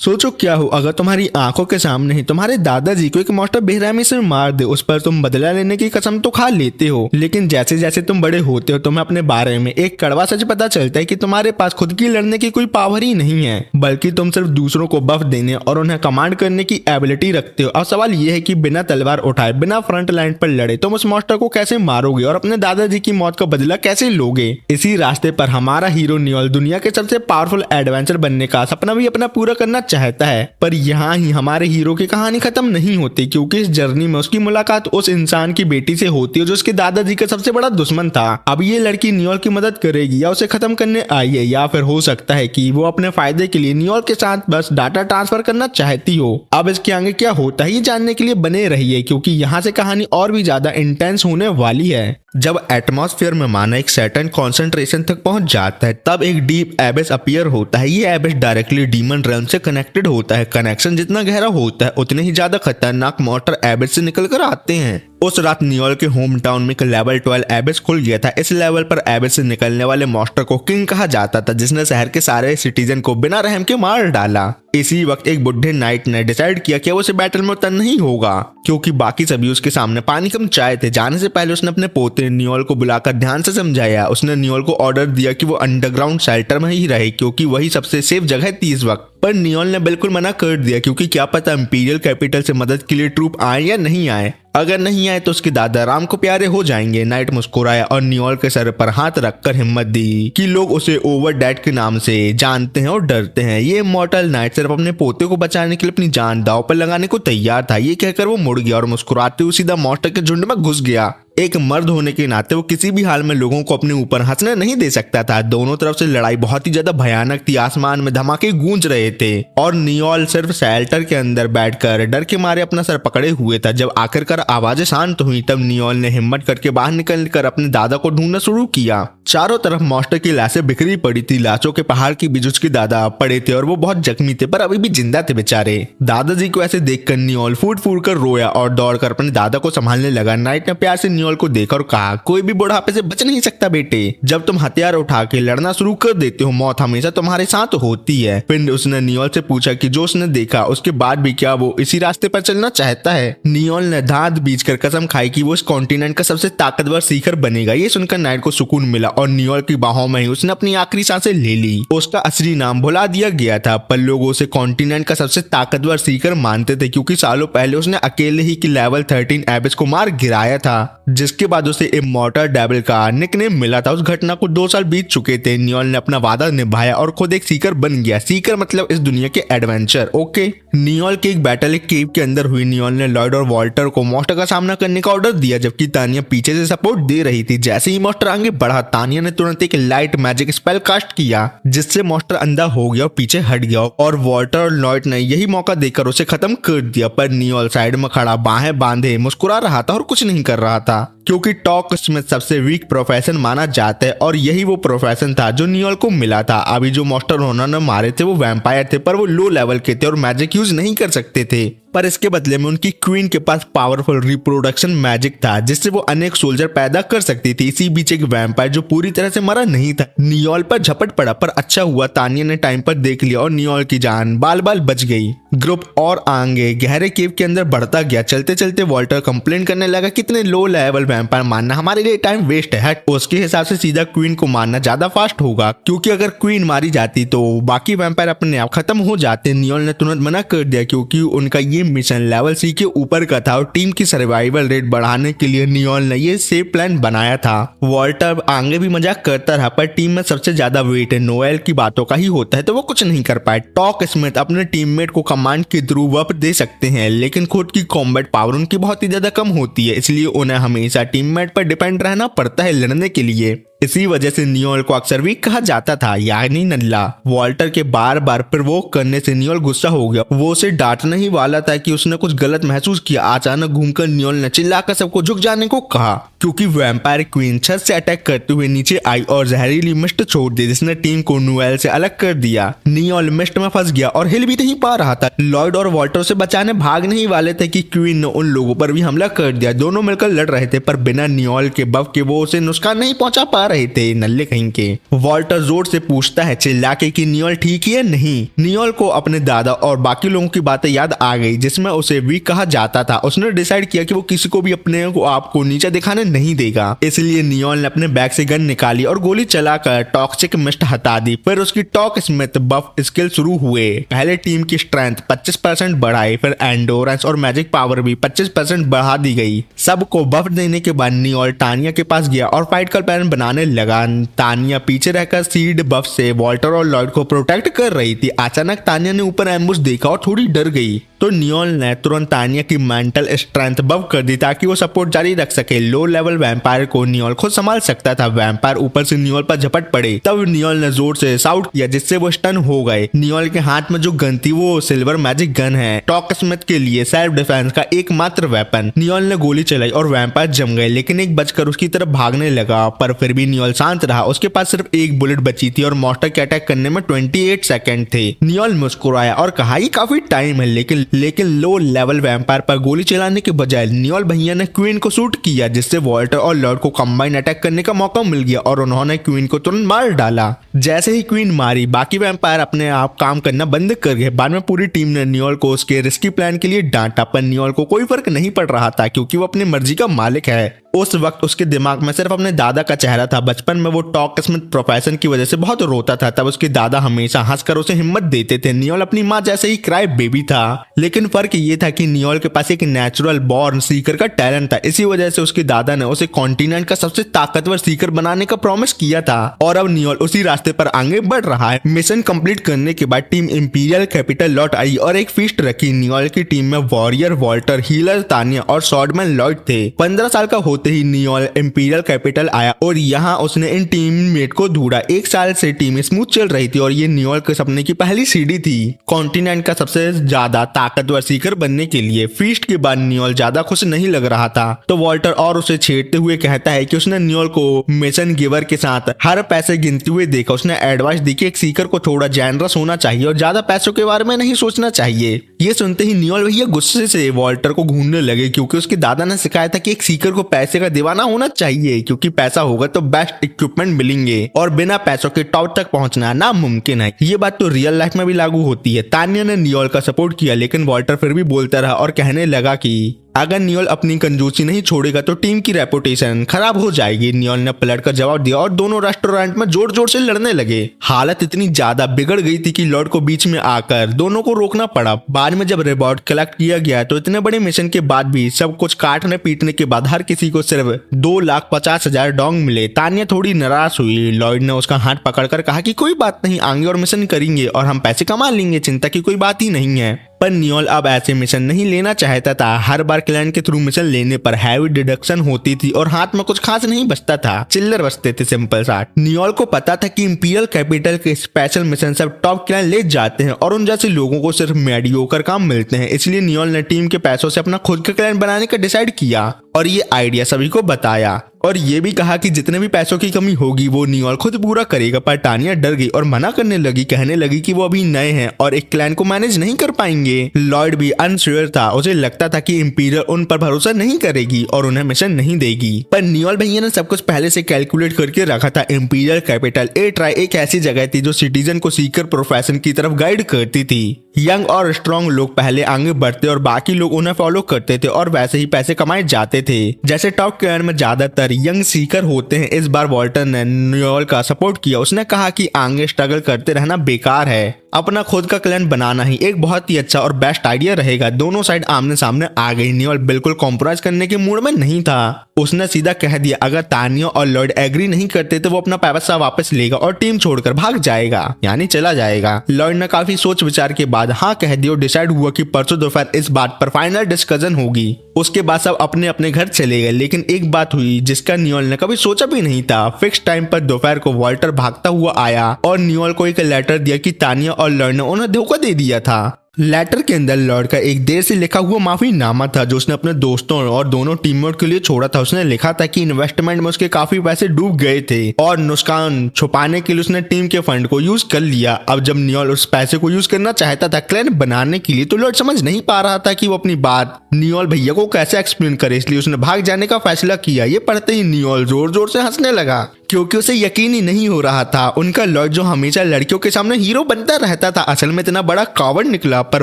सोचो क्या हो अगर तुम्हारी आंखों के सामने ही तुम्हारे दादाजी को एक मॉन्स्टर बेरहमी से मार दे। उस पर तुम बदला लेने की कसम तो खा लेते हो, लेकिन जैसे जैसे तुम बड़े होते हो तुम्हें अपने बारे में एक कड़वा सच पता चलता है कि तुम्हारे पास खुद की लड़ने की कोई पावर ही नहीं है, बल्कि तुम सिर्फ दूसरों को बफ देने और उन्हें कमांड करने की एबिलिटी रखते हो। अब सवाल यह है कि बिना तलवार उठाए, बिना फ्रंट लाइन पर लड़े तुम उस मॉन्स्टर को कैसे मारोगे और अपने दादाजी की मौत का बदला कैसे लोगे। इसी रास्ते पर हमारा हीरो नियोल दुनिया के सबसे पावरफुल एडवेंचर बनने का सपना भी अपना पूरा करना चाहता है। पर यहाँ ही हमारे हीरो की कहानी खत्म नहीं होती, क्योंकि इस जर्नी में उसकी मुलाकात उस इंसान की बेटी से होती है जो उसके दादाजी का सबसे बड़ा दुश्मन था। अब ये लड़की नियोल की मदद करेगी या उसे खत्म करने आई है, या फिर हो सकता है कि वो अपने फायदे के लिए नियोल के साथ बस डाटा ट्रांसफर करना चाहती हो। अब इसके आगे क्या होता है ये जानने के लिए बने रहिए, क्योंकि यहाँ से कहानी और भी ज्यादा इंटेंस होने वाली है। जब एटमॉस्फेयर में माना एक सर्टेन कॉन्सेंट्रेशन तक पहुंच जाता है तब एक डीप एबिस अपीयर होता है। ये एबिस डायरेक्टली डीमन रेल्म से कनेक्टेड होता है। कनेक्शन जितना गहरा होता है उतने ही ज्यादा खतरनाक मॉन्स्टर एबिस से निकल कर आते हैं। उस रात नियोल के होम टाउन में एक लेवल 12 एबिस खुल गया था। इस लेवल पर एबिस से निकलने वाले मॉन्स्टर को किंग कहा जाता था, जिसने शहर के सारे सिटीजन को बिना रहम के मार डाला। इसी वक्त एक बुढ़े नाइट ने डिसाइड किया कि वो उसे बैटल में उतर नहीं होगा, क्योंकि बाकी सभी उसके सामने पानी कम चाहे थे। जाने से पहले उसने अपने पोते नियोल को बुलाकर ध्यान से समझाया। उसने नियोल को ऑर्डर दिया कि वो अंडरग्राउंड शेल्टर में ही रहे, क्योंकि वही सबसे सेफ जगह थी इस वक्त। पर नियोल ने बिल्कुल मना कर दिया, क्योंकि क्या पता इंपीरियल कैपिटल से मदद के लिए ट्रूप आए या नहीं आए। अगर नहीं आए तो उसके दादा राम को प्यारे हो जाएंगे। नाइट मुस्कुराया और नियोल के सर पर हाथ रखकर हिम्मत दी कि लोग उसे ओवर डैड के नाम से जानते हैं और डरते हैं। ये इमॉर्टल नाइट सिर्फ अपने पोते को बचाने के लिए अपनी जान दांव पर लगाने को तैयार था। ये कहकर वो मुड़ गया और मुस्कुराते हुए सीधा मॉन्स्टर के झुंड में घुस गया। एक मर्द होने के नाते वो किसी भी हाल में लोगों को अपने ऊपर हंसने नहीं दे सकता था। दोनों तरफ से लड़ाई बहुत ही ज्यादा भयानक थी। आसमान में धमाके गूंज रहे थे और नियोल सिर्फ शेल्टर के अंदर बैठकर डर के मारे अपना सर पकड़े हुए था। जब आखिरकार आवाजें शांत हुई तब नियोल ने हिम्मत करके बाहर निकलकर अपने दादा को ढूंढना शुरू किया। चारों तरफ मॉन्स्टर की लाशें बिखरी पड़ी थी। लाशों के पहाड़ के बीच उसके दादा पड़े थे और वो बहुत जख्मी थे, पर अभी भी जिंदा थे बेचारे। दादाजी को ऐसे देखकर नियोल फूट फूट कर रोया और दौड़कर अपने दादा को संभालने लगा। नाइट ने प्यार से नियोल को देखा और कहा, कोई भी बुढ़ापे से बच नहीं सकता बेटे। जब तुम हथियार उठा के लड़ना शुरू कर देते हो मौत हमेशा तुम्हारे साथ होती है। फिर उसने नियोल से पूछा कि जो उसने देखा उसके बाद भी क्या वो इसी रास्ते पर चलना चाहता है। नियोल ने दांत बींचकर कसम खाई कि वो इस कॉन्टिनेंट का सबसे ताकतवर सीकर बनेगा। ये सुनकर नाइट को सुकून मिला और नियोल की बाहों में ही उसने अपनी आखिरी सांसें ले ली। उसका असली नाम भुला दिया गया था, पर लोग उसे कॉन्टिनेंट का सबसे ताकतवर सीकर मानते थे, क्योंकि सालों पहले उसने अकेले ही की लेवल 13 एबिस को मार गिराया था, जिसके बाद उसे इमॉर्टल डेविल का निकनेम मिला था। उस घटना को 2 साल बीत चुके थे। नियोल ने अपना वादा निभाया और खुद एक सीकर बन गया। सीकर मतलब इस दुनिया के एडवेंचर। ओके, नियोल की एक बैटल एक केव के अंदर हुई। नियोल ने लॉयड और वॉल्टर को मॉन्स्टर का सामना करने का ऑर्डर दिया, जबकि तानिया पीछे से सपोर्ट दे रही थी। जैसे ही मॉन्स्टर आगे बढ़ा तानिया ने तुरंत एक लाइट मैजिक स्पेल कास्ट किया, जिससे मॉन्स्टर अंधा हो गया और पीछे हट गया, और वॉल्टर और लॉयड ने यही मौका देकर उसे खत्म कर दिया। पर नियोल साइड में खड़ा बाहें बांधे मुस्कुरा रहा था और कुछ नहीं कर रहा था, क्योंकि टॉक स्मिथ सबसे वीक प्रोफेशन माना जाता है और यही वो प्रोफेशन था जो नियोल को मिला था। अभी जो मॉन्स्टर उन्होंने मारे थे वो वैम्पायर थे, पर वो लो लेवल के थे और मैजिक यूज नहीं कर सकते थे। पर इसके बदले में उनकी क्वीन के पास पावरफुल रिप्रोडक्शन मैजिक था, जिससे वो अनेक सोल्जर पैदा कर सकती थी। इसी बीच एक वैम्पायर जो पूरी तरह से मरा नहीं था नियोल पर झपट पड़ा, पर अच्छा हुआ तानिया ने टाइम पर देख लिया और नियोल की जान बाल बाल बच गई। ग्रुप और आगे गहरे केव के अंदर बढ़ता गया। चलते चलते वॉल्टर कंप्लेन करने लगा, कितने लो लेवल वैम्पायर मारना हमारे लिए टाइम वेस्ट है। उसके हिसाब से सीधा क्वीन को मारना ज्यादा फास्ट होगा, क्योंकि अगर क्वीन मारी जाती तो बाकी वैम्पायर अपने आप खत्म हो जाते। नियोल ने तुरंत मना कर दिया, क्योंकि उनका ये मिशन लेवल सी के ऊपर का था और टीम की सर्वाइवल रेट बढ़ाने के लिए नियोल ने ये सेफ प्लान बनाया था। वॉल्टर आगे भी मजाक करता रहा, पर टीम में सबसे ज्यादा वेट नोएल की बातों का ही होता है, तो वो कुछ नहीं कर पाए। टॉक स्मिथ अपने टीममेट को कमांड के थ्रू वप दे सकते हैं, लेकिन खुद की कॉम्बैट पावर उनकी बहुत ही ज्यादा कम होती है, इसलिए उन्हें हमेशा टीममेट पर डिपेंड रहना पड़ता है लड़ने के लिए। इसी वजह से नियोल को अक्सर वीक कहा जाता था, यानी नल्ला। वॉल्टर के बार बार प्रवोक करने से नियोल गुस्सा हो गया। वो उसे डांटने ही वाला था कि उसने कुछ गलत महसूस किया। अचानक घूमकर नियोल ने चिल्लाकर सबको झुक जाने को कहा, क्योंकि वैम्पायर क्वीन छत से अटैक करते हुए नीचे आई और जहरीली मिस्ट छोड़ दी, जिसने टीम को नोएल से अलग कर दिया। नियोल मिस्ट में फंस गया और हिल भी नहीं पा रहा था। लॉयड और वॉल्टर से बचाने भाग नहीं वाले थे कि क्वीन ने उन लोगों पर भी हमला कर दिया। दोनों मिलकर लड़ रहे थे, पर बिना नियोल के बफ के वो उसे नुकसान नहीं पहुंचा पा रहे थे नल्ले कहीं के। वॉल्टर जोर से पूछता है चिल्ला के कि नियोल ठीक है नहीं। नियोल को अपने दादा और बाकी लोगों की बातें याद आ गई जिसमें उसे वीक कहा जाता था। उसने डिसाइड किया कि वो किसी को भी अपने को आपको नीचे दिखाने नहीं देगा, इसलिए नियोल ने अपने बैग से गन निकाली और गोली चलाकर टॉक्सिक मिस्ट हटा दी। फिर उसकी टॉक स्मिथ बफ स्किल शुरू हुए। पहले टीम की स्ट्रेंथ 25% बढ़ाई, फिर एंडोरेंस और मैजिक पावर भी 25% बढ़ा दी गई। सबको बफ देने के बाद नियोल तानिया के पास गया और फाइट का प्लान बनाने लगा। तानिया पीछे रहकर सीड बफ से वॉल्टर और लॉयड को प्रोटेक्ट कर रही थी। अचानक तानिया ने ऊपर एम्बुश देखा और थोड़ी डर गई, तो नियोल ने तुरंत तानिया की मेंटल स्ट्रेंथ बफ कर दी ताकि वो सपोर्ट जारी रख सके। लो लेवल वैम्पायर को नियोल खुद संभाल सकता था। वैम्पायर ऊपर से नियोल पर झपट पड़े, तब नियोल ने जोर से शाउट किया जिससे वो स्टन हो गए। नियोल के हाथ में जो गन थी वो सिल्वर मैजिक गन है, टॉक स्मिथ के लिए सेल्फ डिफेंस का एकमात्र वेपन। नियोल ने गोली चलाई और वैम्पायर जम गए, लेकिन एक बचकर उसकी तरफ भागने लगा, पर फिर भी नियोल शांत रहा। उसके पास सिर्फ एक बुलेट बची थी और मॉन्स्टर के अटैक करने में 28 सेकंड थे। नियोल मुस्कुराया और कहा ये काफी टाइम है, लेकिन लो लेवल वैम्पायर पर गोली चलाने के बजाय नियोल भैया ने क्वीन को शूट किया, जिससे वॉल्टर और लॉर्ड को कंबाइन अटैक करने का मौका मिल गया और उन्होंने क्वीन को तुरंत मार डाला। जैसे ही क्वीन मारी, बाकी वैम्पायर अपने आप काम करना बंद कर गए। बाद में पूरी टीम ने नियोल को उसके रिस्की प्लान के लिए डांटा, पर नियोल को कोई फर्क नहीं पड़ रहा था क्योंकि वो अपनी मर्जी का मालिक है। उस वक्त उसके दिमाग में सिर्फ अपने दादा का चेहरा था। बचपन में वो टॉक स्मिथ प्रोफेशन की वजह से बहुत रोता था, तब उसके दादा हमेशा हंसकर उसे हिम्मत देते थे। नियोल अपनी माँ जैसे ही क्राई बेबी था, लेकिन फर्क ये था कि नियोल के पास एक नेचुरल बॉर्न सीकर का टैलेंट था। इसी वजह से उसके दादा ने उसे कॉन्टिनेंट का सबसे ताकतवर सीकर बनाने का प्रॉमिस किया था और अब नियोल उसी रास्ते पर आगे बढ़ रहा है। मिशन कंप्लीट करने के बाद टीम इंपीरियल कैपिटल लौट आई और एक फीस्ट रखी। नियोल की टीम में वॉरियर वॉल्टर, हीलर तानिया और स्वॉर्डमैन लॉयड थे। 15 साल का होते ही नियोल इंपीरियल कैपिटल आया और यहाँ उसने इन टीममेट को ढूंढा। 1 साल से टीम स्मूथ चल रही थी और ये नियोल के सपने की पहली सीढ़ी थी कॉन्टिनेंट का सबसे ज्यादा ताकतवर सीकर बनने के लिए। फीस्ट के बाद नियोल ज्यादा खुश नहीं लग रहा था, तो वॉल्टर और उसे छेड़ते हुए कहता है कि उसने नियोल को मिशन गिवर के साथ हर पैसे गिनते हुए देखा। उसने एडवाइस दी कि एक सीकर को थोड़ा जेनरस होना चाहिए और ज्यादा पैसों के बारे में नहीं सोचना चाहिए। ये सुनते ही नियोल भैया गुस्से से वॉल्टर को घूरने लगे क्योंकि उसके दादा ने सिखाया था कि एक सीकर को पैसे का दीवाना होना चाहिए, क्योंकि पैसा होगा तो बेस्ट इक्विपमेंट मिलेंगे और बिना पैसों के टॉप तक पहुंचना नामुमकिन है। ये बात तो रियल लाइफ में भी लागू होती है। तानिया ने नियोल का सपोर्ट किया, लेकिन वॉल्टर फिर भी बोलता रहा और कहने लगा कि अगर नियोल अपनी कंजूसी नहीं छोड़ेगा तो टीम की रेपुटेशन खराब हो जाएगी। नियोल ने पलट कर जवाब दिया और दोनों रेस्टोरेंट में जोर जोर से लड़ने लगे। हालत इतनी ज्यादा बिगड़ गई थी कि लॉर्ड को बीच में आकर दोनों को रोकना पड़ा। बाद में जब रिवॉर्ड कलेक्ट किया गया तो इतने बड़े मिशन के बाद भी सब कुछ काटने पीटने के बाद हर किसी को सिर्फ 2,50,000 डोंग मिले। तानिया थोड़ी नाराज हुई। लॉर्ड ने उसका हाथ पकड़कर कहा कि कोई बात नहीं, आएंगे और मिशन करेंगे और हम पैसे कमा लेंगे, चिंता की कोई बात ही नहीं है। पर नियोल अब ऐसे मिशन नहीं लेना चाहता था। हर बार क्लैन के थ्रू मिशन लेने पर हैवी डिडक्शन होती थी और हाथ में कुछ खास नहीं बचता था, चिल्लर बचते थे सिंपल सा। नियोल को पता था कि इंपीरियल कैपिटल के स्पेशल मिशन सब टॉप क्लैन ले जाते हैं और उन जैसे लोगों को सिर्फ मेडियोकर काम मिलते हैं, इसलिए नियोल ने टीम के पैसों से अपना खुद का क्लैन बनाने का डिसाइड किया और ये आइडिया सभी को बताया और ये भी कहा कि जितने भी पैसों की कमी होगी वो नियोल खुद पूरा करेगा। पर तानिया डर गई और मना करने लगी, कहने लगी कि वो अभी नए हैं और एक क्लैन को मैनेज नहीं कर पाएंगे। लॉर्ड भी अनश्योर था, उसे लगता था कि इंपीरियल उन पर भरोसा नहीं करेगी और उन्हें मिशन नहीं देगी। पर नियोल भैया ने सब कुछ पहले से कैलकुलेट करके रखा था। इंपीरियल कैपिटल ए ट्राई एक ऐसी जगह थी जो सिटीजन को सीकर प्रोफेशन की तरफ गाइड करती थी। यंग और स्ट्रॉन्ग लोग पहले आगे बढ़ते और बाकी लोग उन्हें फॉलो करते थे और वैसे ही पैसे कमाए जाते थे। जैसे टॉप क्लैन में ज्यादातर यंग सीकर होते हैं, इस बार वॉल्टर ने नियोल का सपोर्ट किया। उसने कहा कि आगे स्ट्रगल करते रहना बेकार है, अपना खुद का क्लैन बनाना ही एक बहुत ही अच्छा और बेस्ट आइडिया रहेगा। दोनों साइड आमने सामने आ गई। नियोल बिल्कुल कॉम्प्रोमाइज करने के मूड में नहीं था। उसने सीधा कह दिया अगर तानिया और लॉर्ड एग्री नहीं करते तो वो अपना पैसा वापस लेगा और टीम छोड़कर भाग जाएगा, यानी चला जाएगा। लॉर्ड ने काफी सोच विचार के बाद हाँ कह दिया और डिसाइड हुआ कि परसों दोपहर इस बात पर फाइनल डिस्कशन होगी। उसके बाद सब अपने अपने घर चले गए, लेकिन एक बात हुई जिसका नियोल ने कभी सोचा भी नहीं था। फिक्स टाइम पर दोपहर को वॉल्टर भागता हुआ आया और नियोल को एक लेटर दिया कि तानिया और लॉर्ड ने उन्हें धोखा दे दिया था। लेटर के अंदर लॉर्ड का एक देर से लिखा हुआ माफीनामा था जो उसने अपने दोस्तों और दोनों टीममेट के लिए छोड़ा था। उसने लिखा था कि इन्वेस्टमेंट में उसके काफी पैसे डूब गए थे और नुकसान छुपाने के लिए उसने टीम के फंड को यूज कर लिया। अब जब नियोल उस पैसे को यूज करना चाहता था क्लैन बनाने के लिए, तो लॉर्ड समझ नहीं पा रहा था कि वो अपनी बात नियोल भैया को कैसे एक्सप्लेन करे, इसलिए उसने भाग जाने का फैसला किया। ये पढ़ते ही नियोल जोर जोर से हंसने लगा। क्योंकि उसे यकीन ही नहीं हो रहा था उनका लॉर्ड जो हमेशा लड़कियों के सामने हीरो बनता रहता था असल में इतना बड़ा कावड़ निकला। पर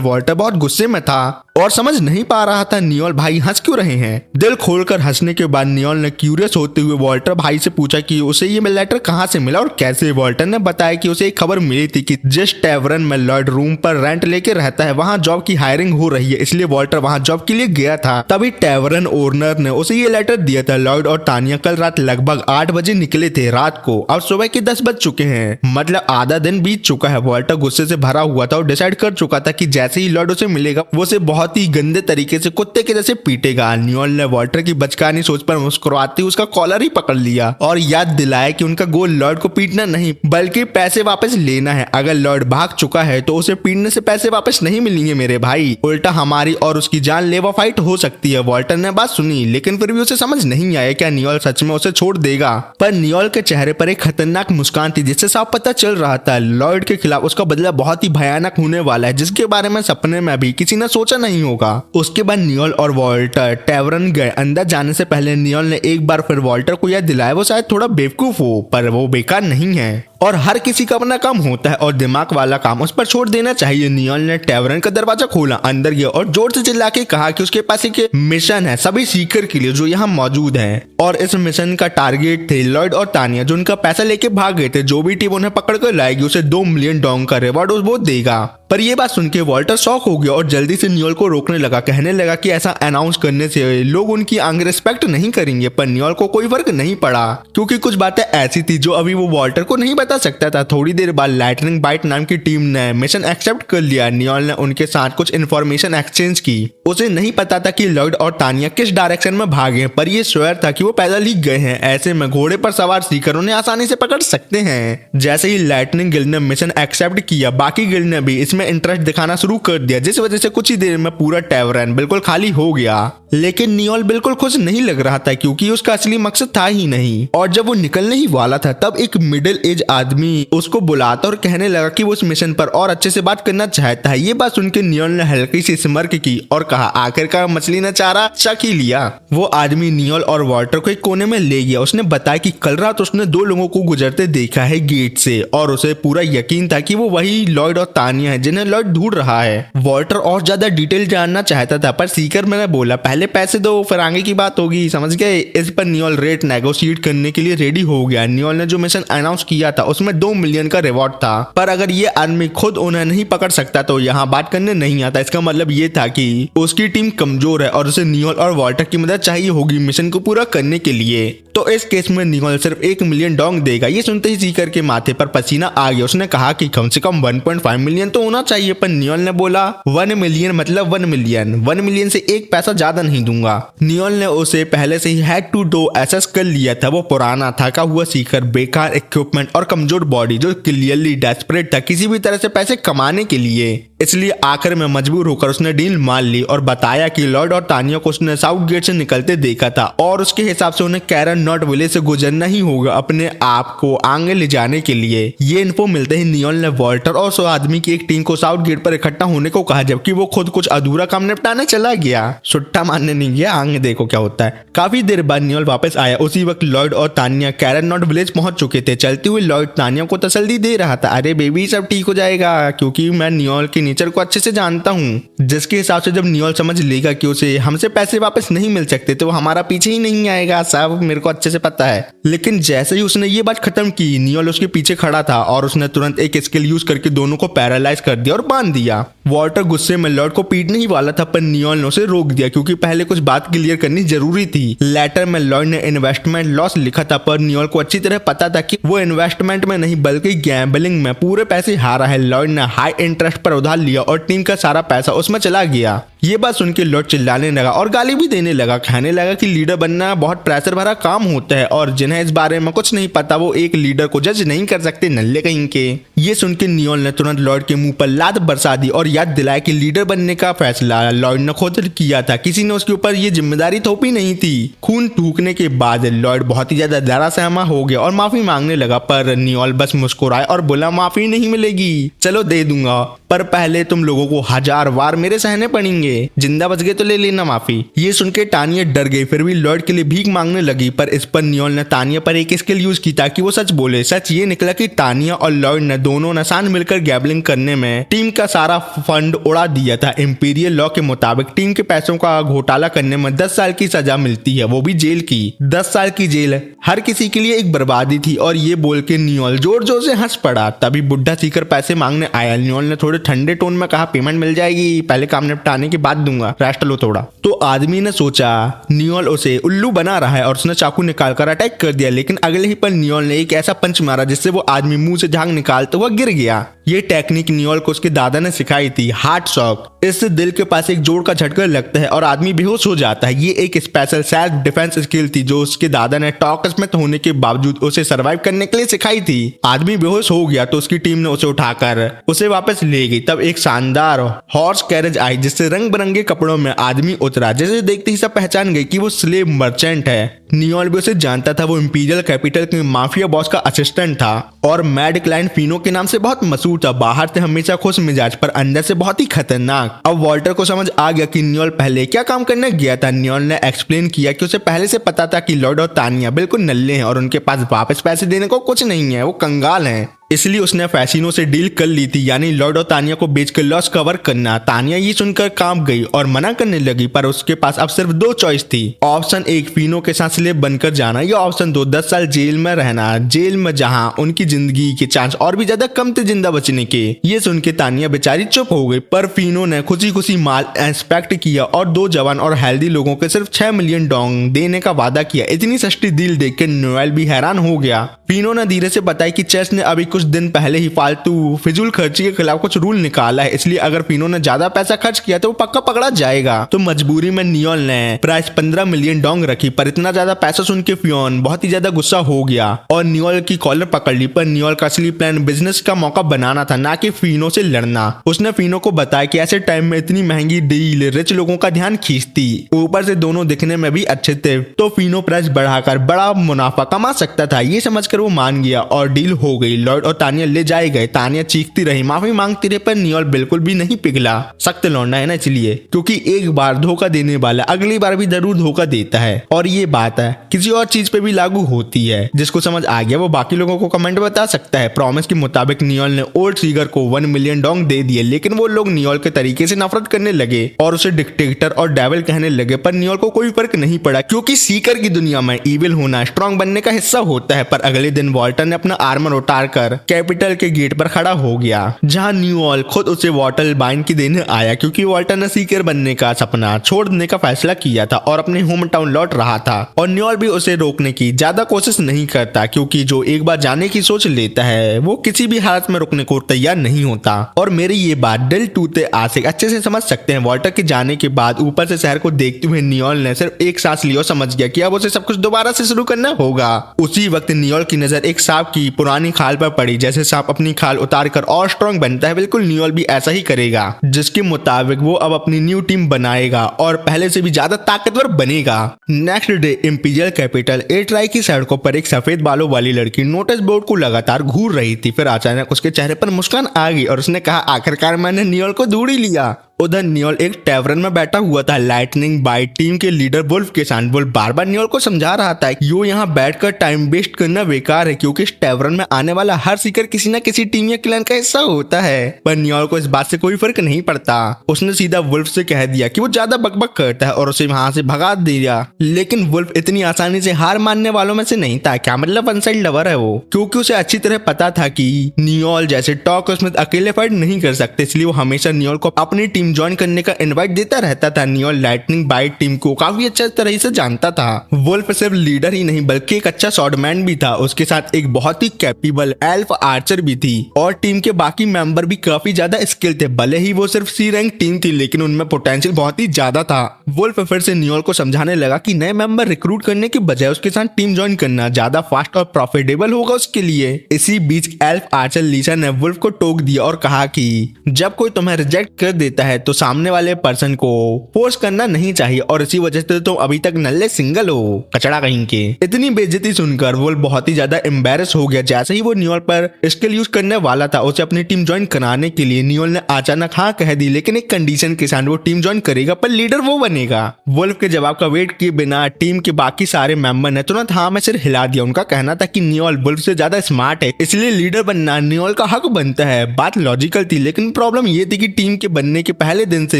वॉल्टर बहुत गुस्से में था और समझ नहीं पा रहा था नियोल भाई हंस क्यों रहे हैं। दिल खोलकर हंसने के बाद नियोल ने क्यूरियस होते हुए वॉल्टर भाई से पूछा कि उसे ये लेटर कहाँ से मिला और कैसे। वॉल्टर ने बताया कि उसे एक खबर मिली थी कि जिस टैवरन में लॉर्ड रूम पर रेंट लेके रहता है वहाँ जॉब की हायरिंग हो रही है, इसलिए वॉल्टर वहाँ जॉब के लिए गया था। तभी टैवरन ओनर ने उसे ये लेटर दिया था। लॉर्ड और तानिया कल रात लगभग 8 बजे निकले थे रात को, अब सुबह के 10 बज चुके हैं, मतलब आधा दिन बीत चुका है। वॉल्टर गुस्से से भरा हुआ था और डिसाइड कर चुका था कि जैसे ही लॉर्ड उसे मिलेगा वो उसे बहुत ही गंदे तरीके से कुत्ते के जैसे पीटेगा। नियोल ने वॉल्टर की बचकानी सोच पर मुस्कुराते उसका कॉलर ही पकड़ लिया और याद दिलाया कि उनका गोल लॉर्ड को पीटना नहीं बल्कि पैसे वापस लेना है। अगर लॉर्ड भाग चुका है तो उसे पीटने से पैसे वापस नहीं मिलेंगे मेरे भाई, उल्टा हमारी और उसकी जानलेवा फाइट हो सकती है। वॉल्टर ने बात सुनी लेकिन फिर भी उसे समझ नहीं आया क्या नियोल सच में उसे छोड़ देगा। पर नियोल के चेहरे पर एक खतरनाक मुस्कान थी जिससे साफ पता चल रहा था लॉर्ड के खिलाफ उसका बदला बहुत ही भयानक होने वाला है, जिसके बारे में सपने में भी किसी ने सोचा नहीं होगा। उसके बाद नियोल और वॉल्टर टैवरन गए। अंदर जाने से पहले नियोल ने एक बार फिर वॉल्टर को याद दिलाया वो शायद थोड़ा बेवकूफ हो पर वो बेकार नहीं है और हर किसी का अपना काम होता है और दिमाग वाला काम उस पर छोड़ देना चाहिए। नियोल ने टैवरन का दरवाजा खोला, अंदर गया और जोर से चिल्ला के कहा कि उसके पास एक मिशन है सभी सीकर के लिए जो यहाँ मौजूद हैं और इस मिशन का टारगेट थे लॉर्ड और तानिया जो उनका पैसा लेके भाग गए थे। जो भी टीम उन्हें पकड़ कर लाएगी उसे 2 मिलियन डोंग का रिवॉर्ड वो देगा। पर ये बात सुन के वॉल्टर शॉक हो गया और जल्दी से नियोल को रोकने लगा, कहने लगा कि ऐसा अनाउंस करने से लोग उनकी आगे रिस्पेक्ट नहीं करेंगे। पर नियोल को कोई फर्क नहीं पड़ा क्योंकि कुछ बातें ऐसी थी जो अभी वो वॉल्टर को नहीं बता सकता था। थोड़ी देर बाद लाइटनिंग बाइट नाम की टीम ने मिशन एक्सेप्ट कर लिया। नियोल ने उनके साथ कुछ इन्फॉर्मेशन एक्सचेंज की। उसे नहीं पता था कि लॉर्ड और तानिया किस डायरेक्शन में भागे पर ये श्योर था कि वो पैदल ही गए हैं। ऐसे में घोड़े पर सवार सीकर उन्हें आसानी से पकड़ सकते हैं। जैसे ही लाइटनिंग गिल्ड ने मिशन एक्सेप्ट किया बाकी गिल्ड ने भी इसमें इंटरेस्ट दिखाना शुरू कर दिया, जिस वजह से कुछ ही देर में पूरा टैवरन बिल्कुल खाली हो गया। लेकिन नियोल बिल्कुल खुश नहीं लग रहा था क्योंकि उसका असली मकसद था ही नहीं। और जब वो निकलने ही वाला था तब एक मिडिल एज आदमी उसको बुलाता और कहने लगा कि वो उस मिशन पर और अच्छे से बात करना चाहता है। ये बात सुनकर नियोल ने हल्की सी स्मर्क की और कहा आखिरकार मछली ने चारा चख ही लिया। वो आदमी नियोल और वॉल्टर को एक कोने में ले गया। उसने बताया कि कल रात उसने 2 लोगों को गुजरते देखा है गेट से और उसे पूरा यकीन था कि वो वही लॉर्ड और तानिया है जिन्हें लॉर्ड ढूंढ रहा है। वॉल्टर और ज्यादा डिटेल जानना चाहता था पर सीकर मैंने बोला पहले पैसे दो फिर आगे की बात होगी, समझ गए। इस पर नियोल रेट नेगोशिएट करने के लिए रेडी हो गया। नियोल ने जो मिशन अनाउंस किया था उसमें 2 मिलियन का रिवॉर्ड था पर अगर ये आदमी खुद उन्हें नहीं पकड़ सकता तो यहाँ बात करने नहीं आता। इसका मतलब ये था कि उसकी टीम कमजोर है और उसे नियोल और वॉल्टर की मदद चाहिए होगी मिशन को पूरा करने के लिए। तो इस केस में नियोल सिर्फ 1 मिलियन डोंग देगा। ये सुनते ही सीकर के माथे पर पसीना आ गया। उसने कहा कि कम से कम 1.5 मिलियन तो होना चाहिए पर नियोल ने बोला 1 मिलियन मतलब 1 मिलियन, 1 मिलियन से एक पैसा ज्यादा नहीं दूंगा। नियोल ने उसे पहले से ही हैड टू डू एसेस कर लिया था। वो पुराना थका हुआ सीकर, बेकार इक्विपमेंट और कमजोर बॉडी जो क्लियरली डेस्परेट था किसी भी तरह से पैसे कमाने के लिए। इसलिए आखिर में मजबूर होकर उसने डील मान ली और बताया कि लॉर्ड और तानिया को उसने साउथ गेट से निकलते देखा था और उसके हिसाब से उन्हें कैरन नॉट विलेज से गुजरना ही होगा अपने आप को आगे ले जाने के लिए। ये इन्फो मिलते ही नियोल ने वॉल्टर और 100 आदमी की एक टीम को साउथ गेट पर इकट्ठा होने को कहा जबकि वो खुद कुछ अधूरा काम निपटाने चला गया। सुट्टा मारने नहीं गया, आगे देखो क्या होता है। काफी देर बाद नियोल वापस आया। उसी वक्त लॉर्ड और तानिया कैरन नॉट विलेज पहुंच चुके थे। चलते हुए लॉर्ड तानिया को तसल्ली दे रहा था, अरे बेबी सब ठीक हो जाएगा, क्योंकि मैं नियोल के नेचर को अच्छे से जानता हूँ, जिसके हिसाब से जब नियोल समझ लेगा कि उसे हमसे पैसे वापस नहीं मिल सकते तो वो हमारा पीछे ही नहीं आएगा, सब मेरे को अच्छे से पता है। लेकिन जैसे ही उसने ये बात खत्म की नियोल उसके पीछे खड़ा था और उसने तुरंत एक स्किल यूज करके दोनों को पैरालाइज कर दिया और बांध दिया। वॉल्टर गुस्से में लॉर्ड को पीटने ही वाला था पर नियोल ने उसे रोक दिया क्योंकि पहले कुछ बात क्लियर करनी जरूरी थी। लेटर में लॉर्ड ने इन्वेस्टमेंट लॉस लिखा था पर नियोल को अच्छी तरह पता था कि वो इन्वेस्टमेंट में नहीं बल्कि गैम्बलिंग में पूरे पैसे हारा है। लॉर्ड ने हाई इंटरेस्ट पर उधार लिया और टीम का सारा पैसा उसमें चला गया। ये बात सुन के लॉर्ड चिल्लाने लगा और गाली भी देने लगा, कहने लगा कि लीडर बनना बहुत प्रेशर भरा काम होता है और जिन्हें इस बारे में कुछ नहीं पता वो एक लीडर को जज नहीं कर सकते, नल्ले कहीं के। ये सुन के नियोल ने तुरंत लॉर्ड के मुंह पर लात बरसा दी और याद दिलाया कि लीडर बनने का फैसला लॉर्ड ने खुद किया था, किसी ने उसके ऊपर ये जिम्मेदारी थोपी नहीं थी। खून थूकने के बाद लॉर्ड बहुत ही ज्यादा डरा सहमा हो गया और माफी मांगने लगा पर नियोल बस मुस्कुराए और बोला माफी नहीं मिलेगी, चलो दे दूंगा पर पहले तुम लोगों को 1000 वार मेरे सहने पड़ेंगे। करेंगे, जिंदा बच गए तो ले लेना माफी। ये सुन के तानिया डर गई, फिर भी लॉयड के लिए भीख मांगने लगी, पर इस पर नियोल ने तानिया पर एक स्किल यूज की ताकि वो सच बोले। सच ये निकला कि तानिया और लॉयड ने दोनों नसान मिलकर गैम्बलिंग करने में टीम का सारा फंड उड़ा दिया था। इंपीरियल लॉ के मुताबिक टीम के पैसों का घोटाला करने में 10 साल की सजा मिलती है, वो भी जेल की। 10 साल की जेल हर किसी के लिए एक बर्बादी थी। और ये बोल के नियोल जोर जोर से हंस पड़ा। तभी बुढ़ा सीकर पैसे मांगने आया। नियोल ने थोड़े ठंडे टोन में कहा, पेमेंट मिल जाएगी, पहले काम निपटाने के बाद दूंगा, रेस्ट लो थोड़ा। तो आदमी ने सोचा नियोल उसे उल्लू बना रहा है और उसने चाकू निकाल कर अटैक कर दिया, लेकिन अगले ही पल नियोल ने एक ऐसा पंच मारा जिससे वो आदमी मुंह से झाग निकालते हुआ गिर गया। ये टेक्निक नियोल को उसके दादा ने सिखाई थी, हार्ट शॉक। इससे दिल के पास एक जोड़ का झटका लगता है और आदमी बेहोश हो जाता है। ये एक स्पेशल सेल्फ डिफेंस स्किल थी जो उसके दादा ने टॉक स्मिथ होने के बावजूद उसे सरवाइव करने के लिए सिखाई थी। आदमी बेहोश हो गया तो उसकी टीम ने उसे उठाकर उसे वापस ले गई। तब एक शानदार हॉर्स कैरेज आई जिससे रंग बिरंगे कपड़ों में आदमी उतरा, जैसे देखते ही सब पहचान गई कि वो स्लेव मर्चेंट है। नियोल भी उसे जानता था, वो इंपीरियल कैपिटल के माफिया बॉस का असिस्टेंट था और मैड क्लाइंट फिनो के नाम से बहुत मशहूर था। बाहर से हमेशा खुश मिजाज पर अंदर से बहुत ही खतरनाक। अब वॉल्टर को समझ आ गया कि नियोल पहले क्या काम करने गया था। नियोल ने एक्सप्लेन किया कि उसे पहले से पता था कि लॉर्ड और तानिया बिल्कुल नल्ले हैं और उनके पास वापस पैसे देने को कुछ नहीं है, वो कंगाल हैं। इसलिए उसने फैसिनो से डील कर ली थी, यानी लॉर्ड और तानिया को बेचकर लॉस कवर करना। तानिया ये सुनकर कांप गई और मना करने लगी, पर उसके पास अब सिर्फ 2 चॉइस थी। ऑप्शन 1 फिनो के साथ स्लेव बनकर जाना, या ऑप्शन 2 10 साल जेल में रहना, जेल में जहां उनकी जिंदगी के चांस और भी ज्यादा कम थे जिंदा बचने के। ये सुन के तानिया बेचारी चुप हो गई, पर फिनो ने खुशी खुशी माल इंस्पेक्ट किया और 2 जवान और हेल्दी लोगों के सिर्फ 6 मिलियन डोंग देने का वादा किया। इतनी सस्ती डील देख के नोएल भी हैरान हो गया। फिनो ने धीरे से बताया कि चेस ने अभी कुछ दिन पहले ही फालतू फिजूल खर्ची के खिलाफ कुछ रूल निकाला है, इसलिए अगर फिनो ने ज्यादा पैसा खर्च किया तो वो पक्का पकड़ा जाएगा। तो मजबूरी में नियोल ने प्राइस 15 मिलियन डोंग रखी, पर इतना ज्यादा पैसा सुन के फियोन बहुत ही ज्यादा गुस्सा हो गया और नियोल की कॉलर पकड़ ली। पर नियोल का असली प्लान बिजनेस का मौका बनाना था, ना कि फिनो से लड़ना। उसने फिनो को बताया कि ऐसे टाइम में इतनी महंगी डील रिच लोगों का ध्यान खींचती, ऊपर से दोनों दिखने में भी अच्छे थे, तो फिनो प्राइस बढ़ाकर बड़ा मुनाफा कमा सकता था। ये समझकर वो मान गया और डील हो गई। लॉर्ड और तानिया ले जाए गए। तानिया चीखती रही, माफी मांगती रही, पर नियोल बिल्कुल भी नहीं पिघला। सख्त लौंडा है ना, इसलिए, क्योंकि एक बार धोखा देने वाला अगली बार भी जरूर धोखा देता है। और ये बात है किसी और चीज पे भी लागू होती है। जिसको समझ आ गया वो बाकी लोगों को कमेंट बता सकता है। प्रॉमिस के मुताबिक नियोल ने ओल्ड सीगर को 1 मिलियन डोंग दे दिए, लेकिन वो लोग नियोल के तरीके से नफरत करने लगे और उसे डिक्टेटर और डेविल कहने लगे। पर नियोल को कोई फर्क नहीं पड़ा, क्योंकि सीकर की दुनिया में इविल होना स्ट्रॉन्ग बनने का हिस्सा होता है। पर अगले दिन वॉल्टर ने अपना आर्मर उतार कर कैपिटल के गेट पर खड़ा हो गया, जहां नियोल खुद उसे वॉटर बाइन की देने आया, क्योंकि वॉल्टर ने सीकर बनने का सपना छोड़ देने का फैसला किया था और अपने होम टाउन लौट रहा था। और नियोल भी उसे रोकने की ज्यादा कोशिश नहीं करता, क्योंकि जो एक बार जाने की सोच लेता है वो किसी भी हालत में रुकने को तैयार नहीं होता। और मेरी ये बात दिल टूटे आशिक अच्छे से समझ सकते हैं। वॉल्टर के जाने के बाद ऊपर से शहर को देखते हुए नियोल ने सिर्फ एक सांस लिया और समझ गया कि अब उसे सब कुछ दोबारा से शुरू करना होगा। उसी वक्त नियोल की नजर एक सांप की पुरानी खाल पर पड़ी। जैसे सांप अपनी खाल उतार कर और स्ट्रॉन्ग बनता है, बिल्कुल नियोल भी ऐसा ही करेगा, जिसके मुताबिक वो अब अपनी न्यू टीम बनाएगा और पहले से भी ज्यादा ताकतवर बनेगा। नेक्स्ट डे इंपीरियल कैपिटल एट्राई की सड़कों पर एक सफेद बालों वाली लड़की नोटिस बोर्ड को लगातार घूर रही थी। फिर अचानक उसके चेहरे पर मुस्कान आ गई और उसने कहा, आखिरकार मैंने नियोल को ढूंढ ही लिया। उधर नियोल एक टैवरन में बैठा हुआ था लाइटनिंग बाइट टीम के लीडर वुल्फ के साथ। वुल्फ बार बार नियोल को समझा रहा था कि यो यहाँ बैठकर टाइम वेस्ट करना बेकार है, क्योंकि इस टैवरन में आने वाला हर सीकर किसी न किसी टीम या क्लैन का हिस्सा होता है। पर नियोल को इस बात से कोई फर्क नहीं पड़ता। उसने सीधा वुल्फ से कह दिया कि वो ज्यादा बकबक करता है और उसे वहां से भगा दिया। लेकिन वुल्फ इतनी आसानी से हार मानने वालों में से नहीं था। क्या मतलब वन साइड लवर है वो, क्योंकि उसे अच्छी तरह पता था कि नियोल जैसे टॉक स्मिथ अकेले फाइट नहीं कर सकते, इसलिए वो हमेशा नियोल को अपनी टीम ज्वाइन करने का इनवाइट देता रहता था। नियोल लाइटनिंग बाइट टीम को काफी अच्छे तरह से जानता था। वुल्फ सिर्फ लीडर ही नहीं बल्कि एक अच्छा शॉटमैन भी था। उसके साथ एक बहुत ही कैपेबल एल्फ आर्चर भी थी और टीम के बाकी मेंबर भी काफी ज्यादा स्किल थे। भले ही वो सिर्फ सी रैंक टीम थी, लेकिन उनमें पोटेंशियल बहुत ही ज्यादा था। वुल्फ फिर से नियोल को समझाने लगा कि नए मेंबर रिक्रूट करने के बजाय उसके साथ टीम ज्वाइन करना ज्यादा फास्ट और प्रॉफिटेबल होगा उसके लिए। इसी बीच एल्फ आर्चर लीसा ने वुल्फ को टोक दिया और कहा कि जब कोई तुम्हें रिजेक्ट कर देता है तो सामने वाले पर्सन को फोर्स करना नहीं चाहिए और इसी वजह से तुम अभी तक नल्ले सिंगल हो, कचड़ा कहीं के। इतनी बेइज्जती सुनकर वुल्फ बहुत ही ज्यादा एम्बेरस हो गया। जैसे ही वो नियोल पर स्किल यूज करने वाला था उसे अपनी टीम ज्वाइन कराने के लिए, नियोल ने अचानक हाँ कह दी, लेकिन एक कंडीशन के साथ वो टीम ज्वाइन करेगा पर लीडर वो बनेगा। वुल्फ के जवाब का वेट किए बिना टीम के बाकी सारे मेंबर ने तुरंत हाँ में सिर हिला दिया। उनका कहना था कि नियोल वुल्फ से ज्यादा स्मार्ट है, इसलिए लीडर बनना नियोल का हक बनता है। बात लॉजिकल थी, लेकिन प्रॉब्लम ये थी कि टीम के बनने के पहले दिन से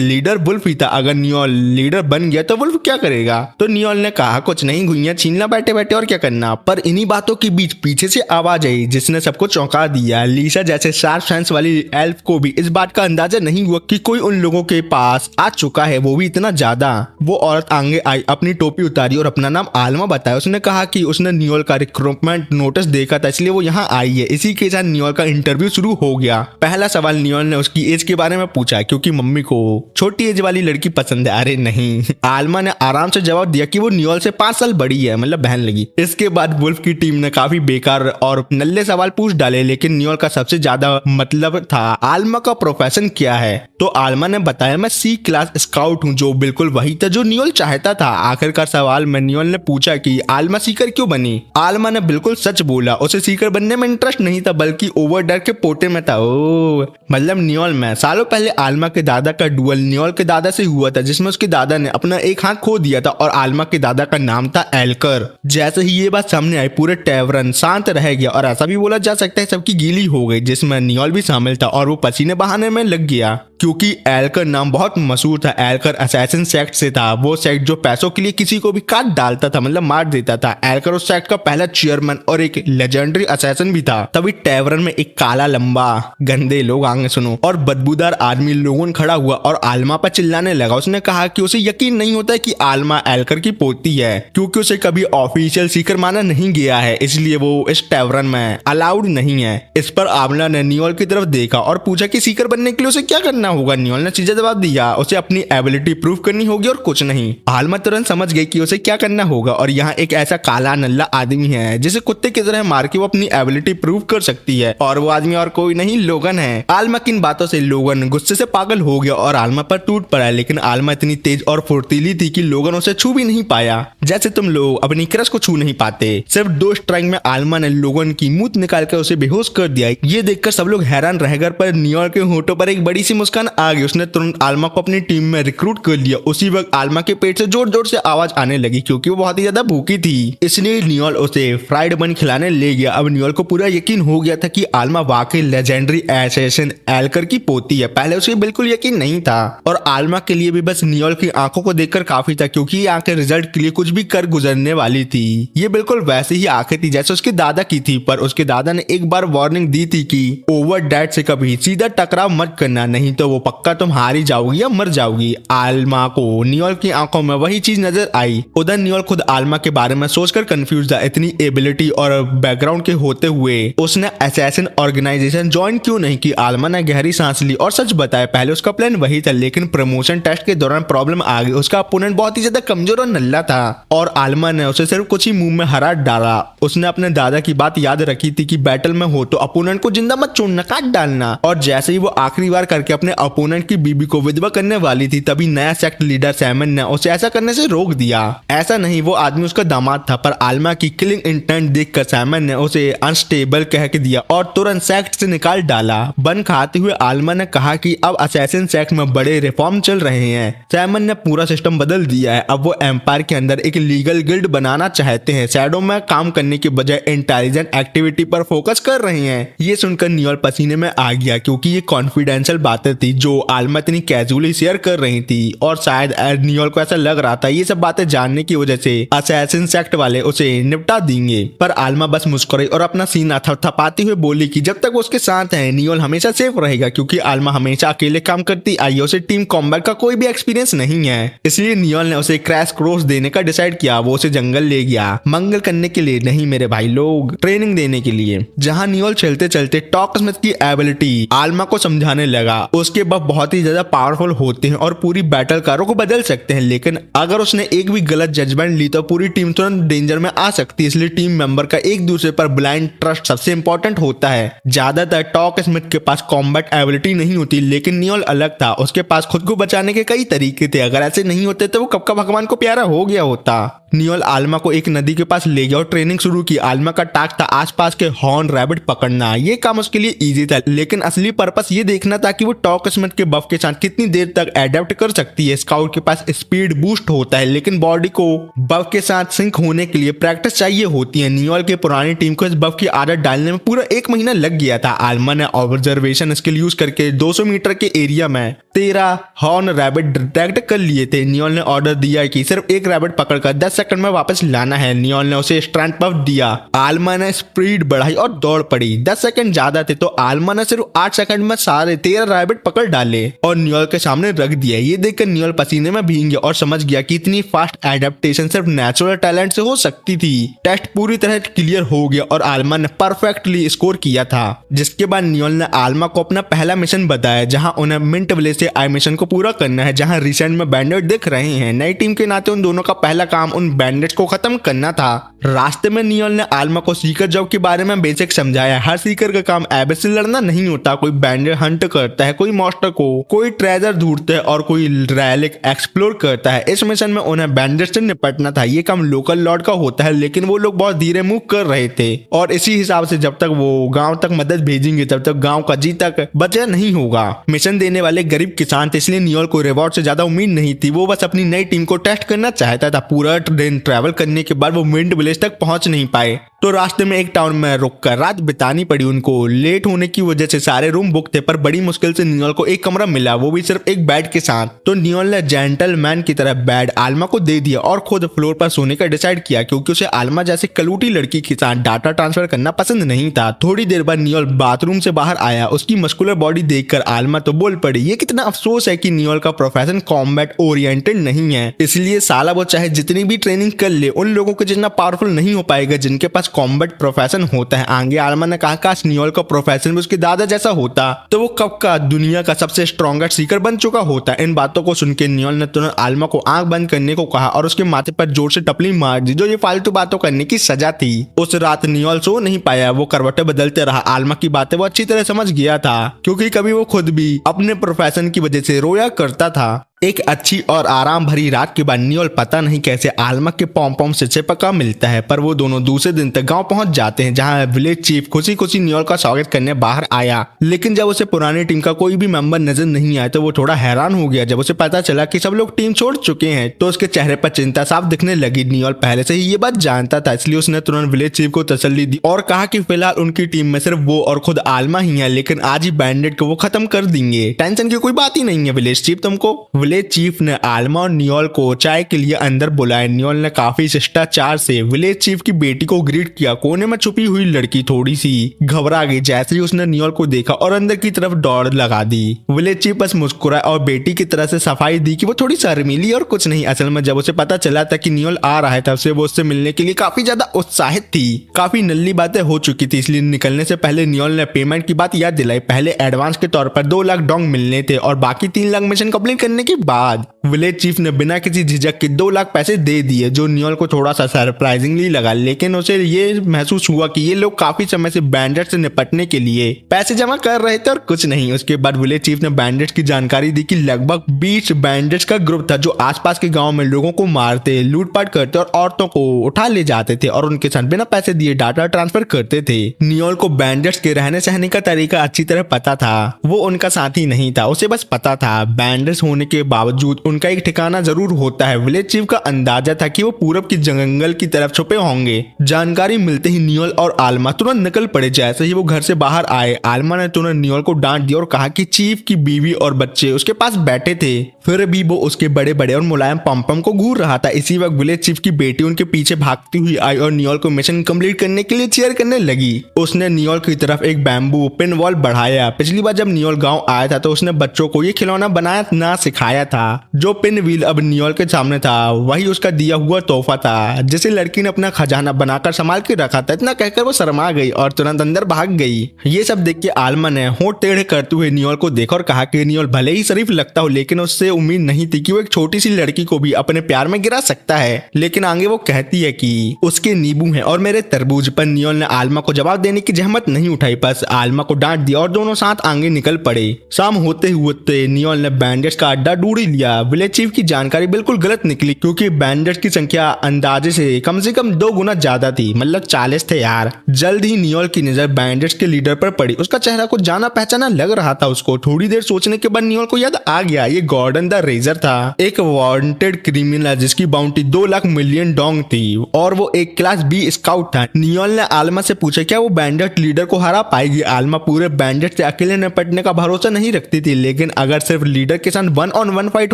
लीडर वुल्फ ही था। अगर नियोल लीडर बन गया तो वुल्फ क्या करेगा? तो नियोल ने कहा कुछ नहीं, घुइयां छीनना बैठे बैठे और क्या करना। पर इन्हीं बातों के बीच पीछे से आवाज आई जिसने सबको चौंका दिया। लीसा जैसे शार्प सेंस वाली एल्फ को भी इस बात का अंदाजा नहीं हुआ कि कोई उन लोगों के पास आ चुका है, वो भी इतना ज्यादा। वो औरत आगे आई, अपनी टोपी उतारी और अपना नाम आलमा बताया। उसने कहा कि उसने नियोल का रिक्रूटमेंट नोटिस देखा था, इसलिए वो यहाँ आई है। इसी के साथ नियोल का इंटरव्यू शुरू हो गया। पहला सवाल नियोल ने उसकी एज के बारे में पूछा क्योंकि मम्मी को छोटी एज वाली लड़की पसंद है। अरे नहीं, आलमा ने आराम से जवाब दिया कि वो नियोल से 5 साल बड़ी है, मतलब बहन लगी। इसके बाद वुल्फ की टीम ने काफी बेकार और नल्ले सवाल पूछ डाले, लेकिन नियोल का सबसे ज्यादा मतलब था आलमा का प्रोफेशन क्या है। तो आलमा ने बताया मैं सी क्लास स्काउट हूँ, जो बिल्कुल वही था जो नियोल चाहता था। आखिरकार सवाल में नियोल ने पूछा कि आलमा सीकर क्यों बनी। आलमा ने बिल्कुल सच बोला, उसे सीकर बनने में इंटरेस्ट नहीं था बल्कि ओवरडर के पोटे में था। ओ मतलब नियोल में। सालों पहले आलमा के दादा का डुअल नियोल के दादा से हुआ था, जिसमें उसके दादा ने अपना एक हाथ खो दिया था और आलमा के दादा का नाम था एल्कर। जैसे ही ये बात सामने आई पूरे टैवरन शांत रह गया और ऐसा भी बोला जा सकता है सबकी गीली हो गई, जिसमें नियोल भी शामिल था और वो पसीने बहाने में लग गया क्योंकि एल्कर नाम बहुत मशहूर था। एल्कर असैसिन सेक्ट से था, वो सेक्ट जो पैसों के लिए किसी को भी काट डालता था, मतलब मार देता था। एल्कर उस सेक्ट का पहला चेयरमैन और एक लेजेंडरी असैसिन भी था। तभी टैवरन में एक काला लंबा, गंदे लोग आगे सुनो, और बदबूदार आदमी लोगन खड़ा हुआ और आलमा पर चिल्लाने लगा। उसने कहा कि उसे यकीन नहीं होता कि आलमा एल्कर की पोती है क्योंकि उसे कभी ऑफिशियल सीकर माना नहीं गया है, इसलिए वो इस टैवरन में अलाउड नहीं है। इस पर आमला ने नियोल की तरफ देखा और पूछा कि सीकर बनने के लिए उसे क्या करना होगा। नियोल ने सीधा जवाब दिया उसे अपनी एबिलिटी प्रूव करनी होगी और कुछ नहीं। आलमा तुरंत समझ गई कि उसे क्या करना होगा और यहाँ एक ऐसा काला नल्ला आदमी है जिसे कुत्ते की तरह मार के वो अपनी एबिलिटी प्रूव कर सकती है, और वो आदमी और कोई नहीं लोगन है। आलमा की इन बातों से लोगन गुस्से से पागल हो गया और आलमा पर टूट पड़ा, लेकिन आलमा इतनी तेज और फुर्तीली थी कि लोगन उसे छू भी नहीं पाया, जैसे तुम लोग अपनी क्रश को छू नहीं पाते। सिर्फ 2 स्ट्राइक में आलमा ने लोगन की मूत निकाल कर उसे बेहोश कर दिया। ये देखकर सब लोग हैरान रह गए, पर नियोल के होठों पर एक बड़ी सी मुस्कान आ गई। उसने तुरंत आलमा को अपनी टीम में रिक्रूट कर लिया। उसी वक्त आलमा के पेट से जोर जोर से आवाज आने लगी क्योंकि वो बहुत ही ज्यादा भूखी थी, इसलिए नियोल उसे फ्राइड बन खिलाने ले गया। अब नियोल को पूरा यकीन हो गया था कि आलमा वाकई लेजेंडरी असैसिन एल्कर की पोती है। पहले उसे बिल्कुल यकीन नहीं था और आलमा के लिए भी बस नियोल की आंखों को देखकर काफी था क्योंकि ये आंखें रिजल्ट के लिए कुछ भी कर गुजरने वाली थी। ये बिल्कुल वैसे ही आंखें थी जैसे उसके दादा की थी, पर उसके दादा ने एक बार वार्निंग दी थी कि ओवर डैड से कभी सीधा टकराव मत करना, नहीं तो वो पक्का तुम हार ही जाओगी या मर जाओगी। आलमा को नियोल की आंखों में वही चीज नजर आई। उधर नियोल खुद आलमा के बारे में सोचकर कंफ्यूज था। इतनी एबिलिटी और बैकग्राउंड के होते हुए उसने असैसिन ऑर्गेनाइजेशन ज्वाइन क्यों नहीं की। आलमा ने गहरी सांस ली और सच बताया पहले उसका प्लान वही था, लेकिन प्रमोशन टेस्ट के दौरान प्रॉब्लम आ गई। उसका अपोनेंट बहुत ही ज्यादा कमजोर और नल्ला था और आलमा ने उसे सिर्फ कुछ ही मुंह में हरा डाला। उसने अपने दादा की बात याद रखी थी कि बैटल में हो तो अपोनेंट को जिंदा मत छोड़ना, काट डालना। और जैसे ही वो आखिरी बार करके अपने अपोनेंट की बीबी को विधवा करने वाली थी, तभी नया सेक्ट लीडर सैमन ने उसे ऐसा करने से रोक दिया। ऐसा नहीं, वो आदमी उसका दामाद था, पर आलमा की किलिंग इंटेंट देखकर सैमन ने उसे अनस्टेबल कह के दिया और तुरंत सेक्ट से निकाल डाला। बन खाते हुए आलमा ने कहा कि अब असैसिन सेक्ट में बड़े रिफॉर्म चल रहे हैं। सैमन ने पूरा सिस्टम बदल दिया है। अब वो एम्पायर के अंदर एक लीगल गिल्ड बनाना चाहते हैं। शैडो में काम करने के बजाय इंटेलिजेंट एक्टिविटी पर फोकस कर रहे हैं। ये सुनकर नियोल पसीने में आ गया क्योंकि ये कॉन्फिडेंशियल बातें थी जो आलमा इतनी कैजुअली शेयर कर रही थी और शायद नियोल को ऐसा लग रहा था ये सब बातें जानने की वजह से असैसिन सेक्ट वाले उसे निपटा देंगे। पर आलमा बस मुस्कुराई और अपना सीना थपथपाती हुए बोली कि जब तक वो उसके साथ है नियोल हमेशा सेफ रहेगा, क्योंकि आलमा हमेशा अकेले काम करती आई है। उसे टीम कॉम्बैट का कोई भी एक्सपीरियंस नहीं है, इसलिए नियोल ने उसे क्रैश कोर्स देने का डिसाइड किया। वो उसे जंगल ले गया, मंगल करने के लिए नहीं मेरे भाई लोग, ट्रेनिंग देने के लिए, जहां नियोल चलते चलते टॉक स्मिथ की एबिलिटी आलमा को समझाने लगा। उसके बफ बहुत ही ज्यादा पावरफुल होते हैं और पूरी बैटल कारों को बदल सकते हैं, लेकिन अगर उसने एक भी गलत जजमेंट ली तो पूरी टीम तुरंत डेंजर में आ सकती है। इसलिए टीम मेंबर का एक दूसरे पर ब्लाइंड ट्रस्ट सबसे इंपॉर्टेंट होता है। ज्यादातर टॉक स्मिथ के पास कॉम्बैट एबिलिटी नहीं होती, लेकिन नियोल अलग था, उसके पास खुद को बचाने के कई तरीके थे। अगर ऐसे नहीं होते तो वो कब का भगवान को प्यारा हो गया होता। नियोल आल्मा को एक नदी के पास ले गया और ट्रेनिंग शुरू की। आल्मा का टास्क था आसपास के हॉर्न रैबिट पकड़ना। ये काम उसके लिए इजी था, लेकिन असली पर्पस ये देखना था कि वो टॉक स्मिथ के बफ के साथ कितनी देर तक एडेप्ट कर सकती है। स्काउट के पास स्पीड बूस्ट होता है, लेकिन बॉडी को बफ के साथ सिंक होने के लिए प्रैक्टिस चाहिए होती है। नियोल की पुरानी टीम को इस बफ की आदत डालने में पूरा 1 महीना लग गया था। आल्मा ने ऑब्जर्वेशन स्किल यूज करके 200 मीटर के एरिया में 13 हॉर्न रैबिट डिटेक्ट कर लिए थे। नियोल ने ऑर्डर दिया कि सिर्फ एक रैबिट पकड़कर 10 सेकंड में वापस लाना है। नियोल ने उसे स्ट्रेंथ बफ दिया। आल्मा ने स्पीड बढ़ाई और दौड़ पड़ी। 10 सेकंड ज्यादा थे तो आल्मा ने सिर्फ 8 सेकंड में सारे 13 रैबिट पकड़ डाले और नियोल के सामने रख दिया। ये देखकर नियोल पसीने में भीग गया और समझ गया कि इतनी फास्ट एडेप्टेशन सिर्फ नेचुरल टैलेंट से हो सकती थी। टेस्ट पूरी तरह क्लियर हो गया और आल्मा ने परफेक्टली स्कोर किया था। जिसके बाद नियोल ने आल्मा को अपना पहला मिशन बताया, जहां उन्हें मिंट विलेज से आई मिशन को पूरा करना है, जहां रिसेंट में बैंडेड दिख रहे हैं। नई टीम के नाते उन दोनों का पहला काम उन बैंडेड को खत्म करना था। रास्ते में नियोल ने आल्मा को सीकर जॉब के बारे में बेसिक समझाया। हर सीकर का काम एबेस से लड़ना नहीं होता। कोई बैंडेड हंट करता है, कोई मॉन्स्टर को, कोई ट्रेजर ढूंढता है और कोई रैलिक एक्सप्लोर करता है। इस मिशन में उन्हें बैंडेड से निपटना था। ये काम लोकल लॉर्ड का होता है, लेकिन वो लोग बहुत धीरे मूव कर रहे थे और इसी हिसाब से जब तक वो गांव तक मदद भेजेंगे तब तक गांव का जी तक बचा नहीं होगा। मिशन देने वाले गरीब किसान थे, इसलिए नियोल को रिवॉर्ड से ज्यादा उम्मीद नहीं थी। वो बस अपनी नई टीम को टेस्ट करना चाहता था। पूरा दिन ट्रैवल करने के बाद वो मिंट विलेज तक पहुंच नहीं पाए तो रास्ते में एक टाउन में रुककर रात बितानी पड़ी उनको। लेट होने की वजह से सारे रूम बुक थे, पर बड़ी मुश्किल से नियोल को एक कमरा मिला, वो भी सिर्फ एक बेड के साथ। तो नियोल ने जेंटलमैन की तरह बेड आल्मा को दे दिया और खुद फ्लोर पर सोने का डिसाइड किया, क्योंकि उसे आल्मा जैसे कलूटी लड़की के साथ डाटा ट्रांसफर करना पसंद नहीं था। थोड़ी देर बाद नियोल बाथरूम से बाहर आया। उसकी मस्कुलर बॉडी देखकर आल्मा तो बोल पड़ी। ये कितना अफसोस है कि नियोल का प्रोफेशन कॉम्बैट ओरिएंटेड नहीं है, इसलिए साला वो चाहे जितनी भी ट्रेनिंग कर ले उन लोगों के जितना पावरफुल नहीं हो पाएगा जिनके पास कॉम्बैट प्रोफेशन होता है। आगे आल्मा ने कहा काश नियोल का प्रोफेशन भी उसके दादा जैसा होता तो वो कब का दुनिया का सबसे स्ट्रॉन्गेस्ट सीकर बन चुका होता। इन बातों को सुनकर नियोल ने तुरंत आल्मा को आंख बंद करने को कहा और उसके माथे पर जोर से टपली मार दी, जो ये फालतू बातों करने की सजा थी। उस रात नियोल सो नहीं पाया। वो करवटें बदलते रहा। आल्मा की बातें वो अच्छी तरह समझ गया था, क्योंकि कभी वो खुद भी अपने प्रोफेशन की वजह से रोया करता था। एक अच्छी और आराम भरी रात के बाद नियोल पता नहीं कैसे आल्मा के पॉम से चिपका मिलता है, पर वो दोनों दूसरे दिन तक गांव पहुंच जाते हैं, जहां विलेज चीफ खुशी खुशी नियोल का स्वागत करने बाहर आया। लेकिन जब उसे पुरानी टीम का कोई भी मेंबर नजर नहीं आया तो वो थोड़ा हैरान हो गया। जब उसे पता चला कि सब लोग टीम छोड़ चुके हैं तो उसके चेहरे पर चिंता साफ दिखने लगी। नियोल पहले से ही ये बात जानता था, इसलिए उसने तुरंत विलेज चीफ को तसल्ली दी और कहा कि फिलहाल उनकी टीम में सिर्फ वो और खुद आल्मा ही है, लेकिन आज ही बैंडेड को वो खत्म कर देंगे। टेंशन की कोई बात ही नहीं है विलेज चीफ तुमको। विलेज चीफ ने आल्मा और नियोल को चाय के लिए अंदर बुलाया। नियोल ने काफी शिष्टाचार से विलेज चीफ की बेटी को ग्रीट किया। कोने में छुपी हुई लड़की थोड़ी सी घबरा गई जैसे ही उसने नियोल को देखा और अंदर की तरफ दौड़ लगा दी। विलेज चीफ बस मुस्कुराया और बेटी की तरह से सफाई दी कि वो थोड़ी शर्मीली और कुछ नहीं। असल में जब उसे पता चला था कि नियोल आ रहा है तब से वो उससे मिलने के लिए काफी ज्यादा उत्साहित थी। काफी नल्ली बातें हो चुकी थी, इसलिए निकलने से पहले नियोल ने पेमेंट की बात याद दिलाई। पहले एडवांस के तौर पर 2 लाख डोंग मिलने थे और बाकी 3 लाख मिशन कंप्लीट करने के बाद विलेज चीफ ने बिना किसी झिझक के 2 लाख पैसे दे दिए, जो नियोल को थोड़ा सा सरप्राइजिंगली लगा। लेकिन उसे ये महसूस हुआ कि ये लोग काफी समय से बैंडेड से निपटने के लिए पैसे जमा कर रहे थे और कुछ नहीं। उसके बाद विलेज चीफ ने बैंडेड की जानकारी दी कि लगभग 20 बैंडेड का ग्रुप था, जो आसपास के गांव में लोगों को मारते, लूटपाट करते और औरतों को उठा ले जाते थे और उनके साथ बिना पैसे दिए डाटा ट्रांसफर करते थे। नियोल को बैंडेड के रहने सहने का तरीका अच्छी तरह पता था। वो उनका साथी नहीं था, उसे बस पता था बैंडेड होने के बावजूद उनका एक ठिकाना जरूर होता है। विलेज चीफ का अंदाजा था कि वो पूरब की जंगल की तरफ छुपे होंगे। जानकारी मिलते ही नियोल और आल्मा तुरंत निकल पड़े। जैसे ही वो घर से बाहर आए आल्मा ने तुरंत नियोल को डांट दिया और कहा कि चीफ की बीवी और बच्चे उसके पास बैठे थे, फिर भी वो उसके बड़े बड़े और मुलायम पम को घूर रहा था। इसी वक्त विलेज चीफ की बेटी उनके पीछे भागती हुई आई और नियोल को मिशन कंप्लीट करने के लिए चीयर करने लगी। उसने नियोल की तरफ एक बैम्बू पिन वॉल बढ़ाया। पिछली बार जब नियोल गाँव आया था तो उसने बच्चों को ये खिलौना बनाया ना सिखाया था, जो पिन व्हील अब नियोल के सामने था वही उसका दिया हुआ तोहफा था जिसे लड़की ने अपना खजाना बनाकर संभाल के रखा था। इतना कहकर वो शर्मा गई और तुरंत अंदर भाग गई। ये सब देख के आलमा ने होंठ टेढ़े करते हुए नियोल को देखा और कहा कि नियोल भले ही शरीफ लगता हो लेकिन उससे उम्मीद नहीं थी कि वो एक छोटी सी लड़की को भी अपने प्यार में गिरा सकता है। लेकिन आगे वो कहती है कि उसके नींबू हैं और मेरे तरबूज। पर नियोल ने आलमा को जवाब देने की जहमत नहीं उठाई, बस आलमा को डांट दिया और दोनों साथ आगे निकल पड़े। शाम होते हुए नियोल ने बैंडेज का अड्डा ढूंढ लिया। विलेज चीफ की जानकारी बिल्कुल गलत निकली क्योंकि बैंडेज की संख्या अंदाजे से कम 2 गुना ज्यादा थी, मतलब 40 थे यार। जल्द ही नियोल की नजर बैंडेज के लीडर पर पड़ी। उसका चेहरा कुछ जाना पहचाना लग रहा था उसको। थोड़ी देर सोचने के बाद नियोल को याद आ गया, ये गॉर्डन द रेजर था, एक वांटेड क्रिमिनल जिसकी बाउंटी 2 लाख मिलियन डोंग थी और वो एक क्लास बी स्काउट था। नियोल ने आलमा से पूछा क्या वो बैंडेज लीडर को हरा पाएगी। आलमा पूरे बैंडेज से अकेले निपटने का भरोसा नहीं रखती थी, लेकिन अगर सिर्फ लीडर के साथ 1-on-1 फाइट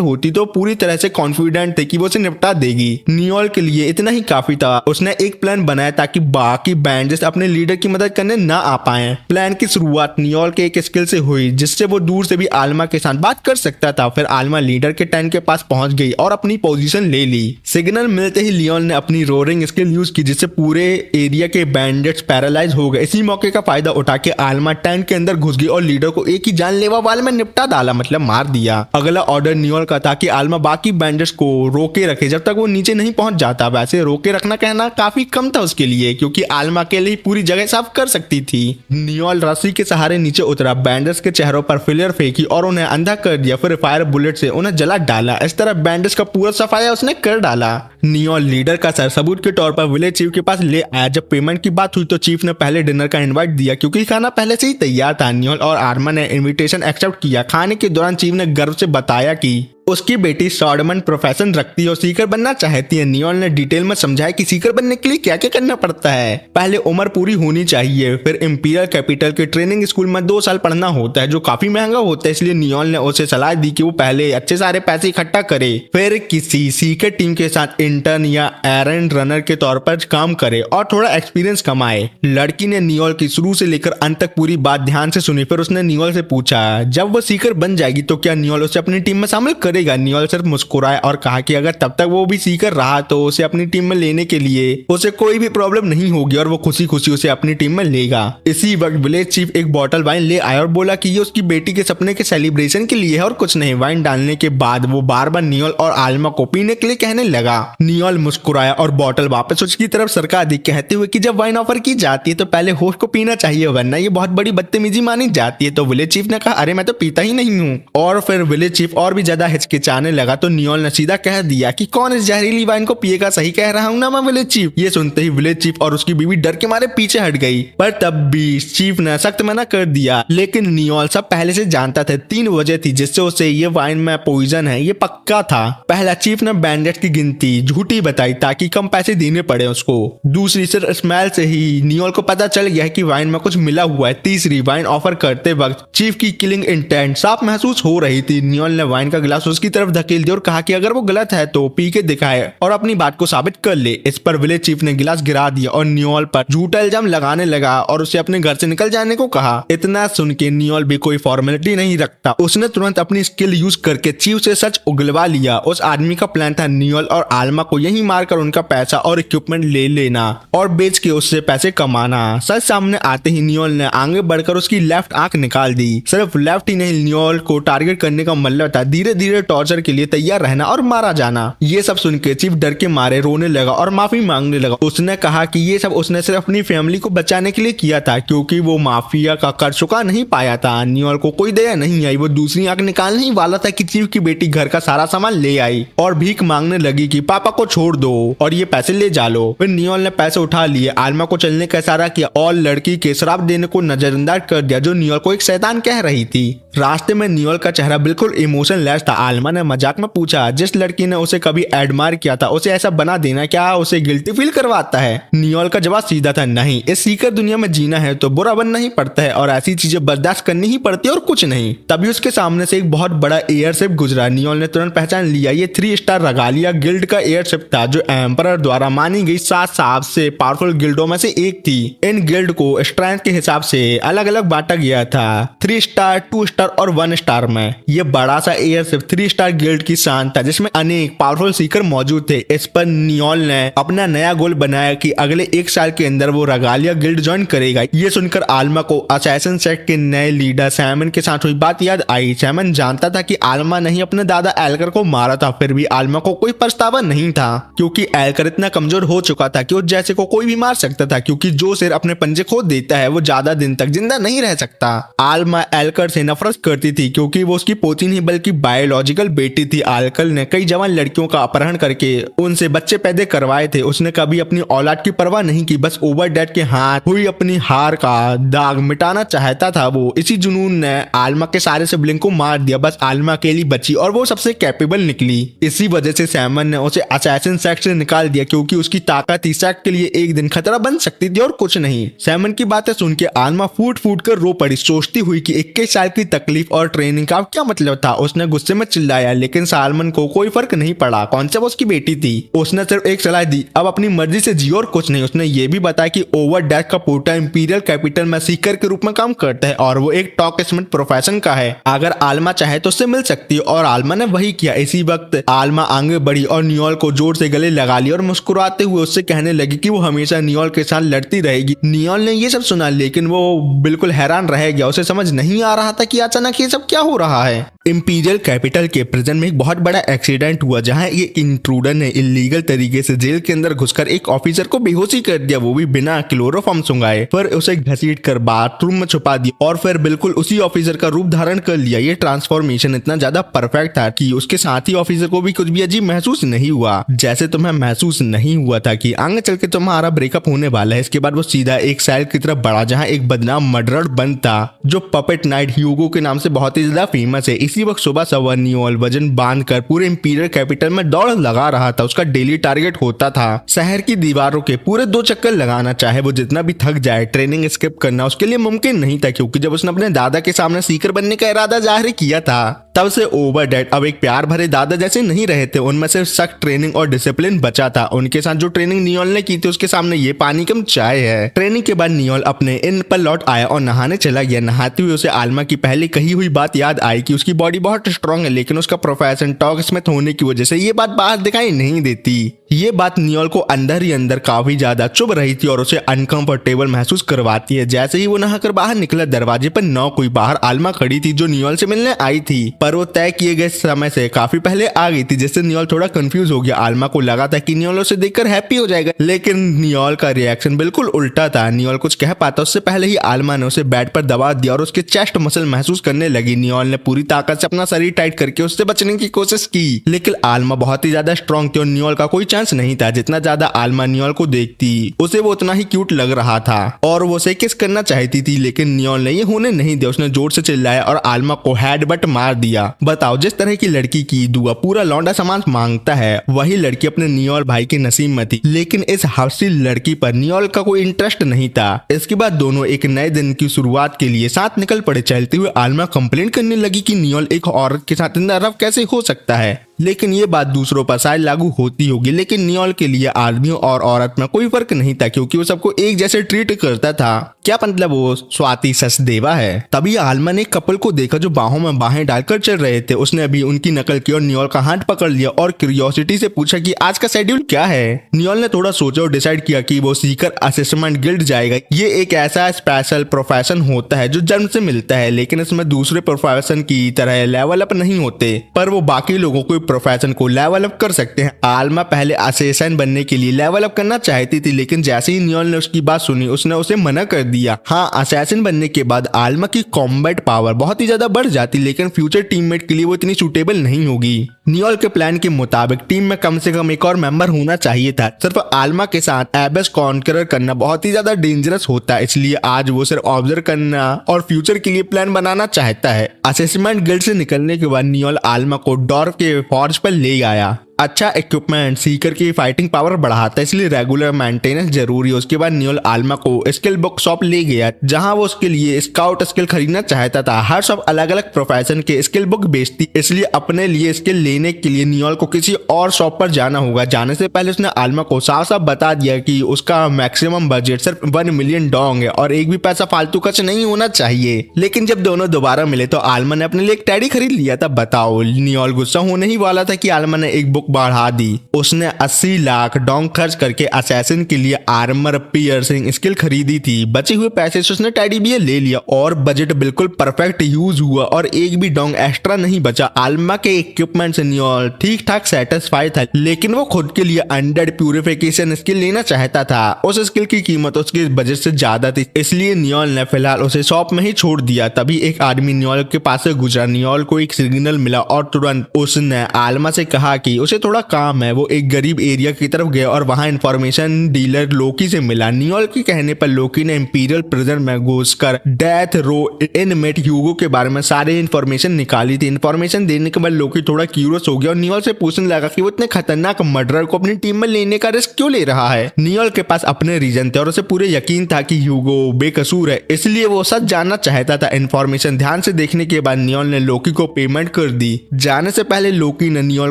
होती तो पूरी तरह से कॉन्फिडेंट थे कि वो उसे निपटा देगी। नियोल के लिए इतना ही काफी था। उसने एक प्लान बनाया ताकि बाकी बैंडेज अपने लीडर की मदद करने ना आ पाए। प्लान की शुरुआत नियोल के एक स्किल से हुई जिससे वो दूर से भी आलमा के साथ बात कर सकता था। फिर आलमा लीडर के टैंक के पास पहुंच गई और अपनी पोजीशन ले ली। सिग्नल मिलते ही लियोन ने अपनी रोरिंग स्किल यूज की जिससे पूरे एरिया के बैंडेज पैरालाइज हो गए। इसी मौके का फायदा उठा के आलमा टैंक के अंदर घुस गई और लीडर को एक ही जानलेवा वाल में निपटा डाला, मतलब मार दिया। अगला ऑर्डर नियोल का था कि आलमा बाकी बैंडेज को रोके रखे जब तक वो नीचे नहीं पहुंच जाता। वैसे रोके रखना कहना काफी कम था उसके लिए क्योंकि आलमा के लिए पूरी जगह साफ कर सकती थी। नियोल रस्सी के सहारे नीचे उतरा, बैंडेज के चेहरों पर फिलर फेंकी और उन्हें अंधा कर दिया। फिर फायर बुलेट से उन्हें जला डाला। इस तरह बैंडेज का पूरा सफाया उसने कर डाला। नियोल लीडर का सर सबूत के तौर पर विलेज चीफ के पास ले आया। जब पेमेंट की बात हुई तो चीफ ने पहले डिनर का इनवाइट दिया क्योंकि खाना पहले से ही तैयार था। नियोल और आर्मा ने इनविटेशन एक्सेप्ट किया। खाने के दौरान चीफ ने गर्व से बताया कि उसकी बेटी स्वॉर्डमैन प्रोफेशन रखती है और सीकर बनना चाहती है। नियोल ने डिटेल में समझाया कि सीकर बनने के लिए क्या क्या करना पड़ता है। पहले उम्र पूरी होनी चाहिए, फिर इंपीरियल कैपिटल के ट्रेनिंग स्कूल में 2 साल पढ़ना होता है जो काफी महंगा होता है। इसलिए नियोल ने उसे सलाह दी कि वो पहले अच्छे सारे पैसे इकट्ठा करे, फिर किसी सीकर टीम के साथ इंटर्न या एरेंड रनर के तौर पर काम करे और थोड़ा एक्सपीरियंस कमाए। लड़की ने नियोल की शुरू से लेकर अंत तक पूरी बात ध्यान से सुनी। फिर उसने नियोल से पूछा जब वो सीकर बन जाएगी तो क्या नियोल उसे अपनी टीम में शामिल करे। नियोल सिर्फ मुस्कुराया और कहा कि अगर तब तक वो भी सीकर रहा तो उसे अपनी टीम में लेने के लिए उसे कोई भी प्रॉब्लम नहीं होगी और वो खुशी खुशी उसे अपनी टीम में लेगा। इसी वक्त विलेज चीफ एक बॉटल वाइन ले आया और बोला कि ये उसकी बेटी के सपने के सेलिब्रेशन के लिए है और कुछ नहीं। वाइन डालने के बाद वो बार बार नियोल और आलमा को पीने के लिए कहने लगा। नियोल मुस्कुराया और बॉटल वापस उसकी तरफ सरका दी, कहते हुए कि जब वाइन ऑफर की जाती है तो पहले होस्ट को पीना चाहिए वरना ये बहुत बड़ी बदतमीजी मानी जाती है। तो विलेज चीफ ने कहा अरे मैं तो पीता ही नहीं हूँ। और फिर विलेज चीफ और भी ज्यादा हिचकिचाने लगा तो नियोल ने सीधा कह दिया कि कौन इस जहरीली वाइन को पिएगा, सही कह रहा हूं ना मैं विलेज चीफ। ये सुनते ही विलेज चीफ और उसकी बीवी डर के मारे पीछे हट गई, पर तब भी चीफ ने सख्त मना कर दिया। लेकिन नियोल सब पहले से जानता था। 3 वजह थी जिससे उसे ये वाइन में पॉइजन है ये पक्का था। पहला, चीफ ने बैंडेज की गिनती झूठी बताई ताकि कम पैसे देने पड़े उसको। दूसरी, सिर्फ स्मेल से ही नियोल को पता चल गया कि वाइन में कुछ मिला हुआ है। तीसरी, वाइन ऑफर करते वक्त चीफ की किलिंग इंटेंट साफ महसूस हो रही थी। नियोल ने वाइन का गिलास उसकी तरफ धकेल दिया और कहा कि अगर वो गलत है तो पी के दिखाए और अपनी बात को साबित कर ले। इस पर विलेज चीफ ने गिलास गिरा दिया और नियोल पर झूठा इल्जाम लगाने लगा और उसे अपने घर से निकल जाने को कहा। इतना सुन के नियोल भी कोई फॉर्मेलिटी नहीं रखता, उसने तुरंत अपनी स्किल यूज करके चीफ से सच उगलवा लिया। उस आदमी का प्लान था नियोल और आलमा को यही मारकर उनका पैसा और इक्विपमेंट ले लेना और बेच के उससे पैसे कमाना। सच सामने आते ही नियोल ने आगे बढ़कर उसकी लेफ्ट आंख निकाल दी। सिर्फ लेफ्ट ही नहीं, नियोल को टारगेट करने का मतलब था धीरे धीरे टॉर्चर के लिए तैयार रहना और मारा जाना। ये सब सुन के चीफ डर के मारे रोने लगा और माफी मांगने लगा। उसने कहा कि ये सब उसने सिर्फ अपनी फैमिली को बचाने के लिए किया था क्योंकि वो माफिया का कर चुका नहीं पाया था। नियोल को कोई दया नहीं आई। वो दूसरी आंख निकालने ही वाला था कि चीफ की बेटी घर का सारा सामान ले आई और भीख मांगने लगी कि पापा को छोड़ दो और ये पैसे ले जा लो। फिर नियोल ने पैसे उठा लिए, आलमा को चलने का इशारा किया और लड़की के शराब देने को नजरअंदाज कर दिया जो नियोल को एक शैतान कह रही थी। रास्ते में नियोल का चेहरा बिल्कुल इमोशनलेस था। आलमा ने मजाक में पूछा जिस लड़की ने उसे कभी एडमायर किया था उसे ऐसा बना देना क्या उसे गिल्टी फील करवाता है। नियोल का जवाब सीधा था, नहीं, इस सीकर दुनिया में जीना है तो बुरा बनना ही पड़ता है और ऐसी चीजें बर्दाश्त करनी ही पड़ती है और कुछ नहीं। तभी उसके सामने से एक बहुत बड़ा एयरशिप गुजरा। नियोल ने तुरंत पहचान लिया, ये 3 स्टार रगालिया गिल्ड का एयरशिप था जो एम्परर द्वारा मानी गई 7 सबसे पावरफुल गिल्डों में से एक थी। इन गिल्ड को स्ट्रेंथ के हिसाब से अलग अलग बांटा गया था, 3 स्टार, 2 स्टार और 1 स्टार में। ये बड़ा सा एयरशिप 3 स्टार गिल्ड की शान था जिसमें अनेक पावरफुल सीकर मौजूद थे। इस पर नियोल ने अपना नया गोल बनाया कि अगले 1 साल के अंदर वो रेगालिया गिल्ड ज्वाइन करेगा। ये सुनकर आल्मा को असैसिन सेक्ट के नए लीडर सैमन के साथ हुई बात याद आई। सैमन जानता था कि आल्मा ने ही अपने दादा एल्कर को मारा था, फिर भी आल्मा को कोई पछतावा नहीं था क्योंकि एल्कर इतना कमजोर हो चुका था कि उस जैसे को कोई भी मार सकता था, क्योंकि जो सिर अपने पंजे खो देता है वो ज्यादा दिन तक जिंदा नहीं रह सकता। आल्मा एल्कर से नफरत करती थी क्योंकि वो उसकी पोती नहीं बल्कि बायोलॉजिकल बेटी थी। एल्कर ने कई जवान लड़कियों का अपहरण करके उनसे बच्चे पैदा करवाए थे। उसने कभी अपनी औलाद की परवाह नहीं की, बस ओवरडेड के हाथ हुई अपनी हार का दाग मिटाना चाहता था वो। इसी जुनून ने आल्मा के सारे सिबलिंग को मार दिया, बस आल्मा अकेली बची और वो सबसे कैपेबल निकली। इसी वजह से सैमन ने उसे असैसिन सेक्ट से निकाल दिया क्योंकि उसकी ताकत ही सेक्ट के लिए एक दिन खतरा बन सकती थी और कुछ नहीं। सैमन की बातें सुन के आल्मा फूट फूट कर रो पड़ी, सोचती हुई कि 21 साल की तकलीफ और ट्रेनिंग का क्या मतलब था। उसने गुस्से में चिल्लाया लेकिन सालमन को कोई फर्क नहीं पड़ा, कौन सा वो उसकी बेटी थी। उसने सिर्फ एक सलाह दी, अब अपनी मर्जी से जियो और कुछ नहीं। उसने ये भी बताया कि ओवरडेड का पोटा इंपीरियल कैपिटल में सीकर के रूप में काम करता है और वो एक टॉक स्मिथ प्रोफेशन का है, अगर आल्मा चाहे तो उससे मिल सकती है। और आल्मा ने वही किया। इसी वक्त आल्मा आगे बढ़ी और नियोल को जोर से गले लगा लिया और मुस्कुराते हुए उससे कहने लगी कि वो हमेशा नियोल के साथ लड़ती रहेगी। नियोल ने ये सब सुना लेकिन वो बिल्कुल हैरान रह गया, उसे समझ नहीं आ रहा था कि अचानक ये सब क्या हो रहा है। इंपीरियल कैपिटल के प्रिजन में एक बहुत बड़ा एक्सीडेंट हुआ जहां एक इंट्रूडर ने इलीगल तरीके से जेल के अंदर घुसकर एक ऑफिसर को बेहोशी कर दिया, वो भी बिना क्लोरोफॉर्म सुंघाए। फिर उसे घसीट कर बाथरूम में छुपा दिया और फिर बिल्कुल उसी ऑफिसर का रूप धारण कर लिया। ये ट्रांसफॉर्मेशन इतना ज्यादा परफेक्ट था कि उसके साथी ऑफिसर को भी कुछ भी अजीब महसूस नहीं हुआ, जैसे तुम्हें महसूस नहीं हुआ था कि आगे चल के तुम्हारा ब्रेकअप होने वाला है। इसके बाद वो सीधा एक सेल की तरफ बढ़ा जहाँ एक बदनाम मर्डरर बंद था जो पपेट नाइट ह्यूगो के नाम से बहुत ही ज्यादा फेमस है। इसी वक्त सुबह सवा नियोल वजन बांध कर पूरे इंपीरियल कैपिटल में दौड़ लगा रहा था। उसका डेली टारगेट होता था शहर की दीवारों के पूरे 2 चक्कर लगाना, चाहे वो जितना भी थक जाए। ट्रेनिंग स्किप करना उसके लिए मुमकिन नहीं था क्योंकि जब उसने अपने दादा के सामने सीकर बनने का इरादा जाहिर किया था तब से ओवरडेड अब एक प्यार भरे दादा जैसे नहीं रहे थे। उनमें से सख्त ट्रेनिंग और डिसिप्लिन बचा था। उनके साथ जो ट्रेनिंग नियोल ने की थी उसके सामने ये पानी कम चाय है। ट्रेनिंग के बाद नियोल अपने इन पर लौट आया और नहाने चला गया। नहाते हुए उसे आल्मा की पहले कही हुई बात याद आई कि उसकी बॉडी बहुत स्ट्रांग है लेकिन उसका प्रोफेशन टॉक स्मिथ होने की वजह से ये बात बाहर दिखाई नहीं देती। ये बात नियोल को अंदर ही अंदर काफी ज्यादा चुभ रही थी और उसे अनकंफर्टेबल महसूस करवाती है। जैसे ही वो नहाकर बाहर निकला दरवाजे पर न कोई बाहर आल्मा खड़ी थी जो नियोल से मिलने आई थी, पर वो तय किए गए समय से काफी पहले आ गई थी जिससे नियोल थोड़ा कंफ्यूज हो गया। आल्मा को लगा था कि नियोल उसे देखकर हैप्पी हो जाएगा लेकिन नियोल का रिएक्शन बिल्कुल उल्टा था। नियोल कुछ कह पाता उससे पहले ही आल्मा ने उसे बेड पर दबा दिया और उसके चेस्ट मसल महसूस करने लगी। नियोल ने पूरी ताकत से अपना शरीर टाइट करके उससे बचने की कोशिश की लेकिन आल्मा बहुत ही ज्यादा स्ट्रांग थी और नियोल का कोई चांस नहीं था। जितना ज्यादा आल्मा नियोल को देखती उसे वो उतना ही क्यूट लग रहा था और वो उसे किस करना चाहती थी लेकिन नियोल ने ये होने नहीं दिया। उसने जोर से चिल्लाया और आल्मा को हेडबट मार दिया। बताओ, जिस तरह की लड़की की दुआ पूरा लौंडा सामान मांगता है वही लड़की अपने नियोल भाई के नसीब में थी, लेकिन इस हफ्सी लड़की पर नियोल का कोई इंटरेस्ट नहीं था। इसके बाद दोनों एक नए दिन की शुरुआत के लिए साथ निकल पड़े। चलते हुए आल्मा कंप्लेंट करने लगी कि नियोल एक औरत के साथ इतना रफ कैसे हो सकता है, लेकिन ये बात दूसरों पर शायद लागू होती होगी लेकिन नियोल के लिए आदमियों और औरत में कोई फर्क नहीं था क्योंकि वो सबको एक जैसे ट्रीट करता था। क्या मतलब वो स्वाति सचदेवा है। तभी आल्मा ने एक कपल को देखा जो बाहों में बाहें डालकर चल रहे थे। उसने अभी उनकी नकल की और नियोल का हाथ पकड़ लिया और क्यूरियोसिटी से पूछा कि आज का शेड्यूल क्या है। नियोल ने थोड़ा सोचा और डिसाइड किया कि वो सीकर असेसमेंट गिल्ड जाएगा। ये एक ऐसा स्पेशल प्रोफेशन होता है जो जन्म से मिलता है लेकिन इसमें दूसरे प्रोफेशन की तरह लेवल अप नहीं होते, पर वो बाकी लोगों को प्रोफेशन को लेवल अप कर सकते हैं। आल्मा पहले असेसन बनने के लिए लेवल अप करना चाहती थी लेकिन जैसे ही नियोल ने उसकी बात सुनी उसने उसे मना कर दिया। हाँ, असैसिन बनने के बाद आल्मा की कॉम्बैट पावर बहुत ही ज्यादा बढ़ जाती लेकिन फ्यूचर टीममेट के लिए वो इतनी सूटेबल नहीं होगी। नियोल के प्लान के मुताबिक टीम में कम से कम एक और मेंबर होना चाहिए था। सिर्फ आल्मा के साथ एबेस कॉन्करर करना बहुत ही ज्यादा डेंजरस होता है, इसलिए आज वो सिर्फ ऑब्जर्व करना और फ्यूचर के लिए प्लान बनाना चाहता है। असेसमेंट गिल्ड से निकलने के बाद नियोल आल्मा को डॉर्फ के फॉर्ज पर ले आया। अच्छा इक्विपमेंट सीकर की फाइटिंग पावर बढ़ाता है, इसलिए रेगुलर मेंटेनेंस जरूरी है। उसके बाद नियोल आल्मा को स्किल बुक शॉप ले गया, जहां वो उसके लिए स्काउट स्किल खरीदना चाहता था। हर शॉप अलग अलग प्रोफेशन के स्किल बुक बेचती, इसलिए अपने लिए स्किल लेने के लिए नियोल को किसी और शॉप पर जाना होगा। जाने से पहले उसने आल्मा को साफ साफ बता दिया कि उसका मैक्सिमम बजट सिर्फ 1 मिलियन डोंग है और एक भी पैसा फालतू खर्च नहीं होना चाहिए। लेकिन जब दोनों दोबारा मिले तो आल्मा ने अपने लिए एक टैडी खरीद लिया था। बताओ, नियोल गुस्सा होने ही वाला था कि आल्मा ने एक बुक बढ़ा दी। उसने 80 लाख डोंग खर्च करके असैसिन के लिए आर्मर पियर्सिंग स्किल खरीदी थी। बचे हुए पैसे से उसने टेडी बियर ले लिया और बजट बिल्कुल परफेक्ट यूज हुआ और एक भी डोंग एक्स्ट्रा नहीं बचा। आल्मा के इक्विपमेंट से नियोल ठीक ठाक सेटिस्फाई था, लेकिन वो खुद के लिए अनडेड प्यूरिफिकेशन स्किल लेना चाहता था। उस स्किल की कीमत उसके बजट से ज्यादा थी, इसलिए नियोल ने फिलहाल उसे शॉप में ही छोड़ दिया। तभी एक आदमी नियोल के पास से गुजरा। नियोल को एक सिग्नल मिला और तुरंत उसने आल्मा से कहा कि उसे थोड़ा काम है। वो एक गरीब एरिया की तरफ गया और वहां इंफॉर्मेशन डीलर लोकी से मिला। नियोल के कहने पर लोकी ने इंपीरियल प्रिजन में घुसकर डेथ रो इनमेट ह्यूगो के बारे में सारी इंफॉर्मेशन निकाली थी। इंफॉर्मेशन देने के बाद लोकी थोड़ा क्यूरियस हो गया और नियोल से पूछने लगा कि वो इतने खतरनाक मर्डरर को अपनी टीम में लेने का रिस्क क्यों ले रहा है। नियोल के पास अपने रीजन थे और उसे पूरे यकीन था कि ह्यूगो बेकसूर है, इसलिए वो सच जानना चाहता था। इंफॉर्मेशन ध्यान से देखने के बाद नियोल ने लोकी को पेमेंट कर दी। जाने से पहले लोकी ने नियोल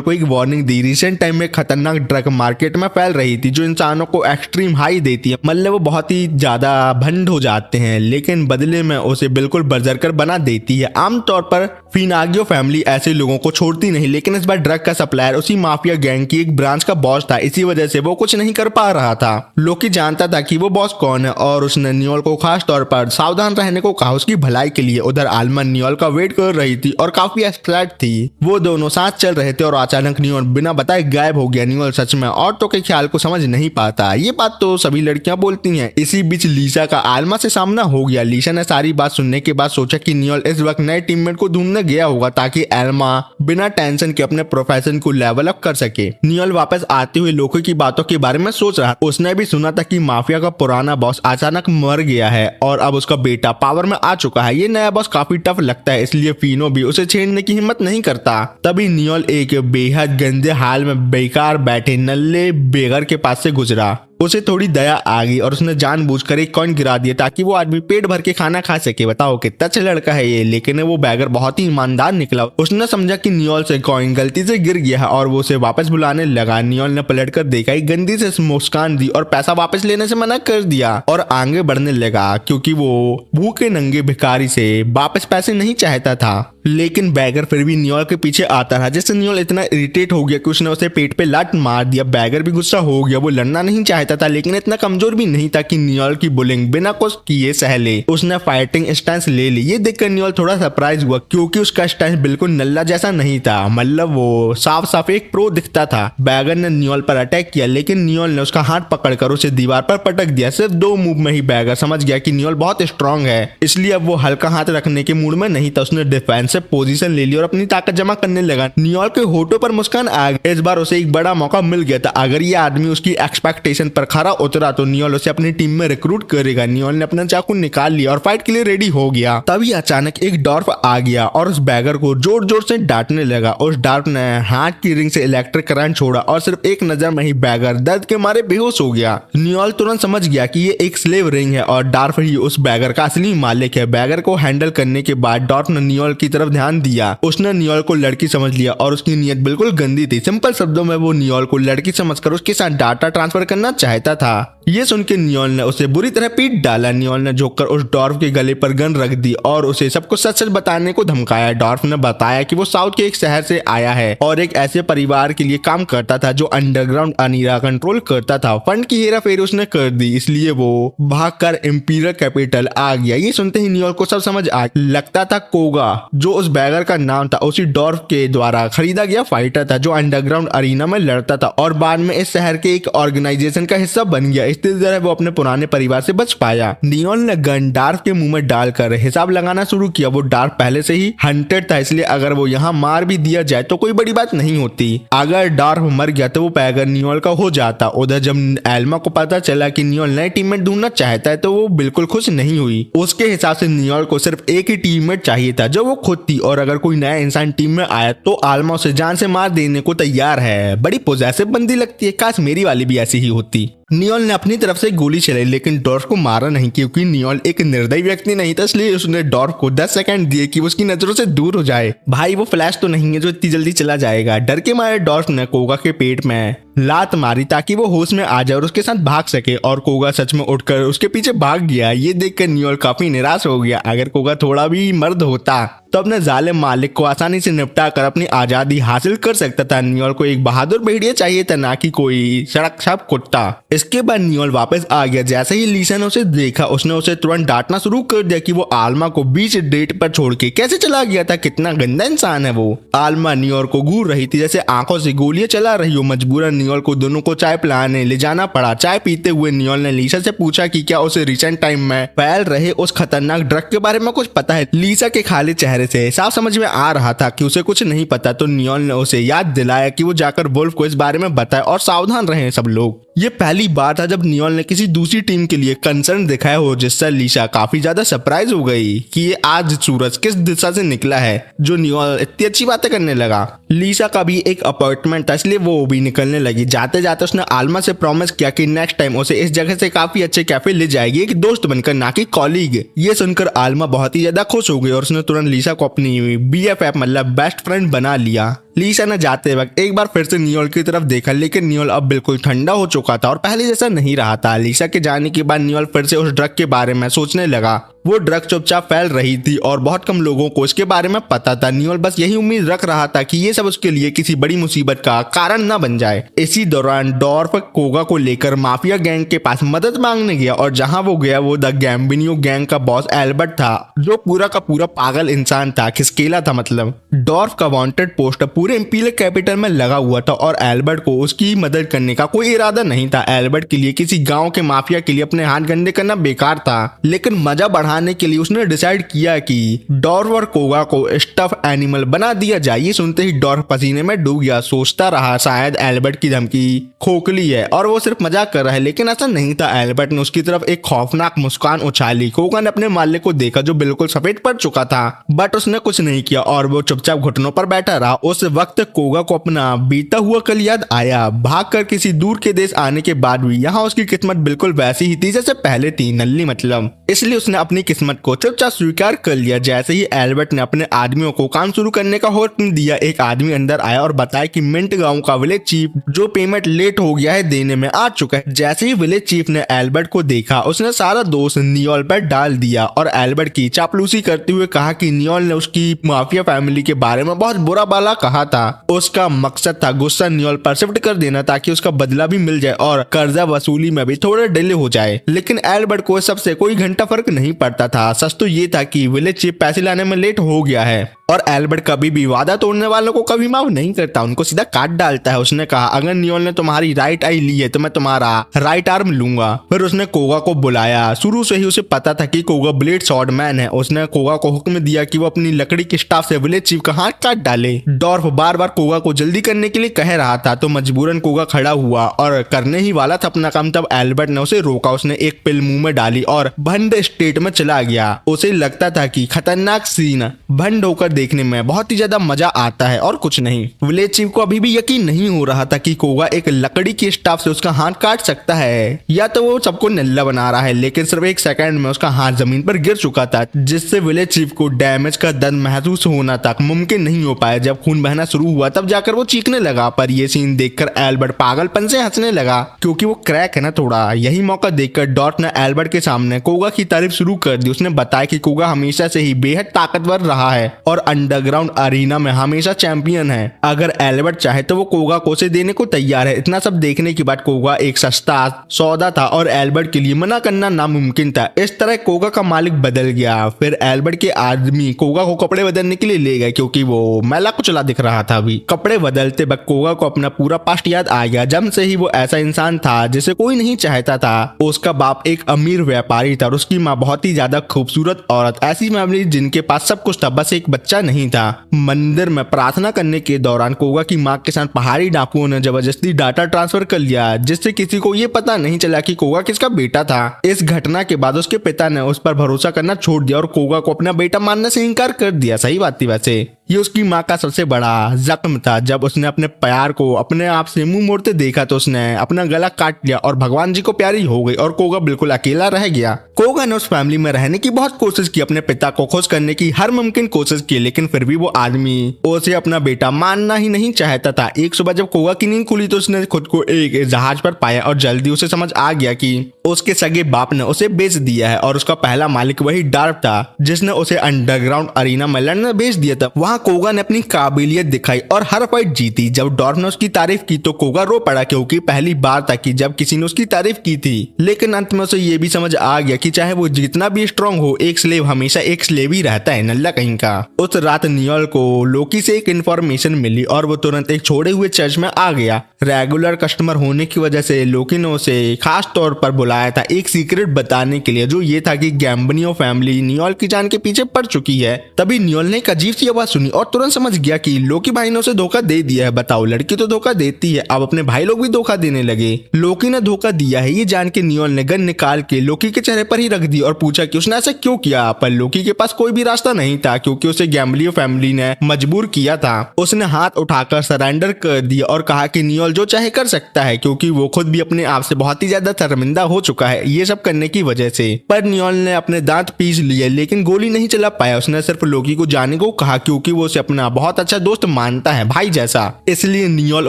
को एक वार्निंग दी। रिसेंट टाइम में खतरनाक ड्रग मार्केट में फैल रही थी जो इंसानों को एक्सट्रीम हाई देती है, मतलब वो बहुत ही ज्यादा भंड हो जाते हैं, लेकिन बदले में उसे बिल्कुल बर्जरकर बना देती है। आमतौर पर फिनागियो फैमिली ऐसे लोगों को छोड़ती नहीं, लेकिन इस बार ड्रग का सप्लायर उसी माफिया गैंग की एक ब्रांच का बॉस था, इसी वजह से वो कुछ नहीं कर पा रहा था। लोकी जानता था कि वो बॉस कौन है और उसने नियोल को खास तौर पर सावधान रहने को कहा, उसकी भलाई के लिए। उधर आल्मा नियोल का वेट कर रही थी और काफी एक्साइटेड थी। वो दोनों साथ चल रहे थे और अचानक नियोल बिना बताए गायब हो गया। नियोल सच में औरतों के ख्याल को समझ नहीं पाता, ये बात तो सभी लड़कियां बोलती हैं। इसी बीच लीसा का आल्मा से सामना हो गया। लीसा ने सारी बात सुनने के बाद सोचा कि नियोल इस वक्त नए टीममेट को ढूंढने गया होगा ताकि आल्मा बिना टेंशन के अपने प्रोफेशन को लेवल अप कर सके। नियोल वापस आते हुए लोकी की बातों के बारे में सोच रहा। उसने भी सुना था कि माफिया का पुराना बॉस अचानक मर गया है और अब उसका बेटा पावर में आ चुका है। ये नया बॉस काफी टफ लगता है, इसलिए फीनो भी उसे छेड़ने की हिम्मत नहीं करता। तभी नियोल एक बेहद गंदे हाल में बेकार बैठे नल्ले बेगर के पास से गुजरा। उसे थोड़ी दया आ गई और उसने जानबूझकर एक कॉइन गिरा दिया ताकि वो आदमी पेट भर के खाना खा सके। बताओ कितना अच्छा लड़का है ये, लेकिन वो बैगर बहुत ही ईमानदार निकला। उसने समझा कि नियोल से कॉइन गलती से गिर गया है और वो उसे वापस बुलाने लगा। नियोल ने पलट कर देखा, एक गंदी से मुस्कान दी और पैसा वापस लेने से मना कर दिया और आगे बढ़ने लगा, क्योंकि वो भूखे नंगे भिखारी से वापस पैसे नहीं चाहता था। लेकिन बैगर फिर भी नियोल के पीछे आता रहा, जिससे नियोल इतना इरिटेट हो गया कि उसने उसे पेट पे लात मार दिया। बैगर भी गुस्सा हो गया, वो लड़ना नहीं चाहता था, लेकिन इतना कमजोर भी नहीं था कि नियोल की बुलिंग बिना कुछ किए सह ले। उसने फाइटिंग स्टैंस ले ली। ये देखकर नियोल थोड़ा सरप्राइज हुआ, क्योंकि उसका स्टैंस बिल्कुल नल्ला जैसा नहीं था, मतलब वो साफ साफ एक प्रो दिखता था। बैगर ने नियोल पर अटैक किया, लेकिन नियोल ने उसका हाथ पकड़कर उसे दीवार पर पटक दिया। सिर्फ 2 मूव में ही बैगर समझ गया कि नियोल बहुत स्ट्रांग है, इसलिए अब वो हल्का हाथ रखने के मूड में नहीं था। उसने डिफेंसिव पोजीशन ले ली और अपनी ताकत जमा करने लगा। नियोल के होठों पर मुस्कान आ गई। इस बार उसे एक बड़ा मौका मिल गया था। अगर ये आदमी उसकी एक्सपेक्टेशन पर खरा उतरा तो नियोल उसे अपनी टीम में रिक्रूट करेगा। नियोल ने अपना चाकू निकाल लिया और फाइट के लिए रेडी हो गया। तभी अचानक एक डॉर्फ आ गया और उस बैगर को जोर जोर से डांटने लगा। उस डॉर्फ ने हाथ की रिंग से इलेक्ट्रिक करंट छोड़ा और सिर्फ एक नजर में ही बैगर दर्द के मारे बेहोश हो गया। नियोल तुरंत समझ गया कि ये एक स्लेव रिंग है और डॉर्फ ही उस बैगर का असली मालिक है। बैगर को हैंडल करने के बाद डॉर्फ ने नियोल की तरफ ध्यान दिया। उसने नियोल को लड़की समझ लिया और उसकी नीयत बिल्कुल गंदी थी। सिंपल शब्दों में वो नियोल को लड़की समझकर उसके साथ डाटा ट्रांसफर करना चाहता था। ये सुन के नियोल ने उसे बुरी तरह पीट डाला। नियोल ने झुककर उस डॉर्फ के गले पर गन रख दी और उसे सब कुछ सच सच बताने को धमकाया। डॉर्फ ने बताया कि वो साउथ के एक शहर से आया है और एक ऐसे परिवार के लिए काम करता था जो अंडरग्राउंड अनीरा कंट्रोल करता था। फंड की हेरा फेरी उसने कर दी, इसलिए वो भागकर इंपीरियल कैपिटल आ गया। ये सुनते ही नियोल को सब समझ आ लगता था कोगा, जो उस बैगर का नाम था, उसी डॉर्फ के द्वारा खरीदा गया फाइटर था जो अंडरग्राउंड अरीना में लड़ता था और बाद में इस शहर के एक ऑर्गेनाइजेशन का हिस्सा बन गया। इस तरह वो अपने पुराने परिवार से बच पाया। नियोल ने गन डार्क के मुंह में डालकर हिसाब लगाना शुरू किया। वो डार्क पहले से ही हंटेड था, इसलिए अगर वो यहाँ मार भी दिया जाए तो कोई बड़ी बात नहीं होती। अगर डार्क मर गया तो वो पैगर नियोल का हो जाता। उधर जब एल्मा को पता चला कि नियोल नए टीममेट ढूंढना चाहता है तो वो बिल्कुल खुश नहीं हुई। उसके हिसाब से नियोल को सिर्फ एक ही टीममेट चाहिए था जो वो खुद थी, और अगर कोई नया इंसान टीम में आया तो आल्मा उसे जान से मार देने को तैयार है। बड़ी पोजेसिव बंदी लगती है, काश मेरी वाली भी ऐसी ही होती। नियोल ने अपनी तरफ से गोली चलाई लेकिन डॉर्फ को मारा नहीं, क्योंकि नियोल एक निर्दयी व्यक्ति नहीं था, इसलिए उसने डॉर्फ को 10 सेकंड दिए कि वो उसकी नजरों से दूर हो जाए। भाई वो फ्लैश तो नहीं है जो इतनी जल्दी चला जाएगा। डर के मारे डॉर्फ ने कोगा के पेट में लात मारी ताकि वो होश में आ जाए और उसके साथ भाग सके, और कोगा सच में उठकर उसके पीछे भाग गया। ये देखकर नियोल काफी निराश हो गया। अगर कोगा थोड़ा भी मर्द होता तो अपने जालिम मालिक को आसानी से निपटा कर अपनी आजादी हासिल कर सकता था। नियोल को एक बहादुर भेड़िया चाहिए था, ना कि कोई सड़क छाप कुत्ता। इसके बाद नियोल वापस आ गया। जैसे ही लीसा ने उसे देखा उसने उसे तुरंत डांटना शुरू कर दिया कि वो आल्मा को बीच डेट पर छोड़ के कैसे चला गया था, कितना गंदा इंसान है वो। आल्मा नियोल को घूर रही थी जैसे आंखों से गोलियां चला रही हो। मजबूरन नियोल को दोनों को चाय पिलाने ले जाना पड़ा। चाय पीते हुए नियोल ने लीसा से पूछा कि क्या उसे रिसेंट टाइम में फैल रहे उस खतरनाक ड्रग के बारे में कुछ पता है। लीसा के खाली चेहरे से साफ समझ में आ रहा था कि उसे कुछ नहीं पता, तो नियोल ने उसे याद दिलाया कि वो जाकर वुल्फ को इस बारे में बताए और सावधान रहें सब लोग। ये पहली बार था जब नियोल ने किसी दूसरी टीम के लिए कंसर्न दिखाया हो, जिससे लीसा काफी ज्यादा सरप्राइज हो गई कि ये आज सूरज किस दिशा से निकला है जो नियोल इतनी अच्छी बातें करने लगा। लीसा का भी एक अपार्टमेंट था, इसलिए वो भी निकलने लगी। जाते जाते उसने आल्मा से प्रॉमिस किया कि नेक्स्ट टाइम उसे इस जगह से काफी अच्छे कैफे ले जाएगी, एक दोस्त बनकर ना कि कॉलीग। ये सुनकर आल्मा बहुत ही ज्यादा खुश हो गई और उसने तुरंत लीसा को अपनी BFF मतलब बेस्ट फ्रेंड बना लिया। लीसा ने जाते वक्त एक बार फिर से नियोल की तरफ देखा, लेकिन नियोल अब बिल्कुल ठंडा हो चुका था और पहले जैसा नहीं रहा था। लीसा के जाने के बाद नियोल फिर से उस ड्रग के बारे में सोचने लगा। वो ड्रग चुपचाप फैल रही थी और बहुत कम लोगों को इसके बारे में पता था। नियोल बस यही उम्मीद रख रहा था कि ये सब उसके लिए किसी बड़ी मुसीबत का कारण न बन जाए। इसी दौरान डॉर्फ कोगा को लेकर माफिया गैंग के पास मदद मांगने गया, और जहां वो गया वो द गैम्बिनियो गैंग का बॉस एल्बर्ट था, जो पूरा का पूरा पागल इंसान था, खिसकेला था मतलब। डॉर्फ का वांटेड पोस्टर पूरे इंपीरियल कैपिटल में लगा हुआ था और एल्बर्ट को उसकी मदद करने का कोई इरादा नहीं था। एल्बर्ट के लिए किसी गांव के माफिया के लिए अपने हाथ गंदे करना बेकार था, लेकिन मजा बढ़ाने के लिए उसने डिसाइड किया कि डॉर्फ और कोगा को स्टफ एनिमल बना दिया जाए। ये सुनते ही डॉर्फ पसीने में डूब गया। सोचता रहा शायद एल्बर्ट की धमकी खोखली है और वो सिर्फ मजाक कर रहा है, लेकिन ऐसा नहीं था। एल्बर्ट ने उसकी तरफ एक खौफनाक मुस्कान उछाली। कोगा ने अपने मालिक को देखा जो बिल्कुल सफेद पड़ चुका था, बट उसने कुछ नहीं किया और वो चुपचाप घुटनों पर बैठा रहा। उस वक्त कोगा को अपना बीता हुआ कल याद आया। भागकर किसी दूर के देश आने के बाद भी यहाँ उसकी किस्मत बिल्कुल वैसी ही थी जैसे पहले थी, नल्ली मतलब। इसलिए उसने अपनी किस्मत को चुपचाप स्वीकार कर लिया। जैसे ही एल्बर्ट ने अपने आदमियों को काम शुरू करने का हुक्म दिया, एक आदमी अंदर आया और बताया कि मिंट गांव का विलेज चीफ जो पेमेंट लेट हो गया है देने में आ चुका है। जैसे ही विलेज चीफ ने एल्बर्ट को देखा, उसने सारा दोष नियोल पर डाल दिया और एल्बर्ट की चापलूसी करते हुए कहा कि नियोल ने उसकी माफिया फैमिली के बारे में बहुत बुरा भला कहा था। उसका मकसद था गुस्सा नियोल पर शिफ्ट कर देना ताकि उसका बदला भी मिल जाए और कर्जा वसूली में भी थोड़ा डिले हो जाए। लेकिन एल्बर्ट को सबसे कोई घंटा फर्क नहीं पड़ता था। सच तो ये था कि विलेज चीफ पैसे लाने में लेट हो गया है और एल्बर्ट कभी भी वादा तोड़ने वालों को कभी माफ नहीं करता, उनको सीधा काट डालता है। उसने कहा अगर नियोल ने तुम्हारी राइट आई ली है तो मैं तुम्हारा राइट आर्म लूंगा। फिर उसने कोगा को बुलाया। शुरू से ही उसे पता था कि कोगा ब्लेड स्वॉर्ड मैन है। उसने कोगा को हुक्म दिया कि वो अपनी लकड़ी के स्टाफ से विलेज चीफ का हाथ काट डाले। डॉर्फ बार बार कोगा को जल्दी करने के लिए कह रहा था, तो मजबूरन कोगा खड़ा हुआ और करने ही वाला था अपना काम, तब एल्बर्ट ने उसे रोका। उसने एक पिल मुंह में डाली और भंड स्टेट में चला गया। उसे लगता था कि खतरनाक सीन भंड होकर देखने में बहुत ही ज्यादा मजा आता है और कुछ नहीं। विलेज चीफ को अभी भी यकीन नहीं हो रहा था कि कोगा एक लकड़ी के स्टाफ से उसका हाथ काट सकता है, या तो वो सबको नल्ला बना रहा है। लेकिन सिर्फ एक सेकंड में उसका हाथ जमीन पर गिर चुका था, जिससे विलेज चीफ को डैमेज का दर्द महसूस होना तक मुमकिन नहीं हो पाया। जब खून बहना शुरू हुआ तब जाकर वो चीखने लगा, पर ये सीन देखकर एल्बर्ट पागलपन से हंसने लगा क्योंकि वो क्रैक है ना थोड़ा। यही मौका देखकर डॉट ने एल्बर्ट के सामने कोगा की तारीफ शुरू कर दी। उसने बताया कि कोगा हमेशा से ही बेहद ताकतवर रहा है और अंडरग्राउंड अरीना में हमेशा चैंपियन है। अगर एल्बर्ट चाहे तो वो कोगा को उसे देने को तैयार है। इतना सब देखने के बाद कोगा एक सस्ता सौदा था और एल्बर्ट के लिए मना करना नामुमकिन था। इस तरह कोगा का मालिक बदल गया। फिर एल्बर्ट के आदमी कोगा को कपड़े बदलने के लिए ले गए क्योंकि वो मैला कुचला दिख रहा था। अभी कपड़े बदलते वक्त कोगा को अपना पूरा पास्ट याद आ गया। जब से ही वो ऐसा इंसान था जिसे कोई नहीं चाहता था। उसका बाप एक अमीर व्यापारी था और उसकी माँ बहुत ही ज्यादा खूबसूरत औरत। ऐसी फैमिली जिनके पास सब कुछ था, बस एक बच्चा नहीं था। मंदिर में प्रार्थना करने के दौरान कोगा की माँ के साथ पहाड़ी डाकुओं ने जबरदस्ती डाटा ट्रांसफर कर लिया, जिससे किसी को ये पता नहीं चला कि कोगा किसका बेटा था। इस घटना के बाद उसके पिता ने उस पर भरोसा करना छोड़ दिया और कोगा को अपना बेटा मानने से इनकार कर दिया। सही बात थी वैसे। ये उसकी माँ का सबसे बड़ा जख्म था। जब उसने अपने प्यार को अपने आप से मुंह मोड़ते देखा तो उसने अपना गला काट लिया और भगवान जी को प्यारी हो गई और कोगा बिल्कुल अकेला रह गया। कोगा ने उस फैमिली में रहने की बहुत कोशिश की, अपने पिता को खुश करने की हर मुमकिन कोशिश की, लेकिन फिर भी वो आदमी उसे अपना बेटा मानना ही नहीं चाहता था। एक सुबह जब कोगा की नींद खुली तो उसने खुद को एक जहाज पर पाया और जल्दी उसे समझ आ गया कि उसके सगे बाप ने उसे बेच दिया है और उसका पहला मालिक वही डार्फ था जिसने उसे अंडरग्राउंड अरीना में लड़ने बेच दिया था। वहाँ कोगा ने अपनी काबिलियत दिखाई और हर फाइट जीती। जब डॉर्फ ने उसकी तारीफ की तो कोगा रो पड़ा क्योंकि पहली बार था कि जब किसी ने उसकी तारीफ की थी। लेकिन अंत में उसे ये भी समझ आ गया कि चाहे वो जितना भी स्ट्रांग हो, एक स्लेव हमेशा एक स्लेव ही रहता है, नल्ला कहीं का। उस रात नियोल को लोकी से एक इन्फॉर्मेशन मिली और वो तुरंत एक छोड़े हुए चर्च में आ गया। रेगुलर कस्टमर होने की वजह से लोकी ने उसे खास तौर पर बुलाया था एक सीक्रेट बताने के लिए, जो ये था कि गैम्बनियो फैमिली नियोल की जान के पीछे पड़ चुकी है। तभी नियोल ने एक अजीब सी आवाज सुनी और तुरंत समझ गया कि लोकी भाई ने उसे धोखा दे दिया है। बताओ, लड़की तो धोखा देती है, अब अपने भाई लोग भी धोखा देने लगे। लोकी ने धोखा दिया है ये जान के नियोल ने गन निकाल के लोकी के चेहरे पर ही रख दी और पूछा कि उसने ऐसा क्यों किया। पर लोकी के पास कोई भी रास्ता नहीं था क्योंकि उसे गैम्बलियो फैमिली ने मजबूर किया था। उसने हाथ उठाकर सरेंडर कर दिया और कहा कि नियोल जो चाहे कर सकता है क्योंकि वो खुद भी अपने आप से बहुत ही ज्यादा शर्मिंदा हो चुका है ये सब करने की वजह से। पर नियोल ने अपने दांत पीस लिए लेकिन गोली नहीं चला पाया। उसने सिर्फ लोकी को जाने को कहा क्योंकि वो उसे अपना बहुत अच्छा दोस्त मानता है, भाई जैसा। इसलिए नियोल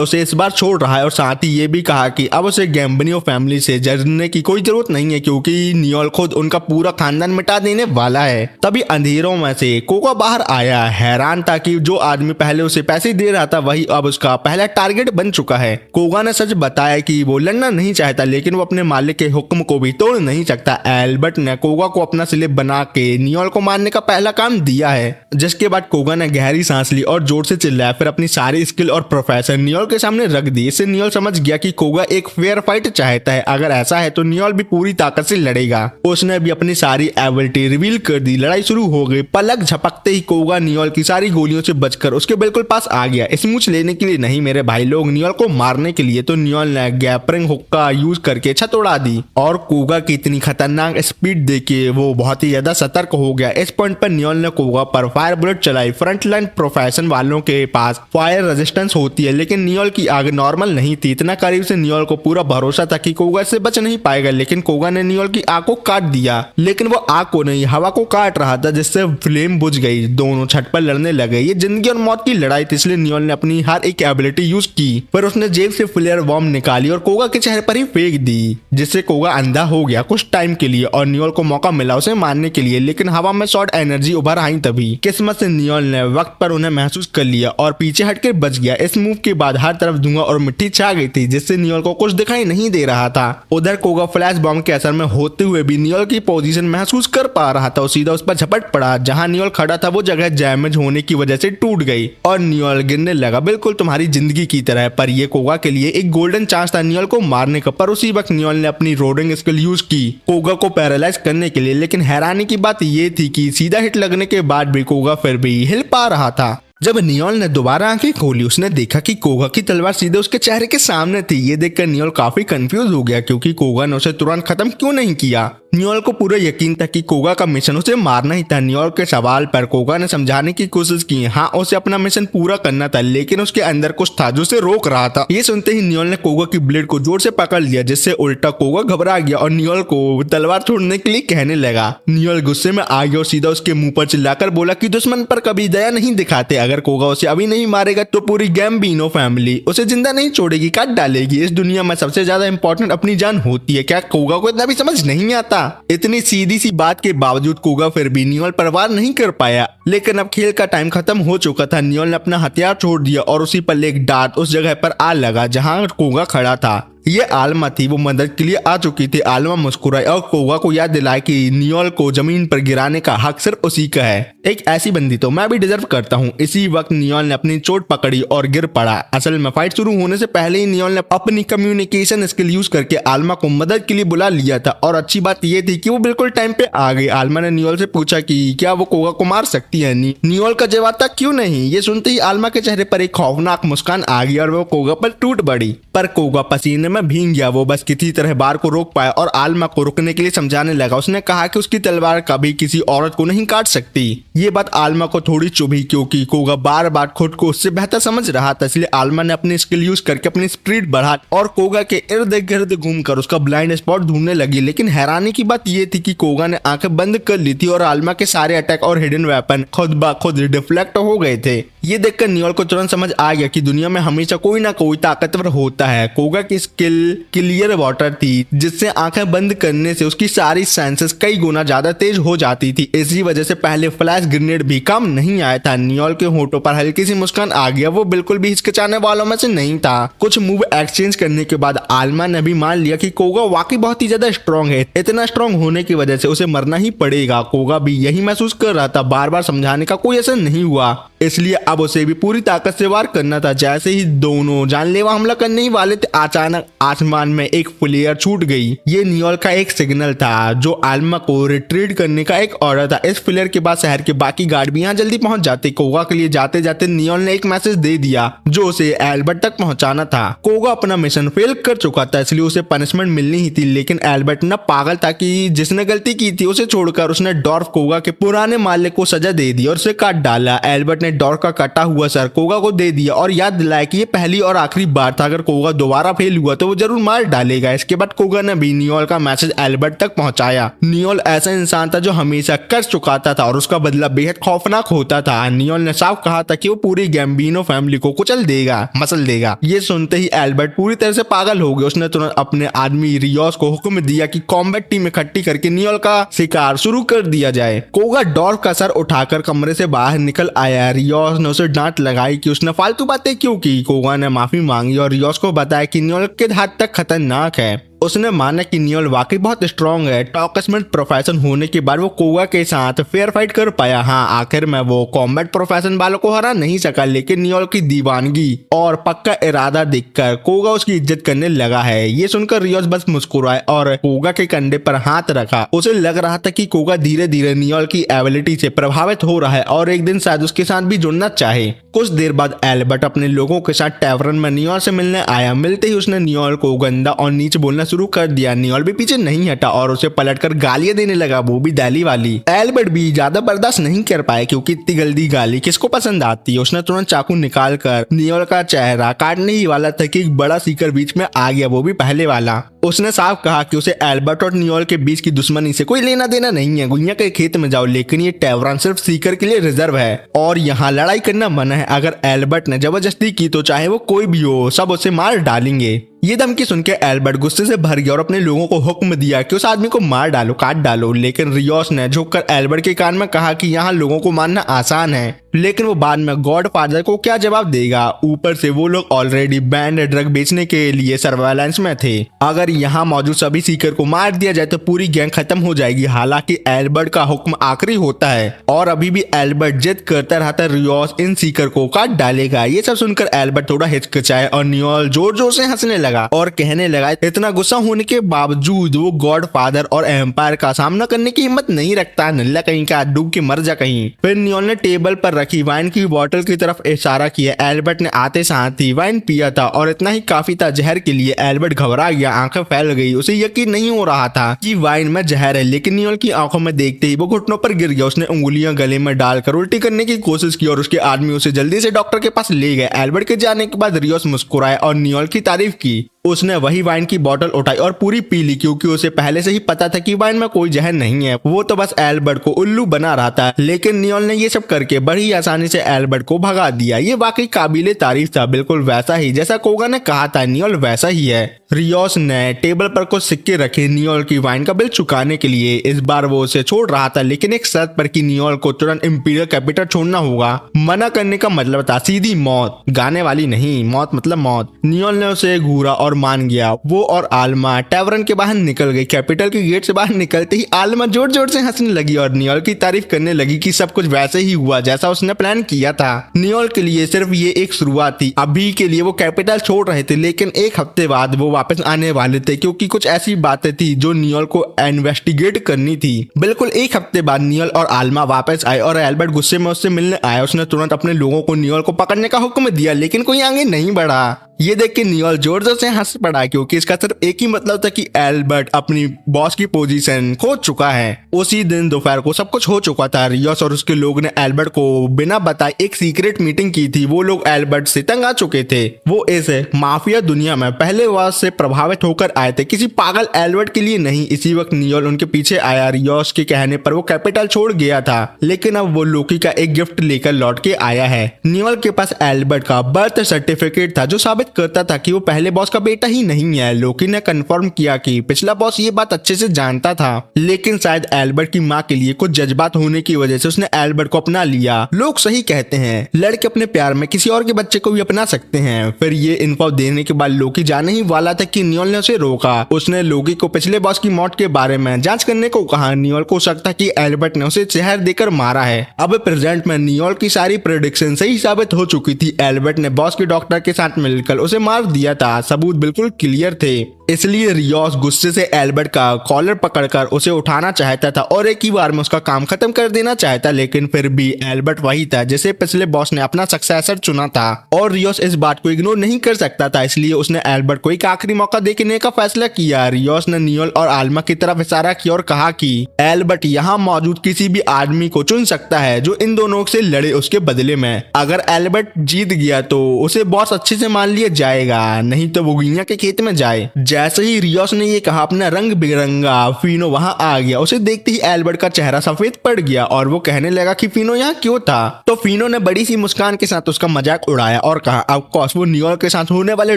उसे इस बार छोड़ रहा है और साथ ही ये भी कहा कि अब उसे गैम्बनियो फैमिली से जरने की कोई जरूरत नहीं है क्योंकि नियोल खुद उनका पूरा खानदान मिटा देने वाला है। तभी अंधेरों में से कोगा बाहर आया। हैरान था कि जो आदमी पहले उसे पैसे दे रहा था वही अब उसका पहला टारगेट बन चुका है। कोगा ने सच बताया कि वो लड़ना नहीं चाहता लेकिन वो अपने मालिक के हुक्म को भी तोड़ नहीं सकता। एल्बर्ट ने कोगा को अपना स्लेव बना के नियोल को मारने का पहला काम दिया है, जिसके बाद कोगा ने गहरी सांस ली और जोर से चिल्लाया, फिर अपनी सारी स्किल और प्रोफेशन नियोल के सामने रख दी। इससे नियोल समझ गया कि कोगा एक फेयर फाइट चाहता है। अगर ऐसा है तो नियोल भी पूरी ताकत से लड़ेगा। उसने भी अपनी सारी एबिलिटी रिवील कर दी। लड़ाई शुरू हो गई। पलक झपकते ही कोगा नियोल की सारी गोलियों से बचकर उसके बिल्कुल पास आ गया। स्मूच लेने के लिए नहीं मेरे भाई लोग, नियोल को मारने के लिए। तो नियोल ने गैपरिंग हुक का यूज करके छत उड़ा दी और कोगा की इतनी खतरनाक स्पीड देखे वो बहुत ही ज्यादा सतर्क हो गया। इस पॉइंट पर नियोल ने कोगा पर फायर बुलेट चलाई। फ्रंट लाइन प्रोफेशन वालों के पास फायर रेजिस्टेंस होती है लेकिन नियोल की आग नॉर्मल नहीं थी। इतना करीब से नियोल को पूरा भरोसा था कि कोगा से बच नहीं पाएगा, लेकिन कोगा ने नियोल की आग को काट दिया। लेकिन वो आग को नहीं, हवा को काट रहा था जिससे फ्लेम बुझ गई। दोनों छत पर लड़ने लगे। ये जिंदगी और मौत की लड़ाई थी, इसलिए नियोल ने अपनी हर एक एबिलिटी यूज की। फिर उसने जेब से फ्लेयर बॉम्ब निकाली और कोगा के चेहरे पर ही फेंक दी, जिससे कोगा अंधा हो गया कुछ टाइम के लिए और नियोल को मौका मिला उसे मारने के लिए। लेकिन हवा में शॉर्ट एनर्जी उभर आई। तभी किस्मत से नियोल ने वक्त पर उन्हें महसूस कर लिया और पीछे हटकर बच गया। इस मूव के बाद हर तरफ धुआं और मिट्टी छा गई थी जिससे नियोल को कुछ दिखाई नहीं दे रहा था। उधर कोगा फ्लैश बॉम्ब के असर में होते हुए भी नियोल की पोजीशन महसूस कर पा रहा था। सीधा उस पर झपट पड़ा। जहां नियोल खड़ा था वो जगह डैमेज होने की वजह से टूट गई और नियोल गिरने लगा, बिल्कुल तुम्हारी जिंदगी की तरह। पर ये कोगा के लिए एक गोल्डन चांस था नियोल को मारने का। पर उसी वक्त नियोल ने अपनी रोडिंग स्किल यूज की कोगा को पैरालाइज करने के लिए। लेकिन हैरानी की बात ये थी कि सीधा हिट लगने के बाद भी कोगा फिर भी हिल पा रहा था। जब नियोल ने दोबारा आंखें खोली उसने देखा कि कोगा की तलवार सीधे उसके चेहरे के सामने थी। ये देखकर नियोल काफी कंफ्यूज हो गया क्योंकि कोगा ने उसे तुरंत खत्म क्यों नहीं किया। नियोल को पूरा यकीन था कि कोगा का मिशन उसे मारना ही था। नियोल के सवाल पर कोगा ने समझाने की कोशिश की। हाँ, उसे अपना मिशन पूरा करना था लेकिन उसके अंदर कुछ था जो उसे रोक रहा था। ये सुनते ही नियोल ने कोगा की ब्लेड को जोर से पकड़ लिया जिससे उल्टा कोगा घबरा गया और नियोल को तलवार छोड़ने के लिए कहने लगा। नियोल गुस्से में आ गया और सीधा उसके मुंह पर चिल्लाकर बोला कि दुश्मन पर कभी दया नहीं दिखाते। अगर कोगा उसे अभी नहीं मारेगा तो पूरी गैम्बिनो फैमिली उसे जिंदा नहीं छोड़ेगी, काट डालेगी। इस दुनिया में सबसे ज्यादा इंपॉर्टेंट अपनी जान होती है। क्या कोगा को इतना भी समझ नहीं आता? था। इतनी सीधी सी बात के बावजूद कोगा फिर भी नियोल पर वार नहीं कर पाया। लेकिन अब खेल का टाइम खत्म हो चुका था। नियोल ने अपना हथियार छोड़ दिया और उसी पल एक डार्ट उस जगह पर आ लगा जहां कोगा खड़ा था। ये आलमा थी, वो मदद के लिए आ चुकी थी। आलमा मुस्कुराई और कोगा को याद दिलाया कि नियोल को जमीन पर गिराने का हक सिर्फ उसी का है। एक ऐसी बंदी तो मैं भी डिजर्व करता हूँ। इसी वक्त नियोल ने अपनी चोट पकड़ी और गिर पड़ा। असल में फाइट शुरू होने से पहले ही नियोल ने अपनी कम्युनिकेशन स्किल यूज करके आलमा को मदद के लिए बुला लिया था। और अच्छी बात ये थी कि वो बिल्कुल टाइम पे आ गई। आलमा ने नियोल से पूछा कि क्या वो कोगा को मार सकती है। नियोल का जवाब था क्यों नहीं। ये सुनते ही आलमा के चेहरे पर एक खौफनाक मुस्कान आ गई और वो कोगा पर टूट पड़ी। पर कोगा पसीने में भीग गया। वो बस किसी तरह बार को रोक पाया और आलमा को रुकने के लिए समझाने लगा। उसने कहा कि उसकी तलवार कभी किसी औरत को नहीं काट सकती। ये बात आलमा को थोड़ी चुभी क्योंकि कोगा बार बार खुद को उससे बेहतर समझ रहा था। इसलिए आलमा ने अपनी स्किल यूज करके अपनी स्पीड बढ़ा और कोगा के इर्द गिर्द घूमकर उसका ब्लाइंड स्पॉट ढूंढने लगी। लेकिन हैरानी की बात यह थी कि कोगा ने आंखें बंद कर ली थी और आलमा के सारे अटैक और हिडन वेपन खुद ब खुद डिफ्लेक्ट हो गए थे। ये देखकर नियोल को तुरंत समझ आ गया कि दुनिया में हमेशा कोई ना कोई ताकतवर होता है। कोगा की स्किल क्लियर वाटर थी जिससे आंखें बंद करने से उसकी सारी सेंसेस कई गुना ज्यादा तेज हो जाती थी। इसी वजह से पहले फ्लैश ग्रेनेड भी काम नहीं आया था। नियोल के होठों पर हल्की सी मुस्कान आ गया। वो बिल्कुल भी हिचकिचाने वालों में से नहीं था। कुछ मूव एक्सचेंज करने के बाद आलमा ने भी मान लिया कि कोगा वाकई बहुत ही ज्यादा स्ट्रॉन्ग है। इतना स्ट्रॉन्ग होने की वजह से उसे मरना ही पड़ेगा। कोगा भी यही महसूस कर रहा था। बार बार समझाने का कोई असर नहीं हुआ, इसलिए अब उसे भी पूरी ताकत से वार करना था। जैसे ही दोनों जानलेवा हमला करने ही वाले थे, अचानक आसमान में एक फ्लेयर छूट गई। ये नियोल का एक सिग्नल था जो आलमा को रिट्रीट करने का एक ऑर्डर था। इस फ्लेयर के बाद शहर के बाकी गार्ड भी यहाँ जल्दी पहुंच जाते। कोगा के लिए जाते जाते नियोल ने एक मैसेज दे दिया जो उसे एल्बर्ट तक पहुंचाना था। कोगा अपना मिशन फेल कर चुका था, इसलिए उसे पनिशमेंट मिलनी ही थी। लेकिन एल्बर्ट न पागल था कि जिसने गलती की थी उसे छोड़कर उसने डॉर्फ कोगा के पुराने मालिक को सजा दे दी और उसे काट डाला। एल्बर्ट ने डॉर्फ का कटा हुआ सर कोगा को दे दिया और याद दिलाया कि ये पहली और आखिरी बार था। अगर कोगा दोबारा फेल हुआ तो वो जरूर मार डालेगा। इसके बाद कोगा ने भी नियोल का मैसेज एल्बर्ट तक पहुंचाया। नियोल ऐसा इंसान था जो हमेशा कर चुकाता था और उसका बदला बेहद खौफनाक होता था। नियोल ने साफ कहा था कि वो पूरी गैम्बिनो फैमिली को कुचल देगा, मसल देगा। ये सुनते ही एल्बर्ट पूरी तरह से पागल हो गया। उसने तुरंत अपने आदमी रियोस को हुक्म दिया कि कॉम्बैट टीम इकट्ठी करके नियोल का शिकार शुरू कर दिया जाए। कोगा डॉर्फ का सर उठाकर कमरे से बाहर निकल आया। रियोस ने उसे डांट लगाई कि उसने फालतू बातें क्यों की। कोगा ने माफी मांगी और रियोस को बताया कि नियोल किस हद तक खतरनाक है। उसने माना कि नियोल वाकई बहुत स्ट्रॉन्ग है। टॉकसमेंट प्रोफेशन होने के बाद वो कोगा के साथ फेयर फाइट कर पाया। हाँ, आखिर में वो कॉम्बैट प्रोफेशन वालों को हरा नहीं सका, लेकिन नियोल की दीवानगी और पक्का इरादा देखकर कोगा उसकी इज्जत करने लगा है। ये सुनकर रियोस बस मुस्कुराए और कोगा के कंधे पर हाथ रखा। उसे लग रहा था कि कोगा धीरे धीरे नियोल की एबिलिटी से प्रभावित हो रहा है और एक दिन शायद उसके साथ भी जुड़ना चाहे। कुछ देर बाद एल्बर्ट अपने लोगों के साथ टैवरन में नियोल से मिलने आया। मिलते ही उसने नियोल को गंदा और नीच बोलना शुरू कर दिया। नियोल भी पीछे नहीं हटा और उसे पलटकर गालियां देने लगा, वो भी दाली वाली। एल्बर्ट भी ज्यादा बर्दाश्त नहीं कर पाए क्योंकि इतनी गंदी गाली किसको पसंद आती है। उसने तुरंत चाकू निकालकर नियोल का चेहरा काटने ही वाला था कि एक बड़ा सीकर बीच में आ गया, वो भी पहले वाला। उसने साफ कहा कि उसे एल्बर्ट और नियोल के बीच की दुश्मनी से कोई लेना देना नहीं है। गुइया के खेत में जाओ, लेकिन ये टैवरन सिर्फ सीकर के लिए रिजर्व है और यहाँ लड़ाई करना मना है। अगर एल्बर्ट ने जबरदस्ती की तो चाहे वो कोई भी हो, सब उसे मार डालेंगे। ये धमकी सुन के एल्बर्ट गुस्से से भर गया और अपने लोगों को हुक्म दिया कि उस आदमी को मार डालो, काट डालो। लेकिन रियोस ने झुककर एल्बर्ट के कान में कहा कि यहाँ लोगों को मारना आसान है, लेकिन वो बाद में गॉड फादर को क्या जवाब देगा। ऊपर से वो लोग ऑलरेडी बैंड ड्रग बेचने के लिए सर्वेलेंस में थे। अगर यहाँ मौजूद सभी सीकर को मार दिया जाए तो पूरी गैंग खत्म हो जाएगी। हालांकि एल्बर्ट का हुक्म आखिरी होता है और अभी भी एल्बर्ट जिद करता रहता है रियोस इन सीकर को काट डालेगा। ये सब सुनकर एल्बर्ट थोड़ा हिचकिचाए और नियोल जोर जोर से हंसने लगा और कहने लगा, इतना गुस्सा होने के बावजूद वो गॉड फादर और एम्पायर का सामना करने की हिम्मत नहीं रखता। नल्ला कहीं का, डूब के मर जा कहीं। फिर नियोल ने टेबल पर रखी वाइन की बोतल की तरफ इशारा किया। एल्बर्ट ने आते साथ ही वाइन पिया था और इतना ही काफी था जहर के लिए। एल्बर्ट घबरा गया, आंखें फैल गई। उसे यकीन नहीं हो रहा था कि वाइन में जहर है, लेकिन नियोल की आंखों में देखते ही वो घुटनों पर गिर गया। उसने उंगलियां गले में डालकर उल्टी करने की कोशिश की और उसके आदमी उसे जल्दी से डॉक्टर के पास ले गए। एल्बर्ट के जाने के बाद रियोस मुस्कुराया और नियोल की तारीफ की। उसने वही वाइन की बोतल उठाई और पूरी पी ली क्योंकि उसे पहले से ही पता था कि वाइन में कोई जहर नहीं है। वो तो बस एल्बर्ट को उल्लू बना रहा था। लेकिन नियोल ने ये सब करके बड़ी ही आसानी से एल्बर्ट को भगा दिया। ये वाकई काबिले तारीफ था, बिल्कुल वैसा ही जैसा कोगा ने कहा था, नियोल वैसा ही है। रियोस ने टेबल पर कुछ सिक्के रखे नियोल की वाइन का बिल चुकाने के लिए। इस बार वो उसे छोड़ रहा था, लेकिन एक शर्त पर कि नियोल को तुरंत इंपीरियल कैपिटल छोड़ना होगा। मना करने का मतलब था सीधी मौत, गाने वाली नहीं, मौत मतलब मौत। नियोल ने उसे घूरा और मान गया। वो और आल्मा टैवरन के बाहर निकल गई। कैपिटल के गेट से बाहर निकलते ही आल्मा जोर जोर से हंसने लगी और नियोल की तारीफ करने लगी कि सब कुछ वैसे ही हुआ जैसा उसने प्लान किया था। नियोल के लिए सिर्फ ये एक शुरुआत थी। अभी के लिए वो कैपिटल छोड़ रहे थे, लेकिन एक हफ्ते बाद वो वापस आने वाले थे, क्योंकि कुछ ऐसी बातें थी जो नियोल को इन्वेस्टिगेट करनी थी। बिल्कुल एक हफ्ते बाद नियोल और आल्मा वापस आए और एल्बर्ट गुस्से में उससे मिलने आया। उसने तुरंत अपने लोगों को नियोल को पकड़ने का हुक्म दिया, लेकिन कोई आगे नहीं बढ़ा। ये देख के नियोल जोर जोर से हंस पड़ा, क्योंकि इसका सिर्फ एक ही मतलब था कि एल्बर्ट अपनी बॉस की पोजीशन खो चुका है। उसी दिन दोपहर को सब कुछ हो चुका था। रियोस और उसके लोग ने एल्बर्ट को बिना बताए एक सीक्रेट मीटिंग की थी। वो लोग एल्बर्ट से तंग आ चुके थे। वो इस माफिया दुनिया में पहले वार से प्रभावित होकर आए थे, किसी पागल एल्बर्ट के लिए नहीं। इसी वक्त नियोल उनके पीछे आया। रियोस के कहने पर वो कैपिटल छोड़ गया था, लेकिन अब वो लोकी का एक गिफ्ट लेकर लौट के आया है। नियोल के पास एल्बर्ट का बर्थ सर्टिफिकेट था, जो साबित करता था कि वो पहले बॉस का बेटा ही नहीं है। लोकी ने कंफर्म किया कि पिछला बॉस ये बात अच्छे से जानता था, लेकिन शायद एल्बर्ट की माँ के लिए कुछ जज्बात होने की वजह से उसने एल्बर्ट को अपना लिया। लोग सही कहते हैं, लड़के अपने प्यार में किसी और के बच्चे को भी अपना सकते हैं। फिर ये इन्फो देने के बाद लोकी जाने ही वाला था कि नियोल ने उसे रोका। उसने लोकी को पिछले बॉस की मौत के बारे में जांच करने को कहा। नियोल को शक था कि एल्बर्ट ने उसे जहर देकर मारा है। अब प्रेजेंट में नियोल की सारी प्रेडिक्शन सही साबित हो चुकी थी। एल्बर्ट ने बॉस के डॉक्टर के साथ मिलकर उसे मार दिया था। सबूत बिल्कुल क्लियर थे। इसलिए रियोस गुस्से से एल्बर्ट का कॉलर पकड़कर उसे उठाना चाहता था और एक ही बार में उसका काम खत्म कर देना चाहता, लेकिन फिर भी एल्बर्ट वही था जिसे पिछले बॉस ने अपना सक्सेसर चुना था और रियोस इस बात को इग्नोर नहीं कर सकता था। इसलिए उसने एल्बर्ट को एक आखिरी मौका देने का फैसला किया। रियोस ने नियोल और आल्मा की तरफ इशारा किया और कहा कि एल्बर्ट यहाँ मौजूद किसी भी आदमी को चुन सकता है जो इन दोनों से लड़े उसके बदले में। अगर एल्बर्ट जीत गया तो उसे बॉस अच्छे से मान लिया जाएगा, नहीं तो वो गुइया के खेत में जाए। जैसे ही रियोस ने ये कहा, अपना रंग बिरंगा फिनो वहां आ गया। उसे देखते ही एल्बर्ट का चेहरा सफेद पड़ गया और वो कहने लगा कि फिनो यहाँ क्यों था। तो फिनो ने बड़ी सी मुस्कान के साथ उसका मजाक उड़ाया और कहा, ऑफ कोर्स वो नियोल के साथ होने वाले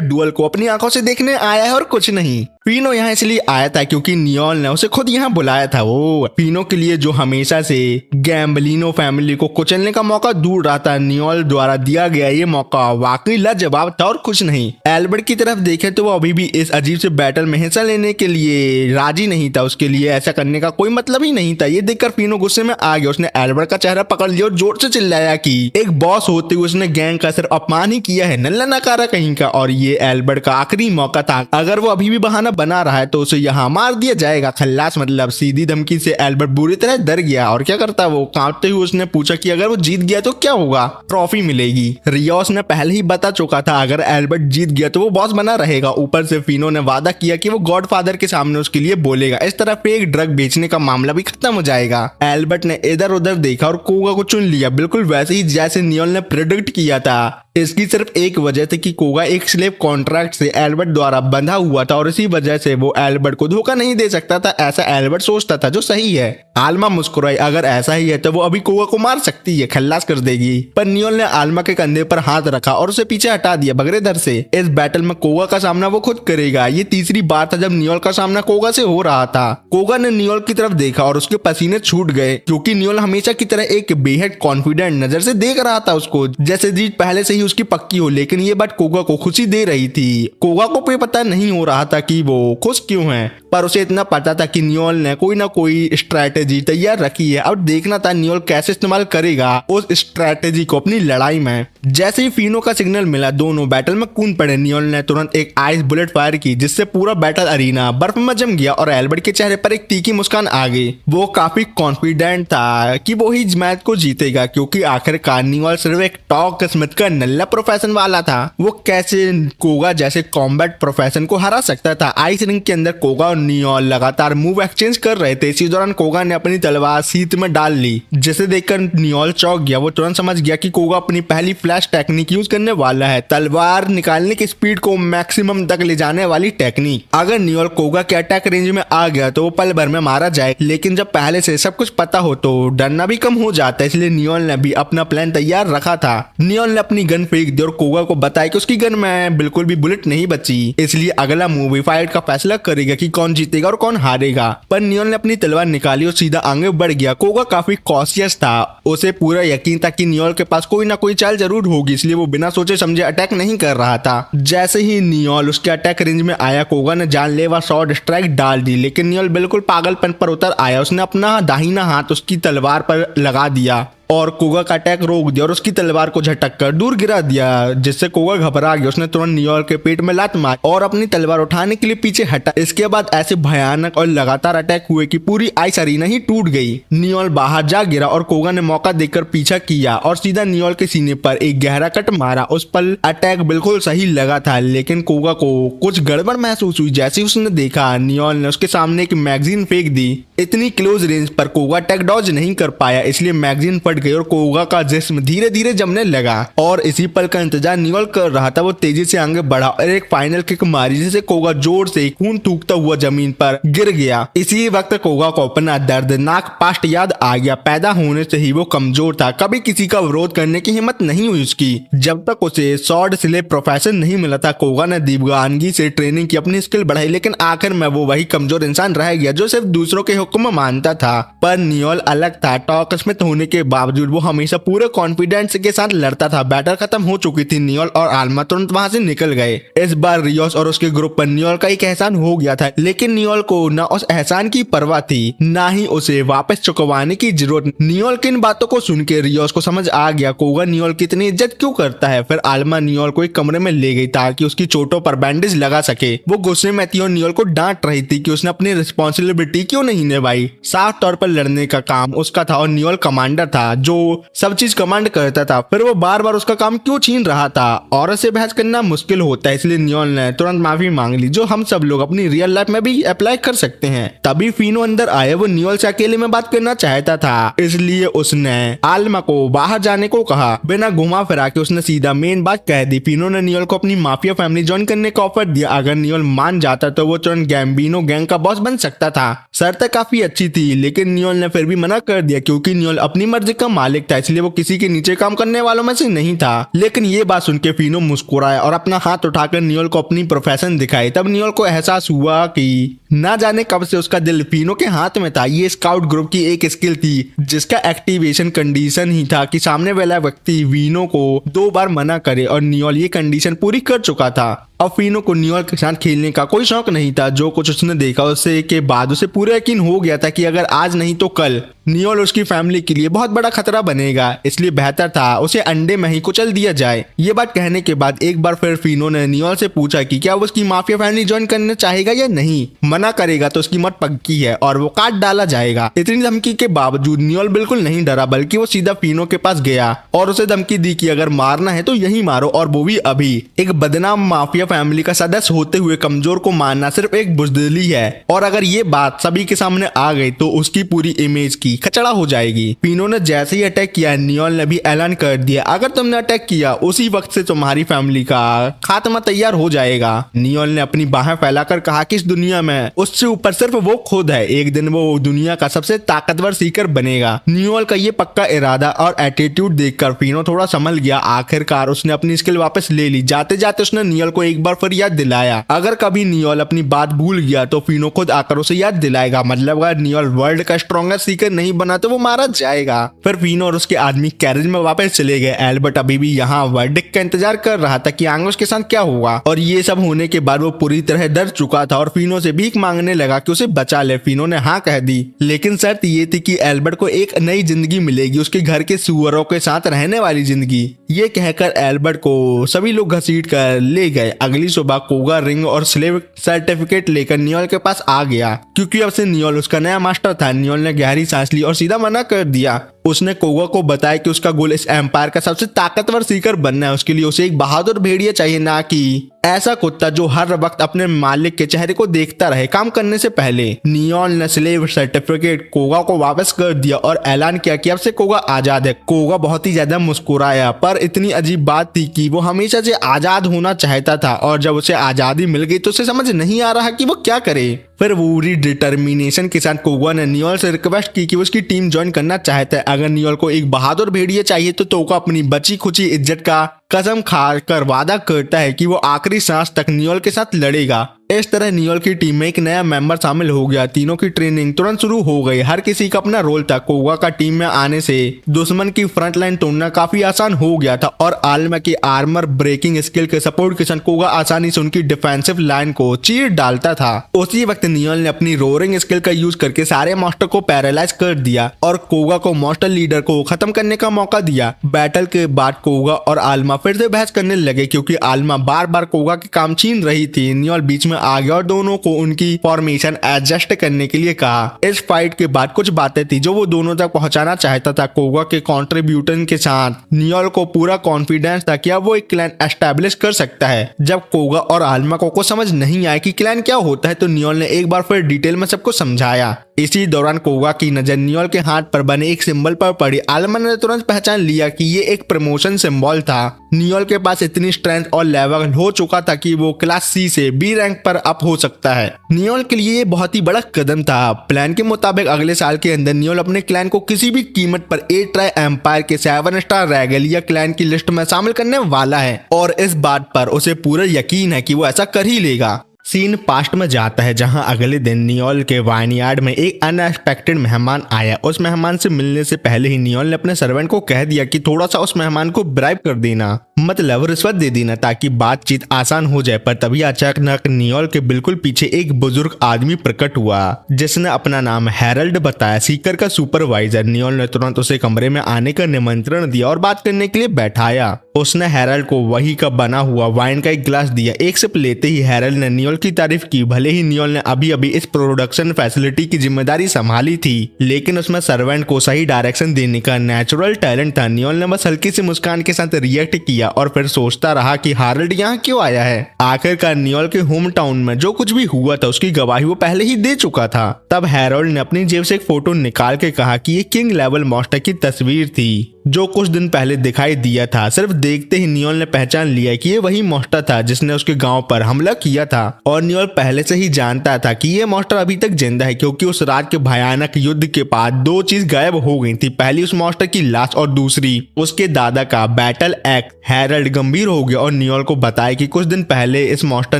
डुअल को अपनी आंखों से देखने आया है और कुछ नहीं। फिनो यहाँ इसलिए आया था क्योंकि नियोल ने उसे खुद यहाँ बुलाया था। वो फिनो के लिए जो हमेशा से गैम्बलिनो फैमिली को कुचलने का मौका ढूंढ रहा था, नियोल द्वारा दिया गया ये मौका वाकई लाजवाब था और कुछ नहीं। एल्बर्ट की तरफ देखे तो वो अभी भी इस अजीब से बैटल में हिस्सा लेने के लिए राजी नहीं था। उसके लिए ऐसा करने का कोई मतलब ही नहीं था। ये देखकर फिनो गुस्से में आ गया। उसने एल्बर्ट का चेहरा पकड़ लिया और जोर से चिल्लाया कि एक बॉस होते हुए उसने गैंग का सिर्फ अपमान ही किया है, नल्ला नकारा कहीं का। और ये एल्बर्ट का आखिरी मौका था। अगर वो अभी भी बहाना बना रहा है तो उसे यहाँ मार दिया जाएगा। खल्लास मतलब सीधी धमकी से एल्बर्ट बुरी तरह डर गया। और क्या करता वो, कांपते हुए उसने पूछा कि अगर वो जीत गया तो क्या होगा? ट्रॉफी मिलेगी। रियोस ने पहले ही बता चुका था अगर एल्बर्ट जीत गया तो वो बॉस बना रहेगा। ऊपर से फिनो ने वादा किया कि वो गॉडफादर के सामने उसके लिए बोलेगा। इस तरह फेक ड्रग बेचने का मामला भी खत्म हो जाएगा। एल्बर्ट ने इधर उधर देखा और कोगा को चुन लिया, बिल्कुल वैसे ही जैसे नियोल ने प्रेडिक्ट किया था। इसकी सिर्फ एक वजह थी कि कोगा एक स्लेव कॉन्ट्रैक्ट से एल्बर्ट द्वारा बंधा हुआ था और इसी वजह से वो एल्बर्ट को धोखा नहीं दे सकता था। ऐसा एल्बर्ट सोचता था, जो सही है। आल्मा मुस्कुराई। अगर ऐसा ही है तो वो अभी कोगा को मार सकती है, खल्लास कर देगी। पर नियोल ने आल्मा के कंधे पर हाथ रखा और उसे पीछे हटा दिया बगरेधर से। इस बैटल में कोगा का सामना वो खुद करेगा। ये तीसरी बार था जब नियोल का सामना कोगा से हो रहा था। कोगा ने नियोल की तरफ देखा और उसके पसीने छूट गए, क्योंकि नियोल हमेशा की तरह एक बेहद कॉन्फिडेंट नजर से देख रहा था उसको, जैसे जीत पहले से ही उसकी पक्की हो। लेकिन ये बात कोगा को खुशी दे रही थी। कोगा को कोई पता नहीं हो रहा था कि वो खुश क्यों है, पर उसे इतना पता था कि नियोल ने कोई ना कोई स्ट्रैटेजी तैयार रखी है। अब देखना था नियोल कैसे इस्तेमाल करेगा उस स्ट्रैटेजी को अपनी लड़ाई में। जैसे ही फिनो का सिग्नल मिला, दोनों बैटल में कूद पड़े। नियोल ने तुरंत एक आइस बुलेट फायर की, जिससे पूरा बैटल अरीना बर्फ में जम गया और एल्बर्ट के चेहरे पर एक तीखी मुस्कान आ गई। वो काफी कॉन्फिडेंट था कि वो ही मैच को जीतेगा, क्योंकि आखिरकार नियोल सिर्फ एक टॉक स्मिथ का नल्ला प्रोफेशन वाला था। वो कैसे कोगा जैसे कॉम्बैट प्रोफेशन को हरा सकता था। आइस रिंग के अंदर कोगा और नियोल लगातार मूव एक्सचेंज कर रहे थे। इसी दौरान कोगा ने अपनी तलवार सीत में डाल ली, जिसे देखकर नियोल चौंक गया। वो तुरंत समझ गया कि कोगा अपनी पहली फ्लैश फ्लैश टेक्निक यूज करने वाला है, तलवार निकालने की स्पीड को मैक्सिमम तक ले जाने वाली टेक्निक। अगर नियोल कोगा के अटैक रेंज में आ गया तो वो पल भर में मारा जाए, लेकिन जब पहले से सब कुछ पता हो तो डरना भी कम हो जाता है। इसलिए नियोल ने भी अपना प्लान तैयार रखा था। नियोल ने अपनी गन फेंक दी और कोगा को बताया कि उसकी गन में बिल्कुल भी बुलेट नहीं बची, इसलिए अगला मूवी फाइट का फैसला करेगा कि कौन जीतेगा और कौन हारेगा। पर नियोल ने अपनी तलवार निकाली और सीधा आगे बढ़ गया। कोगा काफी कॉशियस था, उसे पूरा यकीन था कि नियोल के पास कोई ना कोई चाल जरूर होगी, इसलिए वो बिना सोचे समझे अटैक नहीं कर रहा था। जैसे ही नियोल उसके अटैक रेंज में आया, कोगा ने जानलेवा शॉर्ट स्ट्राइक डाल दी, लेकिन नियोल बिल्कुल पागलपन पर उतर आया। उसने अपना दाहिना हाथ उसकी तलवार पर लगा दिया और कोगा का अटैक रोक दिया और उसकी तलवार को झटक कर दूर गिरा दिया, जिससे कोगा घबरा गया। उसने तुरंत नियोल के पेट में लात मारी और अपनी तलवार उठाने के लिए पीछे हटा। इसके बाद ऐसे भयानक और लगातार अटैक हुए कि पूरी आइस अरीना ही टूट गई। नियोल बाहर जा गिरा और कोगा ने मौका देखकर पीछा किया और सीधा नियोल के सीने पर एक गहरा कट मारा। उस पल अटैक बिल्कुल सही लगा था, लेकिन कोगा को कुछ गड़बड़ महसूस हुई। जैसे ही उसने देखा, नियोल ने उसके सामने एक मैगजीन फेंक दी। इतनी क्लोज रेंज पर कोगा अटैक डॉज नहीं कर पाया, इसलिए मैगजीन फट गई और कोगा का जिस्म धीरे धीरे जमने लगा। और इसी पल का इंतजार नियोल कर रहा था। वो तेजी से आगे बढ़ा और एक फाइनल किक मारी, जिससे कोगा जोर से खून थूकता हुआ जमीन पर गिर गया। इसी वक्त कोगा को अपना दर्दनाक पास्ट याद आ गया। पैदा होने से ही वो कमजोर था, कभी किसी का विरोध करने की हिम्मत नहीं हुई उसकी। जब तक उसे स्वॉर्ड स्लेव प्रोफेशन नहीं मिला था, कोगा ने दीवानगी से ट्रेनिंग की, अपनी स्किल बढ़ाई, लेकिन आखिर में वो वही कमजोर इंसान रह गया जो सिर्फ दूसरों के हुक्म मानता था। पर नियोल अलग था। टॉक स्मिथ होने के बावजूद वो हमेशा पूरे कॉन्फिडेंस के साथ लड़ता था। बैटल खत्म हो चुकी थी। नियोल और आल्मा तुरंत वहां से निकल गए। इस बार रियोस और उसके ग्रुप पर नियोल का एक एहसान हो गया था, लेकिन नियोल को न उस एहसान की परवाह थी, ना ही उसे वापस चुकवाने की जरूरत। नियोल की इन बातों को सुन के रियोस को समझ आ गया कोगा नियोल की इतनी इज्जत क्यों करता है। फिर आल्मा नियोल को एक कमरे में ले गई ताकि उसकी चोटों पर बैंडेज लगा सके। वो गुस्से में थी और नियोल को डांट रही थी कि उसने अपनी रिस्पॉन्सिबिलिटी क्यों नहीं निभाई। साफ तौर पर लड़ने का काम उसका था और नियोल कमांडर था जो सब चीज कमांड करता था। फिर वो बार बार उसका काम क्यों छीन रहा था। औरत से बहस करना मुश्किल होता है, इसलिए नियोल ने तुरंत माफी मांग ली, जो हम सब लोग अपनी रियल लाइफ में भी अप्लाई कर सकते हैं। तभी फिनो अंदर आए। वो नियोल से अकेले में बात करना चाहता था, इसलिए उसने आल्मा को बाहर जाने को कहा। बिना घुमा फिरा के उसने सीधा मेन बात कह दी। फिनो ने नियोल को अपनी माफिया फैमिली ज्वाइन करने का ऑफर दिया। अगर नियोल मान जाता तो वो तुरंत गैम्बिनो गैंग का बॉस बन सकता था। शर्तें काफी अच्छी थी, लेकिन नियोल ने फिर भी मना कर दिया, क्योंकि नियोल अपनी मर्जी का मालिक था, इसलिए वो किसी के नीचे काम करने वालों में से नहीं था। लेकिन ये बात सुनकर फिनो मुस्कुराया और अपना हाथ उठाकर नियोल को अपनी प्रोफेशन दिखाई। तब नियोल को एहसास हुआ कि ना जाने कब से उसका दिल फिनो के हाथ में था। ये स्काउट ग्रुप की एक स्किल थी जिसका एक्टिवेशन कंडीशन ही था कि सामने वाला व्यक्ति वीनो को 2 बार मना करे, और नियोल ये कंडीशन पूरी कर चुका था। अब फिनो को नियोल के साथ खेलने का कोई शौक नहीं था। जो कुछ उसने देखा उससे के बाद उसे पूरा यकीन हो गया था कि अगर आज नहीं तो कल नियोल उसकी फैमिली के लिए बहुत बड़ा खतरा बनेगा, इसलिए बेहतर था उसे अंडे में ही कुचल दिया जाए। ये बात कहने के बाद एक बार फिर फिनो ने नियोल से पूछा कि क्या वो उसकी माफिया फैमिली ज्वाइन करना चाहेगा या नहीं। मना करेगा तो उसकी मौत पक्की है और वो काट डाला जाएगा। इतनी धमकी के बावजूद नियोल बिल्कुल नहीं डरा, बल्कि वो सीधा फिनो के पास गया और उसे धमकी दी कि अगर मारना है तो यही मारो, और वो भी अभी। एक बदनाम माफिया फैमिली का सदस्य होते हुए कमजोर को मारना सिर्फ एक बुजदिली है, और अगर ये बात सभी के सामने आ गई तो उसकी पूरी इमेज की खचड़ा हो जाएगी। फिनो ने जैसे ही अटैक किया, नियोल ने भी ऐलान कर दिया, अगर तुमने अटैक किया उसी वक्त से तुम्हारी फैमिली का खात्मा तैयार हो जाएगा। नियोल ने अपनी बाहें फैलाकर कहा कि इस दुनिया में उससे ऊपर सिर्फ वो खुद है। एक दिन वो दुनिया का सबसे ताकतवर सीकर बनेगा। नियोल का ये पक्का इरादा और एटीट्यूड देखकर फिनो थोड़ा संभल गया। आखिरकार उसने अपनी स्किल वापस ले ली। जाते जाते उसने नियोल को एक बार फिर याद दिलाया, अगर कभी नियोल अपनी बात भूल गया तो फिनो खुद आकर उसे याद दिलाएगा। मतलब अगर नियोल वर्ल्ड का स्ट्रॉन्गेस्ट सीकर नहीं बना तो वो मारा जाएगा। फिर फिनो और उसके आदमी कैरेज में वापस चले गए। एल्बर्ट अभी भी यहाँ वर्डिक्ट का इंतजार कर रहा था कि आगे उसके साथ क्या हुआ, और ये सब होने के बाद वो पूरी तरह डर चुका था और फिनो से भीख मांगने लगा कि उसे बचा ले। फिनो ने हाँ कह दी, लेकिन शर्त ये थी कि एल्बर्ट को एक नई जिंदगी मिलेगी, उसके घर के सुअरों के साथ रहने वाली जिंदगी। ये कहकर एल्बर्ट को सभी लोग घसीट कर ले गए। अगली सुबह कोगा रिंग और स्लेव सर्टिफिकेट लेकर नियोल के पास आ गया, क्योंकि अब से नियोल उसका नया मास्टर था। नियोल ने गहरी सांस ली और सीधा मना कर दिया। उसने कोगा को बताया कि उसका गोल इस एम्पायर का सबसे ताकतवर सीकर बनना है। उसके लिए उसे एक बहादुर भेड़िया चाहिए, ना कि ऐसा कुत्ता जो हर वक्त अपने मालिक के चेहरे को देखता रहे काम करने से पहले। नियोल ने स्लेव सर्टिफिकेट कोगा को वापस कर दिया और ऐलान किया कि अब से कोगा आजाद है। कोगा बहुत ही ज्यादा मुस्कुराया, पर इतनी अजीब बात थी कि वो हमेशा से आजाद होना चाहता था और जब उसे आजादी मिल गई तो उसे समझ नहीं आ रहा कि वो क्या करे। फिर पूरी डिटर्मिनेशन के साथ कोगा ने नियोल से रिक्वेस्ट की कि वो उसकी टीम ज्वाइन करना चाहता है। अगर नियोल को एक बहादुर भेड़िया चाहिए तो कोगा अपनी बची खुची इज्जत का कसम खाकर वादा करता है कि वो आखिरी सांस तक नियोल के साथ लड़ेगा। इस तरह नियोल की टीम में एक नया मेंबर शामिल हो गया। तीनों की ट्रेनिंग तुरंत शुरू हो गई। हर किसी का अपना रोल था। कोगा का टीम में आने से दुश्मन की फ्रंट लाइन तोड़ना काफी आसान हो गया था और आलमा की आर्मर ब्रेकिंग स्किल के सपोर्ट के साथ कोगा आसानी से उनकी डिफेंसिव लाइन को चीर डालता था। उसी वक्त नियोल ने अपनी रोरिंग स्किल का यूज करके सारे मॉन्स्टर को पैरालाइज कर दिया और कोगा को मॉन्स्टर लीडर को खत्म करने का मौका दिया। बैटल के बाद कोगा और आलमा फिर से बहस करने लगे क्योंकि आलमा बार बार कोगा के काम छीन रही थी। नियोल बीच में आ गया और दोनों को उनकी फॉर्मेशन एडजस्ट करने के लिए कहा। इस फाइट के बाद कुछ बातें थी जो वो दोनों तक पहुंचाना चाहता था। कोगा के कॉन्ट्रीब्यूशन के साथ नियोल को पूरा कॉन्फिडेंस था कि अब वो एक क्लैन एस्टेब्लिश कर सकता है। जब कोगा और आलमा को समझ नहीं आया कि क्लैन क्या होता है तो नियोल ने एक बार फिर डिटेल में सबको समझाया। इसी दौरान कोगा की नजर नियोल के हाथ पर बने एक सिंबल पर पड़ी। आलमा ने तुरंत पहचान लिया कि ये एक प्रमोशन सिंबल था। नियोल के पास इतनी स्ट्रेंथ और लेवल हो चुका था कि वो क्लास सी से बी रैंक पर अप हो सकता है। नियोल के लिए ये बहुत ही बड़ा कदम था। प्लान के मुताबिक अगले साल के अंदर नियोल अपने क्लैन को किसी भी कीमत पर 8 ट्राई एम्पायर के 7 स्टार रेगलिया क्लैन की लिस्ट में शामिल करने वाला है और इस बात पर उसे पूरा यकीन है कि वो ऐसा कर ही लेगा। सीन पास्ट में जाता है जहां अगले दिन नियोल के वाइनयार्ड में एक अनएक्सपेक्टेड मेहमान आया। उस मेहमान से मिलने से पहले ही नियोल ने अपने सर्वेंट को कह दिया कि थोड़ा सा उस मेहमान को ब्राइब कर देना, मतलब रिश्वत दे देना ताकि बातचीत आसान हो जाए। पर तभी अचानक नियोल के बिल्कुल पीछे एक बुजुर्ग आदमी प्रकट हुआ जिसने अपना नाम हैरल्ड बताया, सीकर का सुपरवाइजर। नियोल ने तुरंत उसे कमरे में आने का निमंत्रण दिया और बात करने के लिए बैठाया। उसने हैरल्ड को वही का बना हुआ वाइन का एक गिलास दिया। एक सिप लेते ही हैरल्ड ने नियोल की तारीफ की। भले ही नियोल ने अभी अभी इस प्रोडक्शन फैसिलिटी की जिम्मेदारी संभाली थी, लेकिन उसमें सर्वेंट को सही डायरेक्शन देने का नेचुरल टैलेंट था। नियोल ने बस हल्की सी मुस्कान के साथ रिएक्ट किया और फिर सोचता रहा कि हैरल्ड यहाँ क्यों आया है। आखिरकार नियोल के होम टाउन में जो कुछ भी हुआ था उसकी गवाही वो पहले ही दे चुका था। तब हैरल्ड ने अपनी जेब से एक फोटो निकाल के कहा कि ये किंग लेवल मॉन्स्टर की तस्वीर थी जो कुछ दिन पहले दिखाई दिया था। सिर्फ देखते ही नियोल ने पहचान लिया कि ये वही मॉन्स्टर था जिसने उसके गांव पर हमला किया था और नियोल पहले से ही जानता था कि ये मॉन्स्टर अभी तक जिंदा है क्योंकि उस रात के भयानक युद्ध के बाद 2 चीज गायब हो गई थी। पहली उस मॉन्स्टर की लाश और दूसरी उसके दादा का बैटल एक्ट। हैरल्ड गंभीर हो गया और नियोल को बताया कि कुछ दिन पहले इस मॉन्स्टर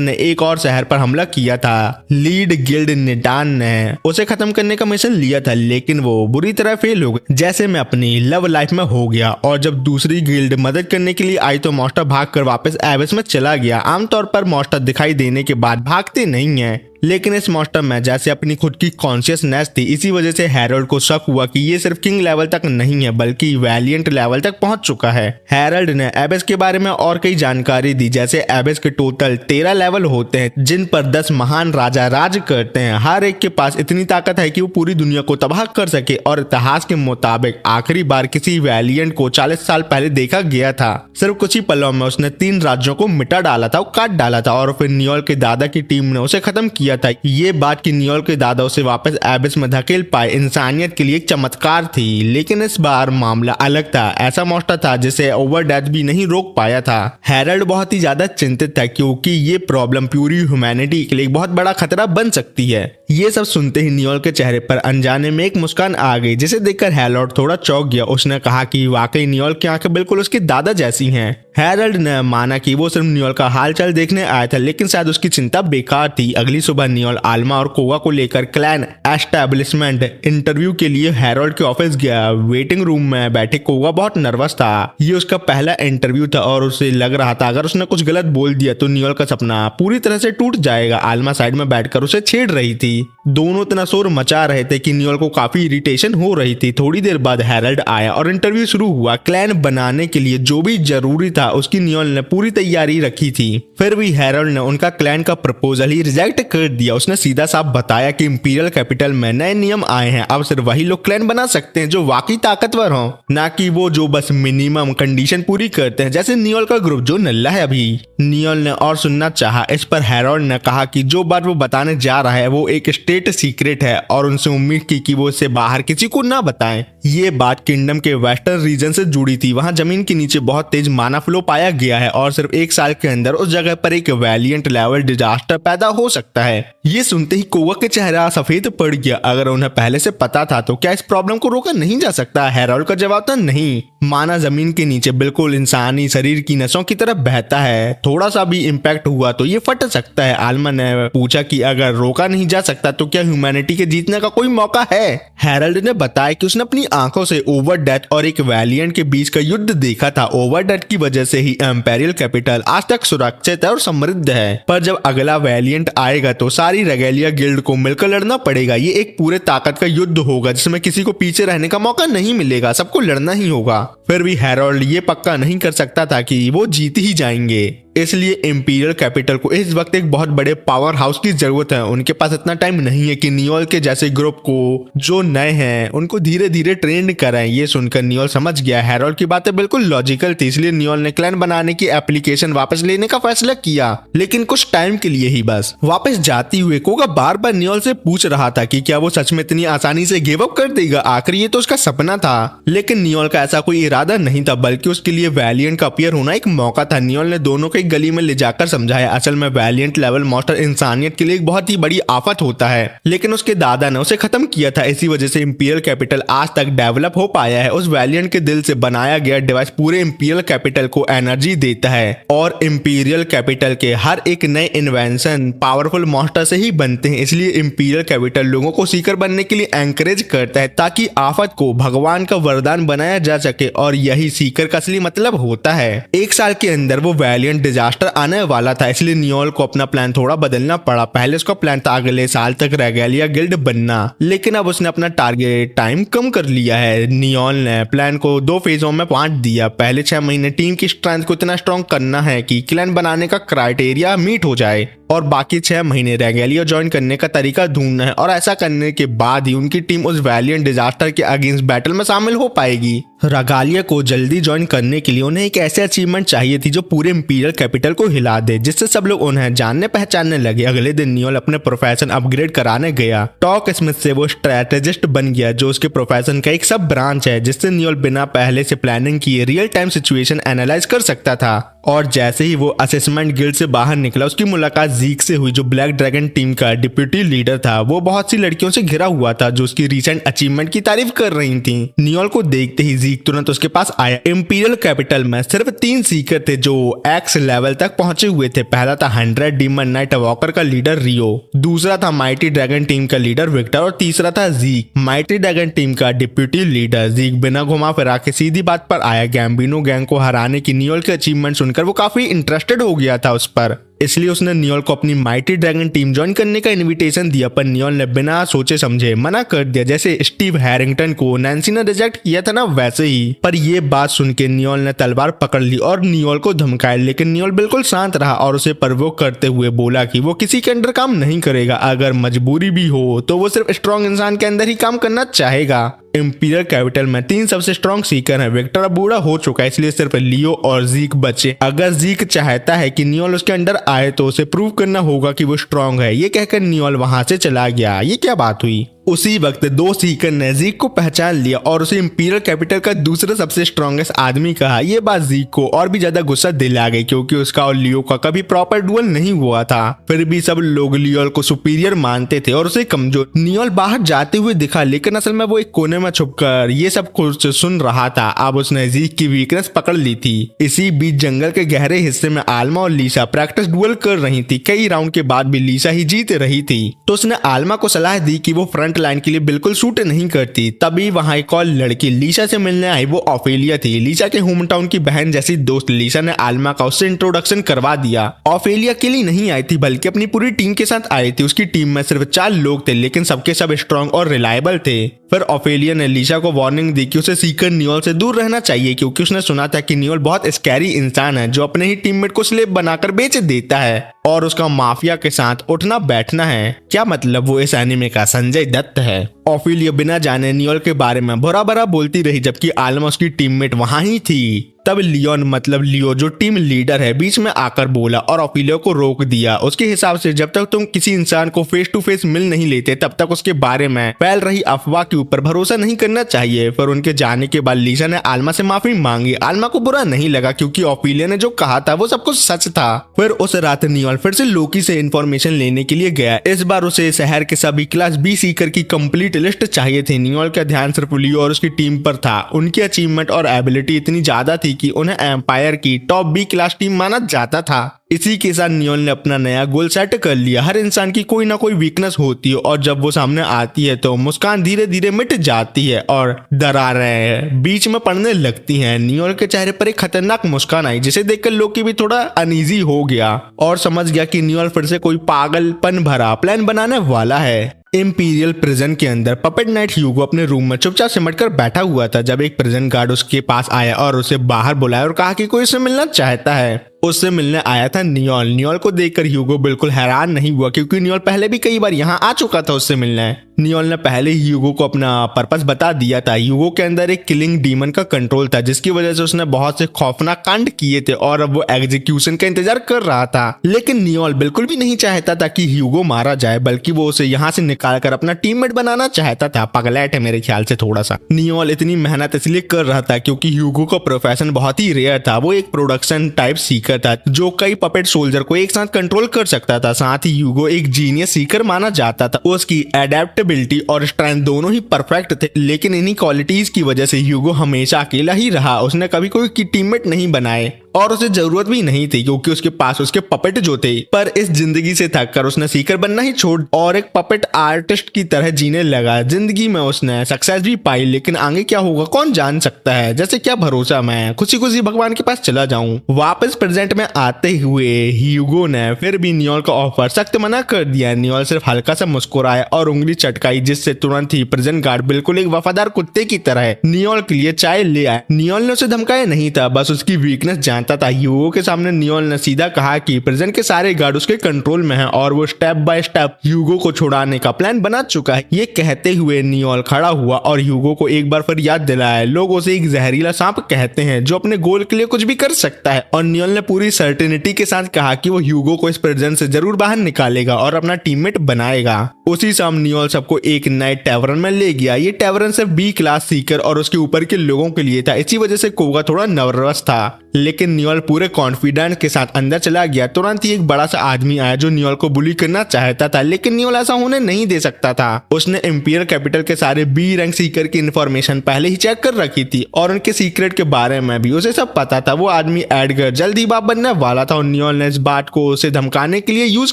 ने एक और शहर पर हमला किया था। लीड गिल्ड निडान ने उसे खत्म करने का मिशन लिया था लेकिन वो बुरी तरह फेल हो गई, जैसे मैं अपनी लव लाइफ में हो गया। और जब दूसरी गिल्ड मदद करने के लिए आई तो मॉन्स्टर भागकर वापस एबिस में चला गया। आमतौर पर मॉन्स्टर दिखाई देने के बाद भागते नहीं हैं, लेकिन इस मॉन्स्टर में जैसे अपनी खुद की कॉन्शियसनेस थी। इसी वजह से हैरल्ड को शक हुआ कि ये सिर्फ किंग लेवल तक नहीं है बल्कि वैलियंट लेवल तक पहुंच चुका है। हैरल्ड ने एबिस के बारे में और कई जानकारी दी, जैसे एबिस के टोटल 13 लेवल होते हैं जिन पर 10 महान राजा राज करते हैं। हर एक के पास इतनी ताकत है कि वो पूरी दुनिया को तबाह कर सके और इतिहास के मुताबिक आखिरी बार किसी वैलियंट को 40 साल पहले देखा गया था। सिर्फ कुछ ही पलों में उसने 3 राज्यों को मिटा डाला था, काट डाला था और फिर नियोल के दादा की टीम ने उसे खत्म किया था। ये बात कि नियोल के दादा उसे वापस एबिस में धकेल पाए इंसानियत के लिए एक चमत्कार थी, लेकिन इस बार मामला अलग था। ऐसा मॉन्स्टर था जिसे ओवर डेथ भी नहीं रोक पाया था। हैरल्ड बहुत ही ज्यादा चिंतित था क्योंकि ये प्रॉब्लम पूरी ह्यूमैनिटी के लिए एक बहुत बड़ा खतरा बन सकती है। ये सब सुनते ही नियोल के चेहरे पर अनजाने में एक मुस्कान आ गई जिसे देखकर हैरल्ड थोड़ा चौंक गया। उसने कहा कि वाकई नियोल की आंखें बिल्कुल उसके दादा जैसी हैं। हैरल्ड ने माना कि वो सिर्फ नियोल का हालचाल देखने आया था, लेकिन शायद उसकी चिंता बेकार थी। अगली सुबह नियोल आलमा और कोगा को लेकर क्लैन एस्टेब्लिशमेंट इंटरव्यू के लिए हैरल्ड के ऑफिस गया। वेटिंग रूम में बैठे कोगा बहुत नर्वस था। ये उसका पहला इंटरव्यू था और उसे लग रहा था अगर उसने कुछ गलत बोल दिया तो नियोल का सपना पूरी तरह से टूट जाएगा। आलमा साइड में बैठकर उसे छेड़ रही थी। दोनों इतना शोर मचा रहे थे कि नियोल को काफी इरिटेशन हो रही थी। थोड़ी देर बाद हैरल्ड आया और इंटरव्यू शुरू हुआ। क्लैन बनाने के लिए जो भी जरूरी था उसकी नियोल ने पूरी तैयारी रखी थी। फिर भी हैरल्ड ने उनका क्लैन का प्रपोजल ही रिजेक्ट कर कर दिया। उसने सीधा साफ बताया कि इंपीरियल कैपिटल में नए नियम आए हैं, अब सिर्फ वही लोग क्लैन बना सकते हैं जो वाकई ताकतवर हों, ना कि वो जो बस मिनिमम कंडीशन पूरी करते हैं, जैसे नियोल का ग्रुप जो नल्ला है अभी। नियोल ने और सुनना चाहा। इस पर हैरोल्ड ने कहा कि जो बात वो बताने जा रहा है वो एक स्टेट सीक्रेट है और उनसे उम्मीद की कि वो इसे बाहर किसी को ना बताएं। ये बात किंगडम के वेस्टर्न रीजन से जुड़ी थी। वहां जमीन के नीचे बहुत तेज माना फ्लो पाया गया है और सिर्फ 1 साल के अंदर उस जगह पर एक वैलिएंट लेवल डिजास्टर पैदा हो सकता है। ये सुनते ही कोवा के चेहरा सफेद पड़ गया। अगर उन्हें पहले से पता था तो क्या इस प्रॉब्लम को रोका नहीं जा सकता? हैरोल्ड का जवाब था नहीं। माना जमीन के नीचे बिल्कुल इंसानी शरीर की नसों की तरफ बहता है, थोड़ा सा भी इम्पैक्ट हुआ तो ये फट सकता है। आलमा ने पूछा कि अगर रोका नहीं जा सकता तो क्या ह्यूमैनिटी के जीतने का कोई मौका है? हैरोल्ड ने बताया कि उसने अपनी आंखों से ओवरडेथ और एक वैलिएंट के बीच का युद्ध देखा था। ओवरडेथ की वजह से ही इंपीरियल कैपिटल आज तक सुरक्षित है और समृद्ध है, पर जब अगला वैलिएंट आएगा तो सारी रेगेलिया गिल्ड को मिलकर लड़ना पड़ेगा। ये एक पूरे ताकत का युद्ध होगा जिसमें किसी को पीछे रहने का मौका नहीं मिलेगा, सबको लड़ना ही होगा। फिर भी हैरोल्ड ये पक्का नहीं कर सकता था कि वो जीत ही जाएंगे, इसलिए इंपीरियल कैपिटल को इस वक्त एक बहुत बड़े पावर हाउस की जरूरत है। उनके पास इतना टाइम नहीं है कि नियोल के जैसे ग्रुप को जो नए हैं उनको धीरे धीरे ट्रेन कराएं। ये सुनकर नियोल समझ गया हैरोल्ड की बातें बिल्कुल लॉजिकल थी, इसलिए नियोल ने क्लैन बनाने की एप्लीकेशन वापस लेने का फैसला किया, लेकिन कुछ टाइम के लिए ही बस। वापस जाती हुए कोगा बार बार नियोल से पूछ रहा था कि क्या वो सच में इतनी आसानी से गिव अप कर देगा। आखिर ये तो उसका सपना था, लेकिन नियोल का ऐसा कोई इरादा नहीं था, बल्कि उसके लिए वैलिएंट का अपीयर होना एक मौका था। नियोल ने दोनों को गली में ले जाकर समझाया असल में वैलिएंट लेवल मॉन्स्टर इंसानियत के लिए एक बहुत ही बड़ी आफत होता है, लेकिन उसके दादा ने उसे खत्म किया था। इसी वजह से इंपीरियल कैपिटल आज तक डेवलप हो पाया है। उस वैलिएंट के दिल से बनाया गया डिवाइस पूरे इंपीरियल कैपिटल को एनर्जी देता है और इंपीरियल कैपिटल के हर एक नए इन्वेंशन पावरफुल मॉन्स्टर से ही बनते हैं। इसलिए इंपीरियल कैपिटल लोगों को सीकर बनने के लिए एनकरेज करता है ताकि आफत को भगवान का वरदान बनाया जा सके, और यही सीकर का असली मतलब होता है। 1 साल के अंदर वो वैलिएंट डिजास्टर आने वाला था, इसलिए नियोल को अपना प्लान थोड़ा बदलना पड़ा। पहले उसका प्लान था अगले साल तक रेगेलिया गिल्ड बनना, लेकिन अब उसने अपना टारगेट टाइम कम कर लिया है। नियोल ने प्लान को 2 फेजों में बांट दिया। पहले 6 महीने टीम की स्ट्रेंथ को इतना स्ट्रॉन्ग करना है कि क्लैन बनाने का क्राइटेरिया मीट हो जाए, और बाकी 6 महीने रेगेलिया ज्वाइन करने का तरीका ढूंढना है, और ऐसा करने के बाद ही उनकी टीम उस वैलिएंट डिजास्टर के अगेंस्ट बैटल में शामिल हो पाएगी। रेगेलिया को जल्दी ज्वाइन करने के लिए उन्हें एक ऐसे अचीवमेंट चाहिए थी जो पूरे इंपीरियल कैपिटल को हिला दे, जिससे सब लोग उन्हें जानने पहचानने लगे। अगले दिन नियोल अपने प्रोफेशन अपग्रेड कराने गया। टॉक स्मिथ से वो स्ट्रेटेजिस्ट बन गया, जो उसके प्रोफेशन का एक सब ब्रांच है, जिससे नियोल बिना पहले से प्लानिंग किए रियल टाइम सिचुएशन एनालाइज कर सकता था। और जैसे ही वो असेसमेंट गिल्ड से बाहर निकला, उसकी मुलाकात जीक से हुई, जो ब्लैक ड्रैगन टीम का डिप्यूटी लीडर था। वो बहुत सी लड़कियों से घिरा हुआ था जो उसकी रिसेंट अचीवमेंट की तारीफ कर रही थी। नियोल को देखते ही जीक तुरंत उसके पास आया। इंपीरियल कैपिटल में सिर्फ 3 सीकर थे जो एक्स लेवल तक पहुंचे हुए थे। पहला था 100 डीमन नाइट वॉकर का लीडर रियो, दूसरा था माइटी ड्रैगन टीम का लीडर विक्टर, और तीसरा था जीक, माइटी ड्रैगन टीम का डिप्यूटी लीडर। जीक बिना घुमा फिरा के सीधी बात पर आया। गैम्बिनो गैंग को हराने की नियोल के अचीवमेंट सुनकर वो काफी इंटरेस्टेड हो गया था उस पर, इसलिए उसने नियोल को अपनी माइटी ड्रैगन टीम ज्वाइन करने का इनविटेशन दिया, पर नियोल ने बिना सोचे समझे मना कर दिया। जैसे स्टीव हैरिंगटन को नैन्सी ने रिजेक्ट किया था ना, वैसे ही। पर ये बात सुन के नियोल ने तलवार पकड़ ली और नियोल को धमकाया, लेकिन नियोल बिल्कुल शांत रहा और उसे प्रवोक करते हुए बोला कि वो किसी के अंडर काम नहीं करेगा। अगर मजबूरी भी हो तो वो सिर्फ स्ट्रॉन्ग इंसान के अंदर ही काम करना चाहेगा। इंपीरियल कैपिटल में 3 सबसे स्ट्रॉन्ग सीकर हैं। विक्टर अब बूढ़ा हो चुका है, इसलिए सिर्फ लियो और जीक बचे। अगर जीक चाहता है कि नियोल उसके अंडर आए तो उसे प्रूव करना होगा कि वो स्ट्रॉन्ग है। ये कहकर नियोल वहां से चला गया। ये क्या बात हुई? उसी वक्त 2 सीकर ने जीक को पहचान लिया और उसे इंपीरियल कैपिटल का दूसरा सबसे स्ट्रॉन्गेस्ट आदमी कहा। ये बात जीक को और भी ज्यादा गुस्सा दिला गई, क्योंकि उसका और लियो का कभी प्रॉपर डुअल नहीं हुआ था। फिर भी सब लोग लियोल को सुपीरियर मानते थे और उसे कमजोर। नियोल बाहर जाते हुए दिखा, लेकिन असल में वो एक कोने में छुपकर ये सब कुछ सुन रहा था। अब उसने जीक की वीकनेस पकड़ ली थी। इसी बीच जंगल के गहरे हिस्से में आल्मा और लीसा प्रैक्टिस डुअल कर रही थी। कई राउंड के बाद भी लीसा ही जीत रही थी, तो उसने आल्मा को सलाह दी कि वो फ्रंट लाइन के लिए बिल्कुल सूट नहीं करती। तभी वहां एक और लड़की लीसा से मिलने आई। वो ऑफेलिया थी, लीसा के होम टाउन की बहन जैसी दोस्त। लीसा ने आल्मा का उससे इंट्रोडक्शन करवा दिया। ऑफेलिया के लिए नहीं आई थी, बल्कि अपनी पूरी टीम के साथ आई थी। उसकी टीम में सिर्फ 4 लोग थे, लेकिन सबके सब स्ट्रॉन्ग और रिलायबल थे। फिर ऑफेलिया ने लीसा को वार्निंग दी कि उसे सीकर नियोल से दूर रहना चाहिए, क्योंकि उसने सुना था कि नियोल बहुत स्कैरी इंसान है जो अपने ही टीममेट को स्लेव बनाकर बेच देता है। और उसका माफिया के साथ उठना बैठना है। क्या मतलब वो इस एनिमे का संजय दत्त है। ओफिलिया बिना जाने नियोल के बारे में बुरा भरा बोलती रही, जबकि आलमा उसकी टीममेट वहां ही थी। तब लियोन मतलब लियो जो टीम लीडर है बीच में आकर बोला और ओफिलिया को रोक दिया। उसके हिसाब से जब तक तुम किसी इंसान को फेस टू फेस मिल नहीं लेते तब तक उसके बारे में फैल रही अफवाह के ऊपर भरोसा नहीं करना चाहिए। फिर उनके जाने के बाद लीसा ने आलमा से माफी मांगी। आलमा को बुरा नहीं लगा क्योंकि ओफिलिया ने जो कहा था वो सब कुछ सच था। फिर उस रात नियोल फिर से लोकी से इंफॉर्मेशन लेने के लिए गया। इस बार उसे शहर के सभी क्लास बी सीकर की कंप्लीट लिस्ट चाहिए थी। नियोल का ध्यान सिर्फ लियो और उसकी टीम पर था। उनकी अचीवमेंट और एबिलिटी इतनी ज्यादा थी कि उन्हें एम्पायर की टॉप बी क्लास टीम माना जाता था। इसी के साथ नियोल ने अपना नया गोल सेट कर लिया। हर इंसान की कोई ना कोई वीकनेस होती है और जब वो सामने आती है तो मुस्कान धीरे धीरे मिट जाती है और दरारें बीच में पड़ने लगती हैं। नियोल के चेहरे पर एक खतरनाक मुस्कान आई जिसे देखकर लोकी भी थोड़ा अनईजी हो गया और समझ गया कि नियोल फिर से कोई पागलपन भरा प्लान बनाने वाला है। इंपीरियल प्रिजन के अंदर पपेट नाइट ह्यूगो अपने रूम में चुपचाप सिमट कर बैठा हुआ था जब एक प्रिजन गार्ड उसके पास आया और उसे बाहर बुलाया और कहा कि कोई उससे मिलना चाहता है। उससे मिलने आया था नियोल। नियोल को देखकर ह्यूगो बिल्कुल हैरान नहीं हुआ क्योंकि नियोल पहले भी कई बार यहाँ आ चुका था उससे मिलने। नियोल ने पहले ही ह्यूगो को अपना पर्पस बता दिया था। ह्यूगो के अंदर एक किलिंग डीमन का कंट्रोल था जिसकी वजह से उसने बहुत से खौफनाक कांड किए थे और अब वो एग्जीक्यूशन का इंतजार कर रहा था। लेकिन नियोल बिल्कुल भी नहीं चाहता था कि ह्यूगो मारा जाए, बल्कि वो उसे यहाँ से निकाल कर अपना टीममेट बनाना चाहता था। पगलैट है मेरे ख्याल से थोड़ा सा। नियोल इतनी मेहनत इसलिए कर रहा था क्योंकि ह्यूगो का प्रोफेशन बहुत ही रेयर था। वो एक प्रोडक्शन टाइप सीकर था जो कई पपेट सोल्जर को एक साथ कंट्रोल कर सकता था। साथ ही ह्यूगो एक जीनियस सीकर माना जाता था। उसकी एडेप्टेबिलिटी और स्ट्रेंथ दोनों ही परफेक्ट थे, लेकिन इन्हीं क्वालिटीज की वजह से ह्यूगो हमेशा अकेला ही रहा। उसने कभी कोई टीममेट नहीं बनाए और उसे जरूरत भी नहीं थी क्योंकि उसके पास उसके पपेट जो थे। पर इस जिंदगी से थककर उसने सीकर बनना ही छोड़ और एक पपेट आर्टिस्ट की तरह जीने लगा। जिंदगी में उसने सक्सेस भी पाई, लेकिन आगे क्या होगा कौन जान सकता है। जैसे क्या भरोसा मैं खुशी खुशी भगवान के पास चला जाऊं। वापस प्रेजेंट में आते हुए ह्यूगो ने फिर भी नियोल का ऑफर सख्त मना कर दिया। नियोल सिर्फ हल्का सा मुस्कुराया और उंगली चटकाई जिससे तुरंत ही प्रिजन गार्ड बिल्कुल एक वफादार कुत्ते की तरह नियोल के लिए चाय ले आया। नियोल ने उसे धमकाया नहीं था, बस उसकी वीकनेस जानता था। ह्यूगो के सामने नियोल ने सीधा कहा कि प्रिजन के सारे गार्ड उसके कंट्रोल में हैं और वो स्टेप बाय स्टेप ह्यूगो को छुड़ाने का प्लान बना चुका है। ये कहते हुए नियोल खड़ा हुआ और ह्यूगो को एक बार फिर याद दिलाया लोग उसे एक जहरीला सांप कहते हैं जो अपने गोल के लिए कुछ भी कर सकता है। और नियोल ने पूरी सर्टेनिटी के साथ कहा कि वो ह्यूगो को इस प्रिजन से जरूर बाहर निकालेगा और अपना टीममेट बनाएगा। उसी शाम नियोल सबको एक नाइट टैवर्न में ले गया। ये टैवर्न सिर्फ बी क्लास सीकर और उसके ऊपर के लोगों के लिए था। इसी वजह से कोगा थोड़ा नर्वस था, लेकिन नियोल पूरे कॉन्फिडेंस के साथ अंदर चला गया। तुरंत ही एक बड़ा सा आदमी आया जो नियोल को बुली करना चाहता था, लेकिन नियोल ऐसा होने नहीं दे सकता था। उसने इंपीरियल कैपिटल के सारे बी रैंक सीकर की इंफॉर्मेशन पहले ही चेक कर रखी थी और उनके सीक्रेट के बारे में भी उसे सब पता था। वो आदमी एडगर जल्दी बाप बनने वाला था और नियोल ने इस बात को उसे धमकाने के लिए यूज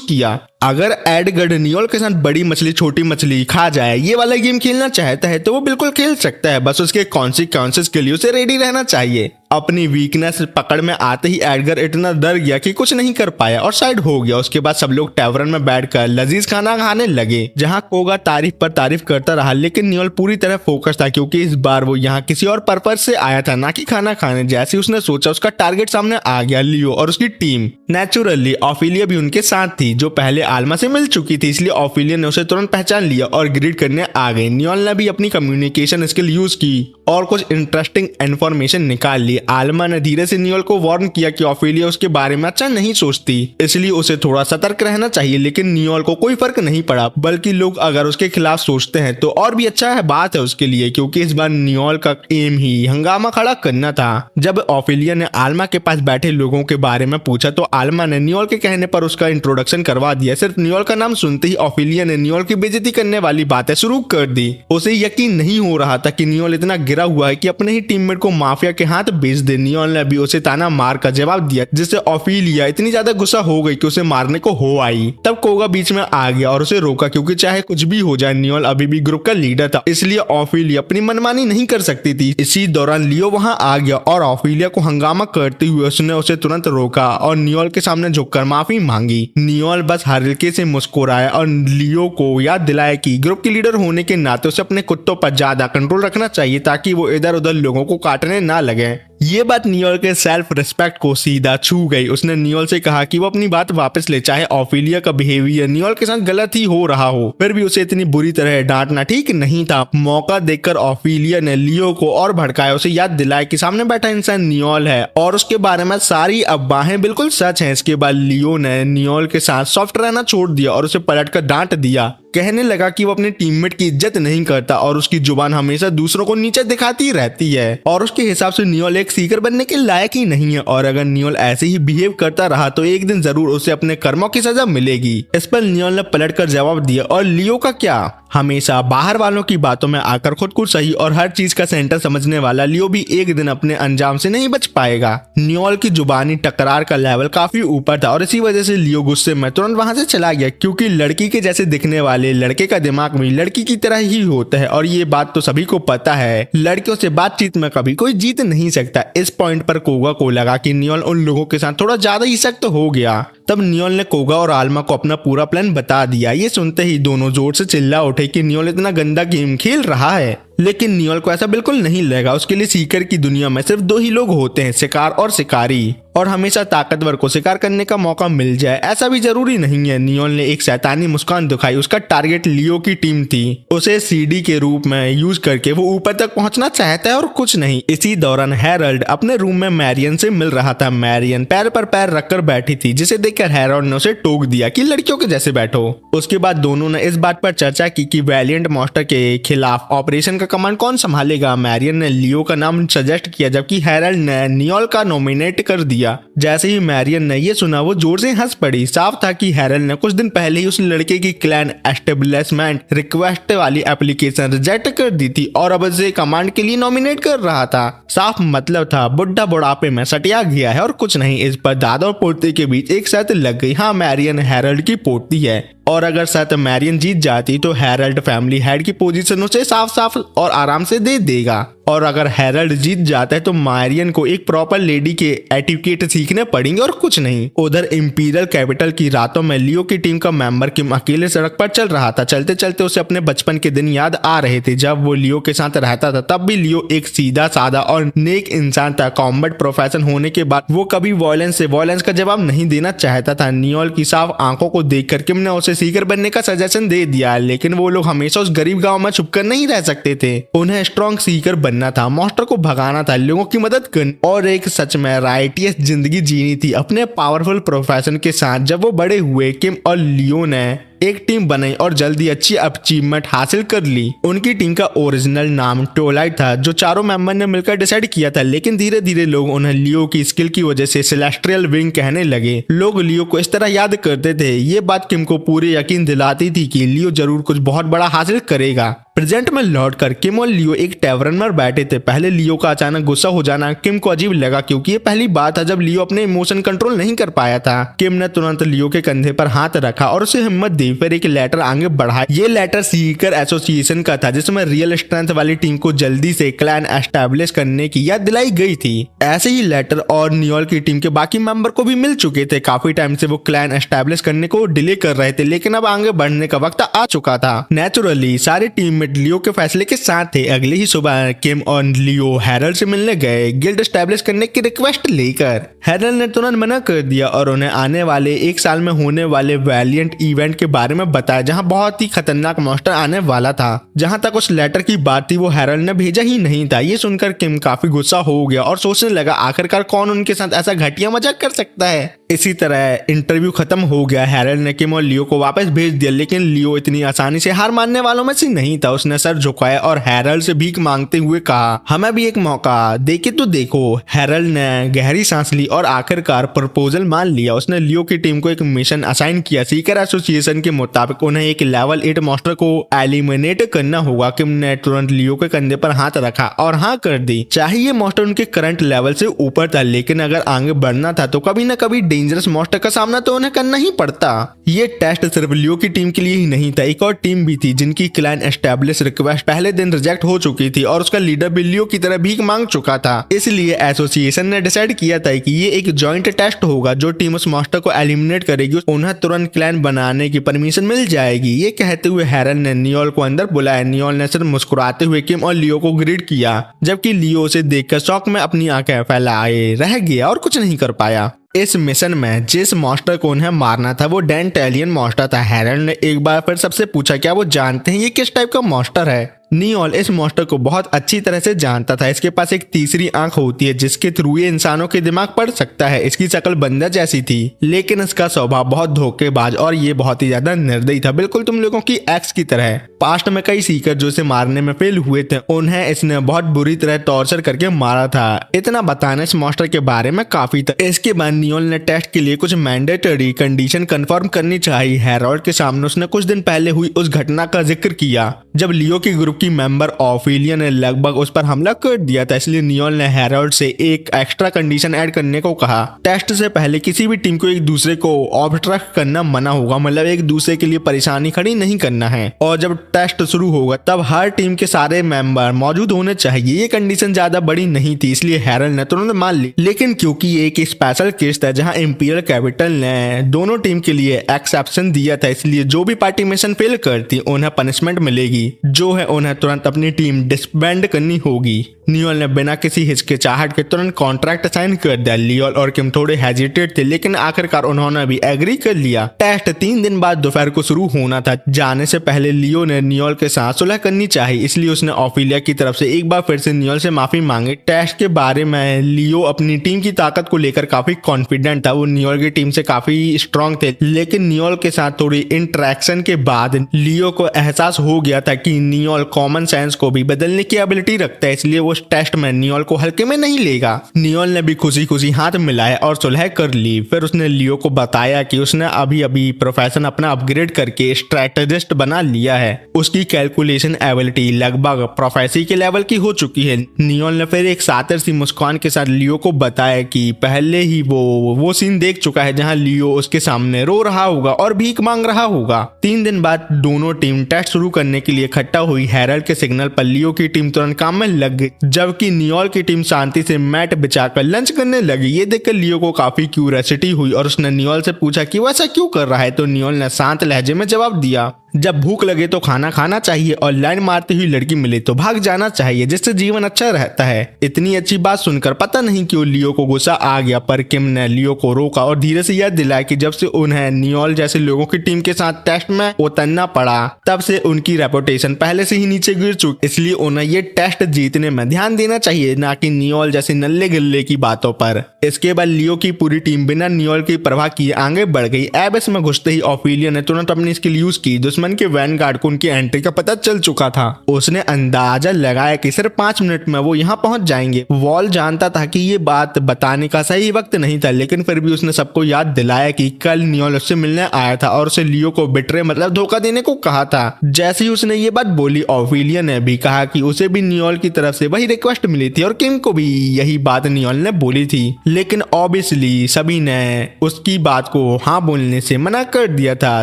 किया। अगर एडगर नियोल के साथ बड़ी मछली छोटी मछली खा जाए ये वाला गेम खेलना चाहता है तो वो बिल्कुल खेल सकता है, बस उसके कॉन्सिक्वेंसेस के लिए उसे रेडी रहना चाहिए। अपनी वीकनेस पकड़ में आते ही एडगर इतना डर गया कि कुछ नहीं कर पाया और साइड हो गया। उसके बाद सब लोग टैवर्न में बैठकर लजीज खाना खाने लगे जहां कोगा तारीफ पर तारीफ करता रहा, लेकिन नियोल पूरी तरह फोकस था क्योंकि इस बार वो यहाँ किसी और पर्पज से आया था, ना कि खाना खाने। जैसे उसने सोचा उसका टारगेट सामने आ गया, लियो और उसकी टीम। नेचुरली ओफिलिया भी उनके साथ थी जो पहले आलमा से मिल चुकी थी, इसलिए ओफिलिया ने उसे तुरंत पहचान लिया और ग्रीट करने आ गई। नियोल ने भी अपनी कम्युनिकेशन स्किल यूज की और कुछ इंटरेस्टिंग इन्फॉर्मेशन निकाल ली। आलमा ने धीरे से नियोल को वार्न किया कि ओफिलिया उसके बारे में अच्छा नहीं सोचती, इसलिए उसे थोड़ा सतर्क रहना चाहिए। लेकिन नियोल को कोई फर्क नहीं पड़ा, बल्कि लोग अगर उसके खिलाफ सोचते हैं तो और भी अच्छा है बात है उसके लिए, क्योंकि इस बार नियोल का एम ही हंगामा खड़ा करना था। जब ओफिलिया ने आलमा के पास बैठे लोगों के बारे में पूछा तो आलमा ने नियोल के कहने पर उसका इंट्रोडक्शन करवा दिया। सिर्फ नियोल का नाम सुनते ही ओफिलिया ने नियोल की बेइज्जती करने वाली बातें शुरू कर दी। उसे यकीन नहीं हो रहा था कि नियोल इतना गिरा हुआ है कि अपने ही टीममेट को माफिया के हाथ बेच दे। नियोल ने भी उसे ताना मार का जवाब दिया, जिससे ओफिलिया इतनी ज्यादा गुस्सा हो गई कि उसे मारने को हो आई। तब कोगा बीच में आ गया और उसे रोका, क्योंकि चाहे कुछ भी हो जाए नियोल अभी भी ग्रुप का लीडर था, इसलिए ओफिलिया अपनी मनमानी नहीं कर सकती थी। इसी दौरान लियो वहां आ गया और ओफिलिया को हंगामा करते हुए उसने उसे तुरंत रोका और नियोल के सामने झुककर माफी मांगी। नियोल बस हल्के से मुस्कुराया और लियो को याद दिलाया कि ग्रुप के लीडर होने के नाते उसे अपने कुत्तों पर ज्यादा कंट्रोल रखना चाहिए ताकि वो इधर उधर लोगों को काटने ना लगे। ये बात नियोल के सेल्फ रिस्पेक्ट को सीधा छू गई। उसने नियोल से कहा कि वो अपनी बात वापस ले, चाहे ऑफिलिया का बिहेवियर नियोल के साथ गलत ही हो रहा हो, फिर भी उसे इतनी बुरी तरह डांटना ठीक नहीं था। मौका देखकर ऑफिलिया ने लियो को और भड़काया, उसे याद दिलाया कि सामने बैठा इंसान नियोल है और उसके बारे में सारी अफवाहें बिल्कुल सच हैं। इसके बाद लियो ने नियोल के साथ सॉफ्ट रहना छोड़ दिया और उसे पलटकर डांट दिया। कहने लगा कि वो अपने टीममेट की इज्जत नहीं करता और उसकी जुबान हमेशा दूसरों को नीचे दिखाती रहती है और उसके हिसाब से नियोल एक सीकर बनने के लायक ही नहीं है और अगर नियोल ऐसे ही बिहेव करता रहा तो एक दिन जरूर उसे अपने कर्मों की सजा मिलेगी। इस पर नियोल ने पलटकर जवाब दिया, और लियो का क्या? हमेशा बाहर वालों की बातों में आकर खुद को सही और हर चीज का सेंटर समझने वाला लियो भी एक दिन अपने अंजाम से नहीं बच पाएगा। नियोल की जुबानी टकरार का लेवल काफी ऊपर था और इसी वजह से लियो गुस्से में तुरंत वहां से चला गया, क्योंकि लड़की के जैसे दिखने वाले लड़के का दिमाग भी लड़की की तरह ही होता है और ये बात तो सभी को पता है। लड़कियों से बातचीत में कभी कोई जीत नहीं सकता। इस पॉइंट पर कोगा को लगा कि नियोल उन लोगों के साथ थोड़ा ज्यादा ही सख्त हो गया। तब नियोल ने कोगा और आल्मा को अपना पूरा प्लान बता दिया। ये सुनते ही दोनों जोर से चिल्ला उठे कि नियोल इतना गंदा गेम खेल रहा है, लेकिन नियोल को ऐसा बिल्कुल नहीं लगा। उसके लिए सीकर की दुनिया में सिर्फ दो ही लोग होते हैं, शिकार और शिकारी, और हमेशा ताकतवर को शिकार करने का मौका मिल जाए ऐसा भी जरूरी नहीं है। नियोल ने एक शैतानी मुस्कान दिखाई। उसका टारगेट लियो की टीम थी। उसे सीडी के रूप में यूज करके वो ऊपर तक पहुंचना चाहता है और कुछ नहीं। इसी दौरान हैरोल्ड अपने रूम में मैरियन से मिल रहा था। मैरियन पैर पर पैर रखकर बैठी थी, जिसे देखकर हैरोल्ड ने उसे टोक दिया कि लड़कियों के जैसे बैठो। उसके बाद दोनों ने इस बात पर चर्चा की कि वैलिएंट मॉन्स्टर के खिलाफ ऑपरेशन का कमांड कौन संभालेगा। मैरियन ने लियो का नाम सजेस्ट किया, जबकि हैरोल्ड ने नियोल का नॉमिनेट कर दिया। जैसे ही मैरियन ने ये सुना वो जोर से हंस पड़ी। साफ था कि हैरोल्ड ने कुछ दिन पहले ही उस लड़के की क्लैन एस्टेब्लिशमेंट रिक्वेस्ट वाली एप्लीकेशन रिजेक्ट कर दी थी और अब उसे कमांड के लिए नॉमिनेट कर रहा था। साफ मतलब था बुढ़ा बुढ़ापे में सटिया गया है और कुछ नहीं। इस पर दादा और पोते के बीच एक शर्त लग गई। हाँ, मैरियन हैरोल्ड की पोती है और अगर शर्त मैरियन जीत जाती तो हैरोल्ड फैमिली हेड की पोजीशन उसे साफ साफ और आराम से दे देगा, और अगर हैरोल्ड जीत जाता है तो मैरियन को एक प्रॉपर लेडी के एटिकेट सीखने पड़ेंगे और कुछ नहीं। उधर इंपीरियल कैपिटल की रातों में लियो की टीम का मेंबर किम अकेले सड़क पर चल रहा था। चलते चलते उसे अपने बचपन के दिन याद आ रहे थे जब वो लियो के साथ रहता था। तब भी लियो एक सीधा साधा और नेक इंसान था। कॉम्बैट प्रोफेशन होने के बाद वो कभी वायलेंस से वायलेंस का जवाब नहीं देना चाहता था। नियोल की साफ आंखों को देखकर किम ने उसे सीकर बनने का सजेशन दे दिया, लेकिन वो लोग हमेशा उस गरीब गांव में छुपकर नहीं रह सकते थे। उन्हें स्ट्रॉन्ग सीकर बनना था, मॉन्स्टर को भगाना था, लोगों की मदद करनी और एक सच में राइटियस जिंदगी जीनी थी अपने पावरफुल प्रोफेशन के साथ। जब वो बड़े हुए किम और लियो ने एक टीम बनाई और जल्दी अच्छी अचीवमेंट हासिल कर ली। उनकी टीम का ओरिजिनल नाम टोलाइट था, जो चारों मेंबर ने मिलकर डिसाइड किया था, लेकिन धीरे धीरे लोग उन्हें लियो की स्किल की वजह से सेलेस्ट्रियल विंग कहने लगे। लोग लियो को इस तरह याद करते थे। ये बात किम को पूरे यकीन दिलाती थी कि लियो जरूर कुछ बहुत बड़ा हासिल करेगा। प्रेजेंट में लौटकर किम और लियो एक टैवरन में बैठे थे। पहले लियो का अचानक गुस्सा हो जाना किम को अजीब लगा, क्योंकि ये पहली बात था जब लियो अपने इमोशन कंट्रोल नहीं कर पाया था। किम ने तुरंत लियो के कंधे पर हाथ रखा और उसे हिम्मत दी, फिर एक लेटर आगे बढ़ाया। ये लेटर सीकर एसोसिएशन का था, जिसमें रियल स्ट्रेंथ वाली टीम को जल्दी से क्लैन एस्टैब्लिश करने की याद दिलाई गई थी। ऐसे ही लेटर और नियोल की टीम के बाकी मेंबर को भी मिल चुके थे। काफी टाइम से वो क्लैन एस्टैब्लिश करने को डिले कर रहे थे, लेकिन अब आगे बढ़ने का वक्त आ चुका था। नेचुरली सारे टीममेट लियो के फैसले के साथ थे। अगले ही सुबह किम और लियो हैरोल्ड से मिलने गए, गिल्ड एस्टैब्लिश करने की रिक्वेस्ट लेकर। हैरोल्ड ने तुरंत मना कर दिया और उन्हें आने वाले एक साल में होने वाले वैलिएंट इवेंट के बारे में बताया, जहां बहुत ही खतरनाक मॉन्स्टर आने वाला था। जहां तक उस लेटर की बात थी वो हैरोल्ड ने भेजा ही नहीं था। ये सुनकर किम काफी गुस्सा हो गया और सोचने लगा आखिरकार कौन उनके साथ ऐसा घटिया मजाक कर सकता है। इसी तरह इंटरव्यू खत्म हो गया। हैरोल्ड ने किम और लियो को वापस भेज दिया, लेकिन लियो इतनी आसानी से हार मानने वालों में से नहीं था। उसने सर झुकाया और हैरोल्ड से भीख मांगते हुए कहा, हमें भी एक मौका देखे तो देखो। हैरोल्ड ने गहरी सांस ली और आखिरकार प्रपोजल मान लिया। उसने लियो की टीम को एक मिशन असाइन किया। सीकर एसोसिएशन के मुताबिक उन्हें एक लेवल 8 मॉन्स्टर को एलिमिनेट करना होगा। किम ने तुरंत लियो के कंधे पर हाथ रखा और हाँ कर दी। चाहे ये मॉन्स्टर उनके करंट लेवल से ऊपर था, लेकिन अगर आगे बढ़ना था तो कभी न कभी डेंजरस मॉन्स्टर का सामना तो उन्हें करना ही पड़ता। ये टेस्ट सिर्फ लियो की टीम के लिए ही नहीं था, एक और टीम भी थी जिनकी क्लैन एस्टैब्लिश एस्टेब्लिश रिक्वेस्ट पहले दिन रिजेक्ट हो चुकी थी और उसका लीडर भी लियो की तरह भीख मांग चुका था। इसलिए एसोसिएशन ने डिसाइड किया था कि ये एक जॉइंट टेस्ट होगा। जो टीम उस मॉन्स्टर को एलिमिनेट करेगी उन्हें तुरंत क्लैन बनाने की परमिशन मिल जाएगी। ये कहते हुए हेरल्ड ने नियोल को अंदर बुलाया। नियोल ने सिर्फ मुस्कुराते हुए किम और लियो को ग्रीट किया, जबकि लियो उसे देखकर शॉक में अपनी आंखें फैलाए रह गया और कुछ नहीं कर पाया। इस मिशन में जिस मॉन्स्टर को उन्हें मारना था वो डेंटेलियन मॉन्स्टर था। हेरल्ड ने एक बार फिर सबसे पूछा, क्या वो जानते हैं ये किस टाइप का मॉन्स्टर है? नियोल इस मॉन्स्टर को बहुत अच्छी तरह से जानता था। इसके पास एक तीसरी आंख होती है जिसके थ्रू ये इंसानों के दिमाग पढ़ सकता है। इसकी शक्ल बंदर जैसी थी, लेकिन इसका स्वभाव बहुत धोखेबाज और ये बहुत ही ज्यादा निर्दयी था, बिल्कुल तुम लोगों की एक्स की तरह। पास्ट में कई सीकर जो इसे मारने में फेल हुए थे उन्हें इसने बहुत बुरी तरह टॉर्चर करके मारा था। इतना बताना इस मॉन्स्टर के बारे में काफी था। इसके बाद नियोल ने टेस्ट के लिए कुछ मैंडेटरी कंडीशन कंफर्म करनी चाहिए। हेरोल्ड के सामने उसने कुछ दिन पहले हुई उस घटना का जिक्र किया जब लियो के ग्रुप की मेंबर ऑफिलिया ने लगभग उस पर हमला कर दिया था। इसलिए नियोल ने हेरोल्ड से एक एक्स्ट्रा कंडीशन ऐड करने को कहा। टेस्ट से पहले किसी भी टीम को एक दूसरे को ऑब्स्ट्रक्ट करना मना होगा, मतलब एक दूसरे के लिए परेशानी खड़ी नहीं करना है। और जब टेस्ट शुरू होगा तब हर टीम के सारे मेंबर मौजूद होने चाहिए। ये कंडीशन ज्यादा बड़ी नहीं थी, इसलिए हेरोल्ड ने तुरंत मान ली। लेकिन क्योंकि ये एक स्पेशल केस था जहां इंपीरियल कैपिटल ने दोनों टीम के लिए एक्सेप्शन दिया था, इसलिए जो भी पार्टी मिशन फेल करती उन्हें पनिशमेंट मिलेगी, जो है उन्हें तुरंत अपनी टीम डिसबैंड करनी होगी। नियोल ने बिना किसी हिचकिचाहट के तुरंत कॉन्ट्रैक्ट साइन कर दिया। लियोल और किम थोड़े हेजिटेट थे, लेकिन आखिरकार उन्होंने भी एग्री कर लिया। टेस्ट 3 दिन बाद दोपहर को शुरू होना था। जाने से पहले लियो ने नियोल के साथ सुलह करनी चाहिए, इसलिए उसने ऑफिलिया की तरफ से एक बार फिर से नियोल से माफी मांगी। टेस्ट के बारे में लियो अपनी टीम की ताकत को लेकर काफी कॉन्फिडेंट था। वो नियोल की टीम से काफी स्ट्रांग थे, लेकिन नियोल के साथ थोड़ी इंटरेक्शन के बाद लियो को एहसास हो गया था कि नियोल कॉमन सेंस को भी बदलने की एबिलिटी रखता है, इसलिए उस टेस्ट में नियोल को हल्के में नहीं लेगा। नियोल ने भी खुशी खुशी हाथ मिलाया और सुलह कर ली। फिर उसने लियो को बताया कि उसने अभी अभी प्रोफेशन अपना अपग्रेड करके स्ट्रेटेजिस्ट बना लिया है। उसकी कैलकुलेशन एबिलिटी लगभग प्रोफेसी के लेवल की हो चुकी है। नियोल ने फिर एक सातिर सी मुस्कान के साथ लियो को बताया कि पहले ही वो सीन देख चुका है जहां लियो उसके सामने रो रहा होगा और भीख मांग रहा होगा। 3 दिन बाद दोनों टीम टेस्ट शुरू करने के लिए इकट्ठा हुई। हेरल्ड के सिग्नल पर लियो की टीम तुरंत काम में लग गई, जबकि नियोल की टीम शांति से मैट बिछाकर लंच करने लगी। ये देखकर लियो को काफी क्यूरियोसिटी हुई और उसने नियोल से पूछा कि वो ऐसा क्यों कर रहा है, तो नियोल ने शांत लहजे में जवाब दिया, जब भूख लगे तो खाना खाना चाहिए और लाइन मारती हुई लड़की मिले तो भाग जाना चाहिए, जिससे जीवन अच्छा रहता है। इतनी अच्छी बात सुनकर पता नहीं क्यों लियो को गुस्सा आ गया, पर किम ने लियो को रोका और धीरे से याद दिलाया कि जब से उन्हें नियोल जैसे लोगों की टीम के साथ टेस्ट में उतरना पड़ा तब से उनकी रेपुटेशन पहले से ही नीचे गिर चुकी, इसलिए उन्हें ये टेस्ट जीतने में ध्यान देना चाहिए, ना कि नियोल जैसे नल्ले गिल्ले की बातों पर। इसके बाद लियो की पूरी टीम बिना नियोल की परवाह किए आगे बढ़ गई। एबिस में घुसते ही ऑफिलिया ने तुरंत अपनी स्किल यूज की। दुश्मन के वैनगार्ड को उनकी एंट्री का पता चल चुका था। उसने अंदाजा लगाया कि सिर्फ 5 मिनट में वो यहाँ पहुंच जाएंगे। वॉल जानता था कि ये बात बताने का सही वक्त नहीं था, लेकिन फिर भी उसने सबको याद दिलाया कि कल नियोल उससे मिलने आया था और उसे लियो को बिट्रे मतलब धोखा देने को कहा था। जैसे ही उसने ये बात बोली ऑफिलिया ने भी कहा कि उसे भी नियोल की तरफ से वही रिक्वेस्ट मिली थी और किम को भी यही बात नियोल ने बोली थी, लेकिन ऑब्वियसली सभी ने उसकी बात को हाँ बोलने से मना कर दिया था।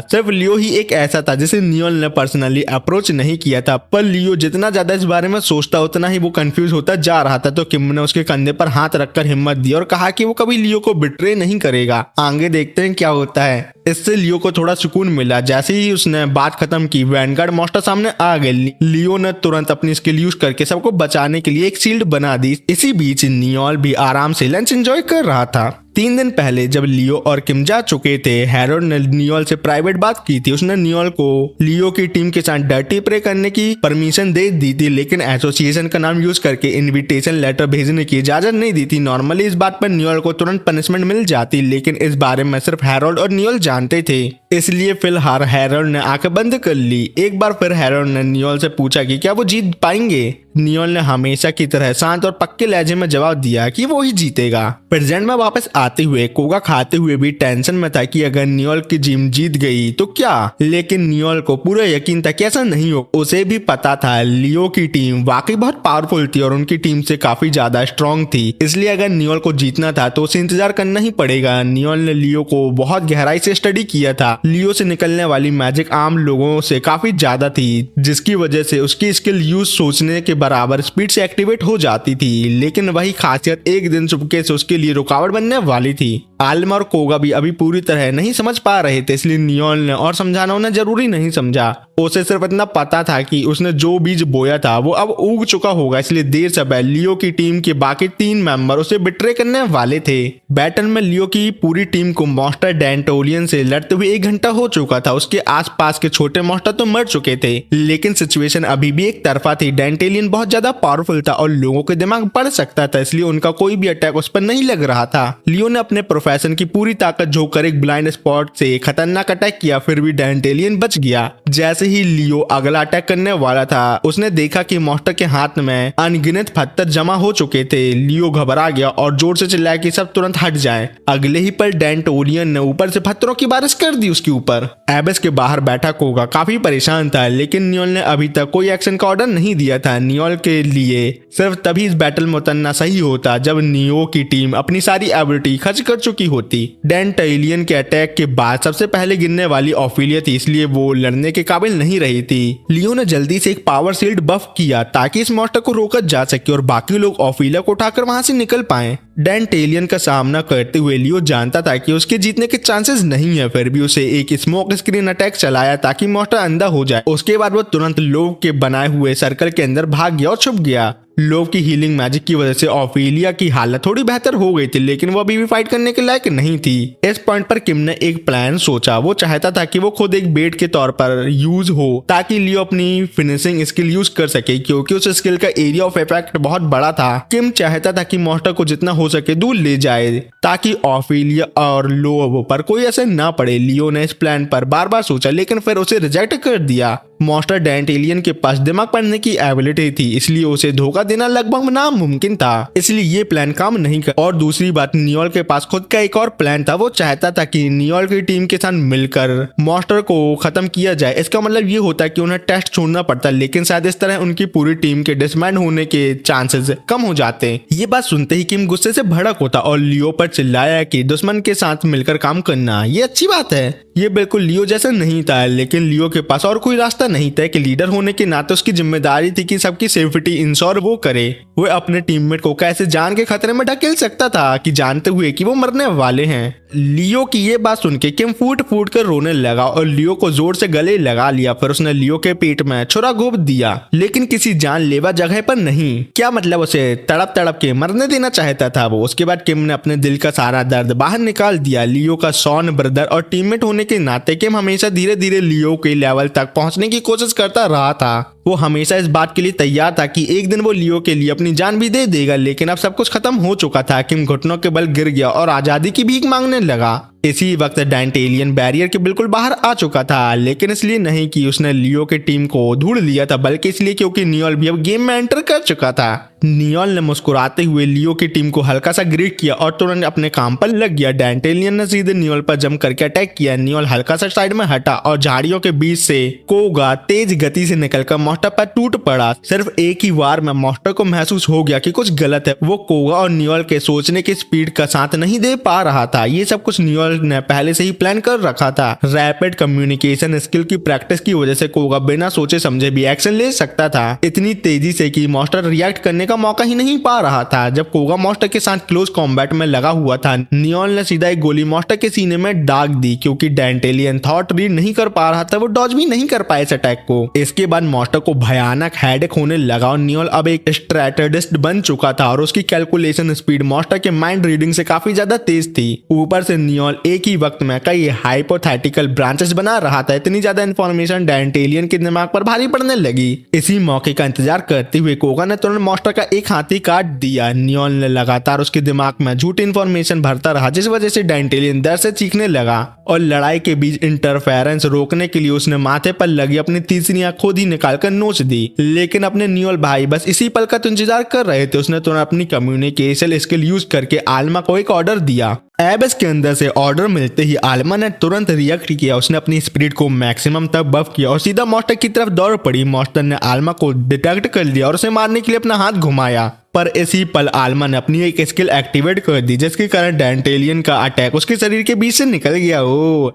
सिर्फ लियो ही एक ऐसा था जिसे नियोल ने पर्सनली अप्रोच नहीं किया था, पर लियो जितना ज्यादा इस बारे में सोचता उतना ही वो कंफ्यूज होता जा रहा था। तो किम ने उसके कंधे पर हाथ रखकर हिम्मत दी और कहा कि वो कभी लियो को बिट्रे नहीं करेगा। आगे देखते हैं क्या होता है। इससे लियो को थोड़ा सुकून मिला। जैसे ही उसने बात खत्म की वैनगार्ड मॉन्स्टर सामने आ गए। लियो ने तुरंत अपनी स्किल यूज करके सबको बचाने के लिए एक शील्ड बना दी। इसी बीच नियोल भी आराम से लंच एंजॉय कर रहा था। 3 दिन पहले जब लियो और किम जा चुके थे, हेरोल्ड ने नियोल से प्राइवेट बात की थी। उसने नियोल को लियो की टीम के साथ डर्टी प्रे करने की परमिशन दे दी थी, लेकिन एसोसिएशन का नाम यूज करके इनविटेशन लेटर भेजने की इजाजत नहीं दी थी। नॉर्मली इस बात पर नियोल को तुरंत पनिशमेंट मिल जाती, लेकिन इस बारे में सिर्फ हेरोल्ड और नियोल जानते थे, इसलिए फिलहाल हेरोल्ड ने आंखें बंद कर ली। एक बार फिर हेरोल्ड ने नियोल से पूछा कि क्या वो जीत पाएंगे। नियोल ने हमेशा की तरह शांत और पक्के लहजे में जवाब दिया कि वो ही जीतेगा। प्रेजेंट में वापस आते हुए कोगा खाते हुए भी टेंशन में था कि अगर नियोल की टीम जीत गई तो क्या, लेकिन नियोल को पूरा यकीन था कि ऐसा नहीं हो। उसे भी पता था लियो की टीम वाकई बहुत पावरफुल थी और उनकी टीम से काफी ज्यादा स्ट्रांग थी, इसलिए अगर नियोल को जीतना था तो उसे इंतजार करना ही पड़ेगा। नियोल ने लियो को बहुत गहराई से स्टडी किया था। लियो से निकलने वाली मैजिक आम लोगों से काफी ज्यादा थी, जिसकी वजह से उसकी स्किल यूज सोचने के बराबर स्पीड से एक्टिवेट हो जाती थी, लेकिन वही खासियत एक दिन चुपके से उसके लिए रुकावट बनने वाली थी। आलमा और कोगा भी अभी पूरी तरह नहीं समझ पा रहे थे, इसलिए नियोल ने और समझाना उन्हें जरूरी नहीं समझा। उसे सिर्फ इतना पता था कि उसने जो बीज बोया था वो अब उग चुका होगा, इसलिए देर से पहले लियो की टीम के बाकी 3 मेंबर उसे बिट्रे करने वाले थे। बैटल में लियो की पूरी टीम को मॉन्स्टर डेंटोलियन से लड़ते हुए 1 घंटा हो चुका था। उसके आसपास के छोटे मॉन्स्टर तो मर चुके थे, लेकिन सिचुएशन अभी भी एक तरफा थी। डेंटेलियन बहुत ज्यादा पावरफुल था और लोगों के दिमाग पढ़ सकता था, इसलिए उनका कोई भी अटैक उस पर नहीं लग रहा था। लियो ने अपने प्रोफेशन की पूरी ताकत झोंककर एक ब्लाइंड स्पॉट से खतरनाक अटैक किया, फिर भी डेंटेलियन बच गया। जैसे ही लियो अगला अटैक करने वाला था, उसने देखा कि मॉन्स्टर के हाथ में अनगिनत पत्थर जमा हो चुके थे। लियो घबरा गया और जोर से चिल्लाया कि सब तुरंत हट जाएं। अगले ही पल डेंटोलियन ने ऊपर से पत्थरों की बारिश कर दी उसके ऊपर। एबिस के बाहर बैठा कोगा काफी परेशान था, लेकिन नियोल ने अभी तक कोई एक्शन का ऑर्डर नहीं दिया था। नियोल के लिए सिर्फ तभी इस बैटल में उतरना सही होता जब नियो की टीम अपनी सारी एबिलिटी खर्च कर चुकी होती। डेंटेलियन के अटैक के बाद सबसे पहले गिरने वाली ऑफिलिया थी, इसलिए वो लड़ने के काबिल नहीं रही थी। लियो ने जल्दी से एक पावर शील्ड बफ किया ताकि इस मॉन्स्टर को रोका जा सके और बाकी लोग ऑफिलिया को उठाकर वहां से निकल पाएं। डेंटेलियन का सामना करते हुए लियो जानता था कि उसके जीतने के चांसेस नहीं है, फिर भी उसे एक स्मोक स्क्रीन अटैक चलाया ताकि मॉन्स्टर अंधा हो जाए। उसके बाद वो तुरंत लोग के बनाए हुए सर्कल के अंदर भाग गया और छुप गया। लोग की हीलिंग मैजिक की वजह से ऑफिलिया की हालत थोड़ी बेहतर हो गई थी, लेकिन वो अभी भी फाइट करने के लायक नहीं थी। इस पॉइंट पर किम ने एक प्लान सोचा। वो चाहता था कि वो खुद एक बेट के तौर पर यूज हो ताकि लियो अपनी फिनिशिंग स्किल यूज कर सके, क्योंकि उस स्किल का एरिया ऑफ इफेक्ट बहुत बड़ा था। किम चाहता था कि मॉन्स्टर को जितना हो सके दूर ले जाए ताकि ऑफिलिया और लो पर कोई असर ना पड़े। लियो ने इस प्लान पर बार बार सोचा, लेकिन फिर उसे रिजेक्ट कर दिया। मॉन्स्टर डेंटेलियन के पास दिमाग पढ़ने की एबिलिटी थी, इसलिए उसे धोखा देना लगभग नामुमकिन था, इसलिए ये प्लान काम नहीं कर। और दूसरी बात, नियोल के पास खुद का एक और प्लान था। वो चाहता था कि नियोल की टीम के साथ मिलकर मॉन्स्टर को खत्म किया जाए। इसका मतलब ये होता कि उन्हें टेस्ट छोड़ना पड़ता, लेकिन शायद इस तरह उनकी पूरी टीम के डिसबैंड होने के चांसेस कम हो जाते। ये बात सुनते ही किम गुस्से से भड़क होता और लियो पर चिल्लाया कि दुश्मन के साथ मिलकर काम करना ये अच्छी बात है। ये बिल्कुल लियो जैसा नहीं था, लेकिन लियो के पास और कोई रास्ता नहीं था कि लीडर होने के नाते उसकी जिम्मेदारी थी कि सबकी सेफ्टी इंश्योर वो करे। वो अपने टीममेट को कैसे जान के खतरे में ढकेल सकता था कि जानते हुए कि वो मरने वाले हैं। लियो की ये बात सुन के किम फूट फूट कर रोने लगा और लियो को जोर से गले लगा लिया। फिर उसने लियो के पेट में छुरा घोंप दिया, लेकिन किसी जानलेवा जगह पर नहीं। क्या मतलब, उसे तड़प तड़प के मरने देना चाहता था वो। उसके बाद किम ने अपने दिल का सारा दर्द बाहर निकाल दिया। लियो का सॉन ब्रदर और टीममेट होने के नाते किम हमेशा धीरे धीरे लियो के लेवल तक पहुंचने की कोशिश करता रहा था। वो हमेशा इस बात के लिए तैयार था कि एक दिन वो लियो के लिए अपनी जान भी दे देगा, लेकिन अब सब कुछ खत्म हो चुका था। किम घुटनों के बल गिर गया और आजादी की भीख मांगने लगा। इसी वक्त डेंटेलियन बैरियर के बिल्कुल बाहर आ चुका था, लेकिन इसलिए नहीं कि उसने लियो की टीम को ढूंढ लिया था, बल्कि इसलिए क्योंकि नियोल भी अब गेम में एंटर कर चुका था। नियोल ने मुस्कुराते हुए लियो की टीम को हल्का सा ग्रीट किया और तुरंत अपने काम पर लग गया। डेंटेलियन ने सीधे नियोल पर जंप करके अटैक किया। नियोल हल्का सा साइड में हटा और झाड़ियों के बीच से कोगा तेज गति से निकलकर मॉन्स्टर पर टूट पड़ा। सिर्फ एक ही वार में मॉन्स्टर को महसूस हो गया कि कुछ गलत है। वो कोगा और नियोल के सोचने की स्पीड का साथ नहीं दे पा रहा था। ये सब कुछ नियोल ने पहले से ही प्लान कर रखा था। रैपिड कम्युनिकेशन स्किल की प्रैक्टिस की वजह से कोगा बिना सोचे समझे भी एक्शन ले सकता था, इतनी तेजी से कि मॉन्स्टर रिएक्ट करने का मौका ही नहीं पा रहा था। जब कोगा मॉन्स्टर के साथ क्लोज कॉम्बैट में लगा हुआ था, नियोल ने सीधा एक गोली मॉन्स्टर के सीने में दाग दी। क्योंकि डेंटेलियन थॉट रीड नहीं कर पा रहा था, वो डॉज भी नहीं कर पाया इस अटैक को। इसके बाद मॉन्स्टर को भयानक हेडेक होने लगा और नियोल अब एक स्ट्रेटेजिस्ट बन चुका था और उसकी कैलकुलेशन स्पीड मॉन्स्टर के माइंड रीडिंग से काफी ज्यादा तेज थी। ऊपर से नियोल एक ही वक्त में कई हाइपोथेटिकल ब्रांचेस बना रहा था। इतनी ज्यादा इंफॉर्मेशन डेंटेलियन के दिमाग पर भारी पड़ने लगी। इसी मौके का इंतजार करते हुए कोगा ने तुरंत मॉन्स्टर का एक हाथी काट दिया। नियोल ने लगातार उसके दिमाग में झूठी इंफॉर्मेशन भरता रहा, जिस वजह से डेंटेलियन दर्द से चीखने लगा और लड़ाई के बीच इंटरफेरेंस रोकने के लिए उसने माथे पर लगी अपनी तीसरी आंख खुद ही निकालकर नोच दी। लेकिन अपने नियोल भाई बस इसी पल का तो इंतजार कर रहे थे। उसने तुरंत अपनी कम्युनिकेशन स्किल यूज करके आलमा को एक ऑर्डर दिया। एबस के अंदर से ऑर्डर मिलते ही आलमा ने तुरंत रिएक्ट किया। उसने अपनी स्पिरिट को मैक्सिमम तक बफ किया और सीधा मॉन्स्टर की तरफ दौड़ पड़ी। मॉन्स्टर ने आलमा को डिटेक्ट कर लिया और उसे मारने के लिए अपना हाथ घुमाया, पर इसी पल आलमा ने अपनी एक स्किल एक्टिवेट कर दी, जिसके कारण डेंटेलियन का अटैक उसके शरीर के बीच से निकल गया।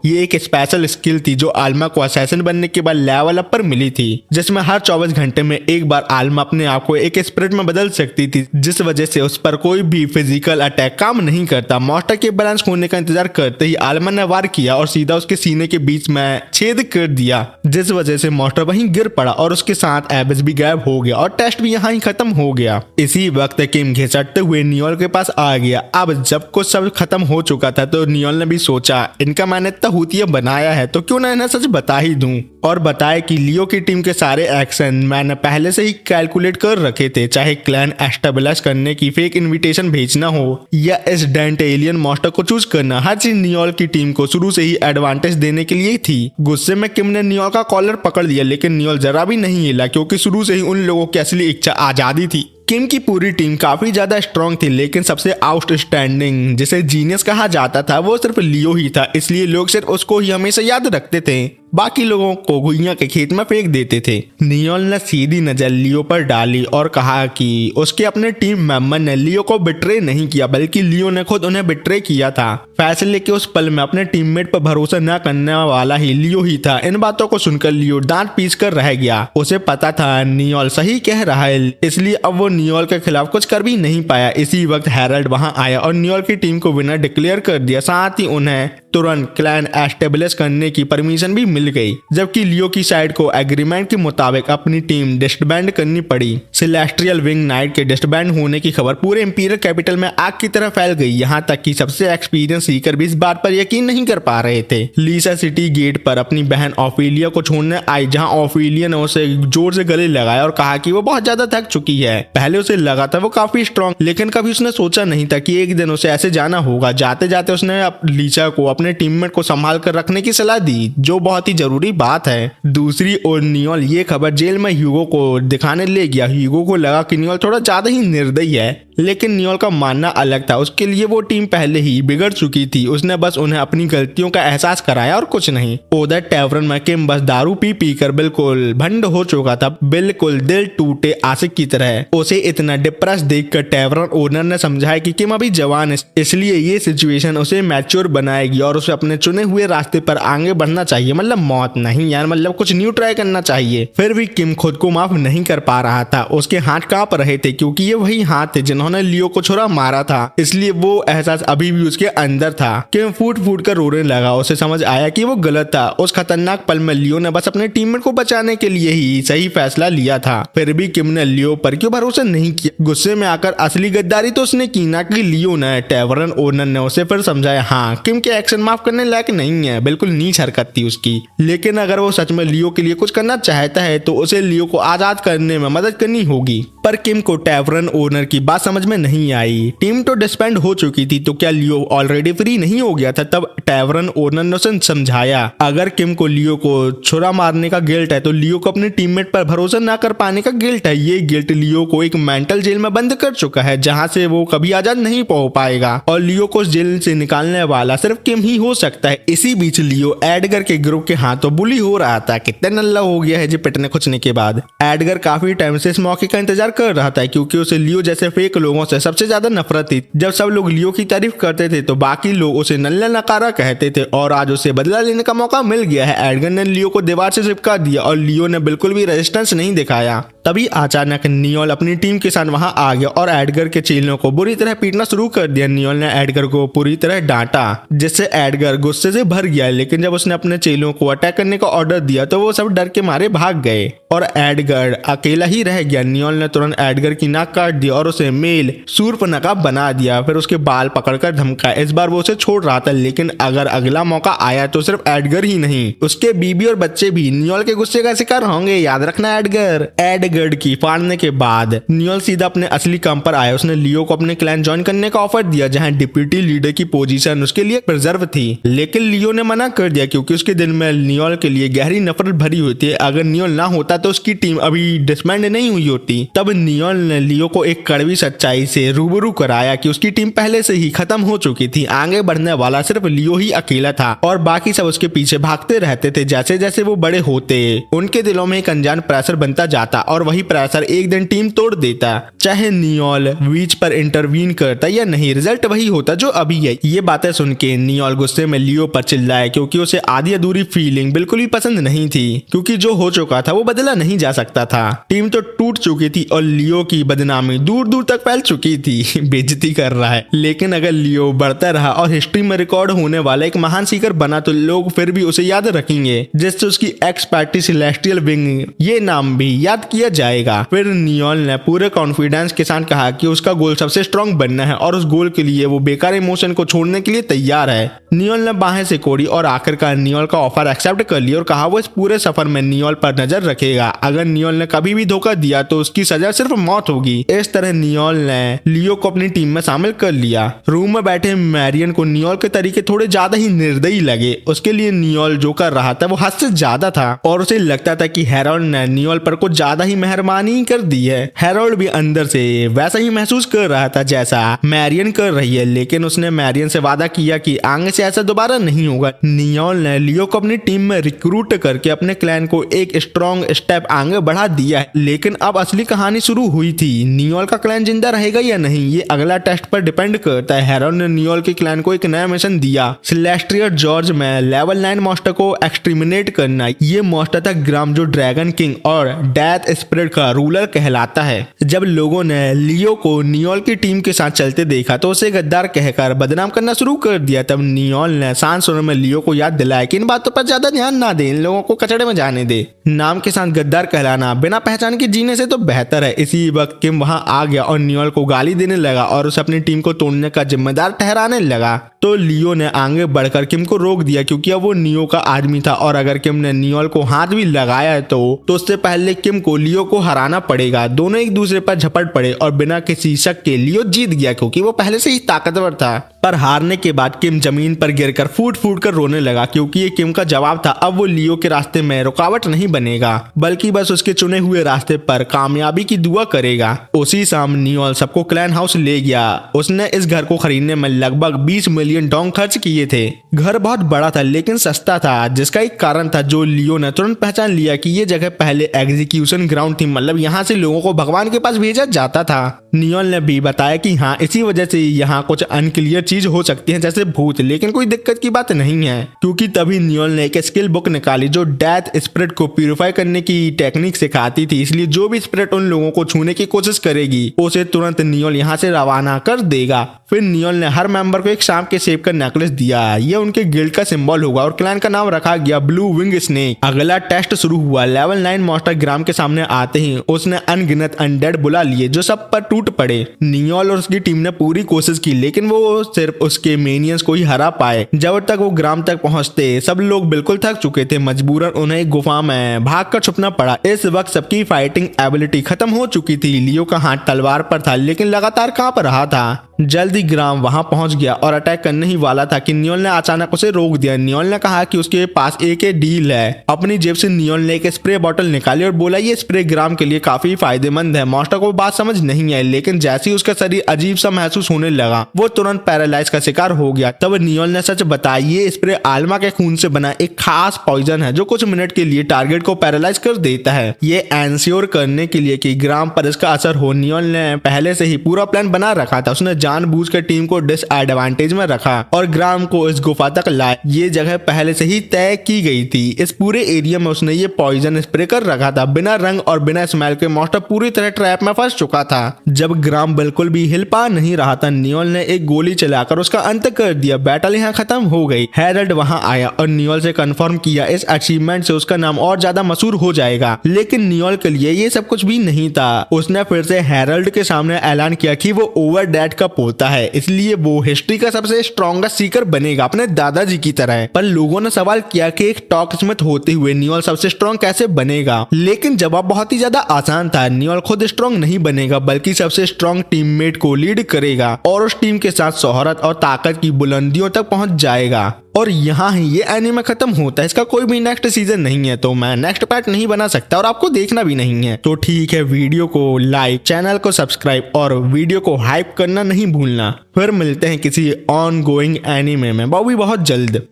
ये एक स्पेशल स्किल थी जो आलमा को असैसिन बनने के बाद लेवल अप पर मिली थी, जिसमें हर 24 घंटे में एक बार आलमा अपने आप को एक स्पिरिट में बदल सकती थी, जिस वजह से उस पर कोई भी फिजिकल अटैक काम नहीं करता। मॉन्स्टर के बैलेंस होने का इंतजार करते ही आलमा ने वार किया और सीधा उसके सीने के बीच में छेद कर दिया, जिस वजह से मॉन्स्टर वहीं गिर पड़ा और उसके साथ एबस भी गायब हो गया और टेस्ट भी यहाँ ही खत्म हो गया। इसी वक्त किम घिसटते हुए नियोल के पास आ गया। अब जब कुछ सब खत्म हो चुका था तो नियोल ने भी सोचा, इनका मैंने इतना हुतिया बनाया है तो क्यों ना इन्हें सच बता ही दूं, और बताया कि लियो की टीम के सारे एक्शन मैंने पहले से ही कैलकुलेट कर रखे थे, चाहे क्लैन एस्टेब्लिश करने की फेक इनविटेशन भेजना हो या इस डेंटेलियन मॉन्स्टर को चूज करना, हर चीज नियोल की टीम को शुरू से ही एडवांटेज देने के लिए थी। गुस्से में किम ने नियोल का कॉलर पकड़ लिया, लेकिन नियोल जरा भी नहीं हिला क्योंकि शुरू से ही उन लोगों की असली इच्छा आजादी थी। किम की पूरी टीम काफी ज्यादा स्ट्रांग थी, लेकिन सबसे आउटस्टैंडिंग जिसे जीनियस कहा जाता था वो सिर्फ लियो ही था, इसलिए लोग सिर्फ उसको ही हमेशा याद रखते थे, बाकी लोगों को गुइया के खेत में फेंक देते थे। नियोल ने सीधी नजर लियो पर डाली और कहा कि उसके अपने टीम मेंबर ने लियो को बिट्रे नहीं किया, बल्कि लियो ने खुद उन्हें बिट्रे किया था। फैसले के उस पल में अपने टीममेट पर भरोसा न करने वाला ही लियो ही था। इन बातों को सुनकर लियो दांत पीस कर रह गया। उसे पता था नियोल सही कह रहा है, इसलिए अब वो नियोल के खिलाफ कुछ कर भी नहीं पाया। इसी वक्त हेरल्ड वहां आया और नियोल की टीम को विनर डिक्लेयर कर दिया, साथ ही उन्हें तुरंत क्लैन एस्टेब्लिश करने की परमिशन भी मिल गई, जबकि लियो की साइड को एग्रीमेंट के मुताबिक अपनी टीम डिस्बैंड करनी पड़ी। सेलेस्टियल विंग नाइट के डिस्बैंड होने की खबर पूरे इंपीरियल कैपिटल में आग की तरह फैल गई, यहाँ तक कि सबसे एक्सपीरियंस सीकर भी इस बात पर यकीन नहीं कर पा रहे थे। लीसा सिटी गेट पर अपनी बहन ऑफिलिया को छोड़ने आई, जहाँ ऑफिलिया ने उसे जोर से गले लगाया और कहा कि वो बहुत ज्यादा थक चुकी है। पहले उसे लगा था वो काफी स्ट्रांग, लेकिन कभी उसने सोचा नहीं था कि एक दिन उसे ऐसे जाना होगा। जाते जाते उसने लीसा को अपने टीममेट को संभाल कर रखने की सलाह दी, जो बहुत ही जरूरी बात है। दूसरी ओर नियोल ये खबर जेल में ह्यूगो को दिखाने ले गया। ह्यूगो को लगा कि नियोल थोड़ा ज्यादा ही निर्दयी है, लेकिन नियोल का मानना अलग था। उसके लिए वो टीम पहले ही बिगड़ चुकी थी, उसने बस उन्हें अपनी गलतियों का एहसास कराया और कुछ नहीं। उधर टैवरन में किम बस दारू पी पी कर बिल्कुल भंड हो चुका था, बिल्कुल दिल टूटे आशिक की तरह। उसे इतना डिप्रेस देखकर टैवरन ओनर ने समझाया कि किम अभी जवान है, इसलिए ये सिचुएशन उसे मैच्योर बनाएगी और उसे अपने चुने हुए रास्ते पर आगे बढ़ना चाहिए। मतलब मौत नहीं यार, मतलब कुछ न्यू ट्राई करना चाहिए। फिर भी किम खुद को माफ नहीं कर पा रहा था। उसके हाथ कांप रहे थे क्योंकि ये वही हाथ थे जिन्होंने लियो को छुरा मारा था, इसलिए वो एहसास अभी भी उसके अंदर था। किम फूट फूट कर रोने लगा। उसे समझ आया कि वो गलत था। उस खतरनाक पल में लियो ने बस अपने टीममेट को बचाने के लिए ही सही फैसला लिया था। फिर भी किम ने लियो पर क्यों भरोसा नहीं किया। गुस्से में आकर असली गद्दारी तो उसने की ना कि लियो ने। टैवरन ओनर ने उसे फिर समझाया, हाँ किम के एक्शन माफ करने लायक नहीं है, बिल्कुल नीच हरकत थी उसकी, लेकिन अगर वो सच में लियो के लिए कुछ करना चाहता है तो उसे लियो को आजाद करने में मदद करनी होगी। पर किम को टैवरन ओनर की बात समझ में नहीं आई। टीम तो डिस्बैंड हो चुकी थी, तो क्या लियो ऑलरेडी फ्री नहीं हो गया था? तब टैवरन ओनर ने उसे समझाया, अगर किम को लियो को छुरा मारने का गिल्ट है तो लियो को अपने टीममेट पर भरोसा न कर पाने का गिल्ट है। ये गिल्ट लियो को एक मेंटल जेल में बंद कर चुका है, जहां से वो कभी आजाद नहीं हो पाएगा, और लियो को जेल से निकालने वाला सिर्फ किम ही हो सकता है। इसी बीच लियो एडगर के ग्रुप के हाथों बुली हो रहा था। कितना नल्ला हो गया है जी पिटने खुचने के बाद। एडगर काफी टाइम से इस मौके का इंतजार कर रहा था, क्योंकि उसे लियो जैसे फेक लोगों से सबसे ज्यादा नफरत थी। जब सब लोग लियो की तारीफ करते थे तो बाकी लोग उसे नल्ला नकारा कहते थे, और आज उसे बदला लेने का मौका मिल गया है। एडगर ने लियो को दीवार से चिपका दिया और लियो ने बिल्कुल भी रेजिस्टेंस नहीं दिखाया। तभी अचानक नियोल अपनी टीम के साथ वहां आ गया और एडगर के चेलों को बुरी तरह पीटना शुरू कर दिया। नियोल ने एडगर को पूरी तरह डांटा, जिससे एडगर गुस्से से भर गया, लेकिन जब उसने अपने चेलों को अटैक करने का ऑर्डर दिया तो वो सब डर के मारे भाग गए और एडगर अकेला ही रह गया। नियोल ने तुरंत एडगर की नाक काट दी और उसे मे फेल शूर्पणखा बना दिया, फिर उसके बाल पकड़कर धमकाया। इस बार वो उसे छोड़ रहा था, लेकिन अगर अगला मौका आया तो सिर्फ एडगर ही नहीं, उसके बीबी और बच्चे भी नियोल के गुस्से का शिकार होंगे, याद रखना एडगर की फाड़ने के बाद नियोल सीधा अपने असली काम पर आया। उसने लियो को अपने क्लैन ज्वाइन करने का ऑफर दिया, जहां डिप्टी लीडर की पोजीशन उसके लिए प्रिजर्व थी, लेकिन लियो ने मना कर दिया क्योंकि उसके दिल में नियोल के लिए गहरी नफरत भरी हुई थी। अगर नियोल ना होता तो उसकी टीम अभी डिसबैंड नहीं हुई होती। तब नियोल ने लियो को एक कड़वी सच्चाई से रूबरू कराया कि उसकी टीम पहले से ही खत्म हो चुकी थी। आगे बढ़ने वाला सिर्फ लियो ही अकेला था और बाकी सब उसके पीछे भागते रहते थे। जैसे जैसे वो बड़े होते उनके दिलों में एक अनजान प्रेशर बनता जाता और वही प्रेशर एक दिन टीम तोड़ देता। चाहे नियोल बीच पर इंटरवीन करता या नहीं, रिजल्ट वही होता जो अभी है। ये बातें सुन के नियोल गुस्से में लियो पर चिल्लाया क्योंकि उसे आधी अधूरी फीलिंग बिल्कुल भी पसंद नहीं थी, क्योंकि जो हो चुका था वो बदला नहीं जा सकता था। टीम तो टूट चुकी थी और लियो की बदनामी दूर दूर तक फैल चुकी थी। बेइज्जती कर रहा है, लेकिन अगर लियो बढ़ता रहा और हिस्ट्री में रिकॉर्ड होने वाला एक महान सीकर बना तो लोग फिर भी उसे याद रखेंगे, जिससे उसकी एक्स पार्टी सेलेस्टियल विंग ये नाम भी याद किया जाएगा। फिर नियोल ने पूरे कॉन्फिडेंस के साथ कहा कि उसका गोल सबसे स्ट्रांग बनना है और उस गोल के लिए वो बेकार इमोशन को छोड़ने के लिए तैयार है। नियोल ने बाहें सिकोड़ी और आखिरकार नियोल का ऑफर एक्सेप्ट कर लिया और कहा वो इस पूरे सफर में नियोल पर नजर रखेगा। अगर नियोल ने कभी भी धोखा दिया तो उसकी सजा सिर्फ मौत होगी। इस तरह नियोल ने लियो को अपनी टीम में शामिल कर लिया। रूम में बैठे मैरियन को नियोल के तरीके थोड़े ज्यादा ही निर्दयी लगे। उसके लिए नियोल जो कर रहा था वो हद से ज्यादा था और उसे लगता था कि हेरोल्ड ने नियोल पर कुछ ज्यादा ही मेहरबानी कर दी है। हेरोल्ड भी अंदर से वैसा ही महसूस कर रहा था जैसा मैरियन कर रही है, लेकिन उसने मैरियन से वादा किया कि आगे से ऐसा दोबारा नहीं होगा। नियोल ने लियो को अपनी टीम में रिक्रूट करके अपने क्लैन को एक स्ट्रॉन्ग स्टेप आगे बढ़ा दिया है। लेकिन अब असली कहानी शुरू हुई थी। नियोल का क्लैन जिंदा रहेगा या नहीं ये अगला टेस्ट पर डिपेंड करता है। हेरोल्ड ने नियोल के क्लैन को एक नया मिशन दिया, सेलेस्टियल जॉर्ज में लेवल 9 मॉन्स्टर को एक्सट्रीमिनेट करना। ये मॉन्स्टर था ग्राम, जो ड्रैगन किंग और डेथ स्पिरिट का रूलर कहलाता है। जब लोगों ने लियो को नियोल की टीम के साथ चलते देखा तो उसे गद्दार कहकर बदनाम करना शुरू कर दिया। तब नियोल ने शांत सुर में लियो को याद दिलाया कि इन बातों पर ज्यादा ध्यान ना दे, इन लोगों को कचड़े में जाने दे। नाम के साथ गद्दार कहलाना बिना पहचान के जीने से तो बेहतर है। इसी वक्त किम वहां आ गया और नियोल को गाली देने लगा और उसे अपनी टीम को तोड़ने का जिम्मेदार ठहराने लगा। तो लियो ने आगे बढ़कर किम को रोक दिया क्योंकि अब वो नियो का आदमी था और अगर किम ने नियोल को हाथ भी लगाया तो उससे पहले किम को लियो को हराना पड़ेगा। दोनों एक दूसरे पर झपट पड़े और बिना किसी शक के लियो जीत गया क्योंकि वो पहले से ही ताकतवर था। पर हारने के बाद किम जमीन पर गिरकर फूट फूट कर रोने लगा क्योंकि ये किम का जवाब था। अब वो लियो के रास्ते में रुकावट नहीं बनेगा बल्कि बस उसके चुने हुए रास्ते पर कामयाबी की दुआ करेगा। उसी शाम नियोल सबको क्लैन हाउस ले गया। उसने इस घर को खरीदने में लगभग 20 मिलियन डोंग खर्च किए थे। घर बहुत बड़ा था लेकिन सस्ता था, जिसका एक कारण था जो लियो ने तुरंत पहचान लिया कि ये जगह पहले एग्जीक्यूशन ग्राउंड थी, मतलब यहाँ से लोगों को भगवान के पास भेजा जाता था। नियोल ने भी बताया कि हाँ, इसी वजह से यहाँ कुछ अनक्लियर चीज हो सकती है जैसे भूत, लेकिन कोई दिक्कत की बात नहीं है क्योंकि तभी नियोल ने एक स्किल बुक निकाली जो डेथ स्पिरिट को प्यूरिफाई करने की टेक्निक सिखाती थी। इसलिए जो भी स्पिरिट उन लोगों को छूने की कोशिश करेगी उसे तुरंत नियोल यहाँ से रवाना कर देगा। फिर नियोल ने हर मेंबर को एक सांप के शेप का नेकलेस दिया। ये उनके गिल्ड का सिंबल होगा और क्लैन का नाम रखा गया ब्लू विंग स्नेक। अगला टेस्ट शुरू हुआ। लेवल 9 मॉन्स्टर ग्राम के सामने आते ही उसने अनगिनत अनडेड बुला लिए जो सब पर टूट पड़े। नियोल और उसकी टीम ने पूरी कोशिश की लेकिन वो सिर्फ उसके मेनियंस को ही हरा पाए। जब तक वो ग्राम तक पहुंचते सब लोग बिल्कुल थक चुके थे। मजबूरन उन्हें एक गुफा में भागकर छुपना पड़ा। इस वक्त सबकी फाइटिंग एबिलिटी खत्म हो चुकी थी। लियो का हाथ तलवार पर था लेकिन लगातार कांप रहा था। जल्दी ग्राम वहां पहुंच गया और अटैक करने ही वाला था कि नियोल ने अचानक उसे रोक दिया। नियोल ने कहा कि उसके पास एक डील है। अपनी जेब से नियोल ने एक स्प्रे बोतल निकाली और बोला ये स्प्रे ग्राम के लिए काफी फायदेमंद है। मॉन्स्टर को बात समझ नहीं आई लेकिन जैसे ही उसका शरीर अजीब सा महसूस होने लगा वो तुरंत पैरालाइज का शिकार हो गया। तब नियोल ने सच बताया, ये स्प्रे आल्मा के खून से बना एक खास पॉइजन है जो कुछ मिनट के लिए टारगेट को पैरालाइज कर देता है। ये एंश्योर करने के लिए कि ग्राम पर इसका असर हो, नियोल ने पहले से ही पूरा प्लान बना रखा था। उसने जानबूझकर टीम को डिसएडवांटेज में रखा और ग्राम को इस गुफा तक लाए। ये जगह पहले से ही तय की गई थी। इस पूरे एरिया में उसने ये पॉइजन स्प्रे कर रखा था। बिना रंग और बिना स्मेल के मॉन्स्टर पूरी तरह ट्रैप में फंस चुका था। जब ग्राम बिल्कुल भी हिल पा नहीं रहा था, नियोल ने एक गोली चलाकर उसका अंत कर दिया। बैटल यहाँ खत्म हो गई। हैरल्ड वहां आया और नियोल से कंफर्म किया इस अचीवमेंट से उसका नाम और ज्यादा मशहूर हो जाएगा। लेकिन नियोल के लिए ये सब कुछ भी नहीं था। उसने फिर से हैरल्ड के सामने ऐलान किया कि वो ओवर डैड का पोता है, इसलिए वो हिस्ट्री का सबसे स्ट्रॉन्गेस्ट सीकर बनेगा, अपने दादाजी की तरह। पर लोगों ने सवाल किया कि एक टॉक स्मिथ होते हुए नियोल सबसे स्ट्रॉन्ग कैसे बनेगा। लेकिन जवाब बहुत ही ज्यादा आसान था। नियोल खुद स्ट्रॉन्ग नहीं बनेगा, बल्कि सबसे स्ट्रॉन्ग टीममेट को लीड करेगा और उस टीम के साथ शोहरत और ताकत की बुलंदियों तक पहुंच जाएगा। और यहाँ ही ये एनीमे खत्म होता है। इसका कोई भी नेक्स्ट सीजन नहीं है, तो मैं नेक्स्ट पार्ट नहीं बना सकता और आपको देखना भी नहीं है। तो ठीक है, वीडियो को लाइक, चैनल को सब्सक्राइब और वीडियो को हाइप करना नहीं भूलना। फिर मिलते हैं किसी ऑन गोइंग एनीमे में, वो भी बहुत जल्द।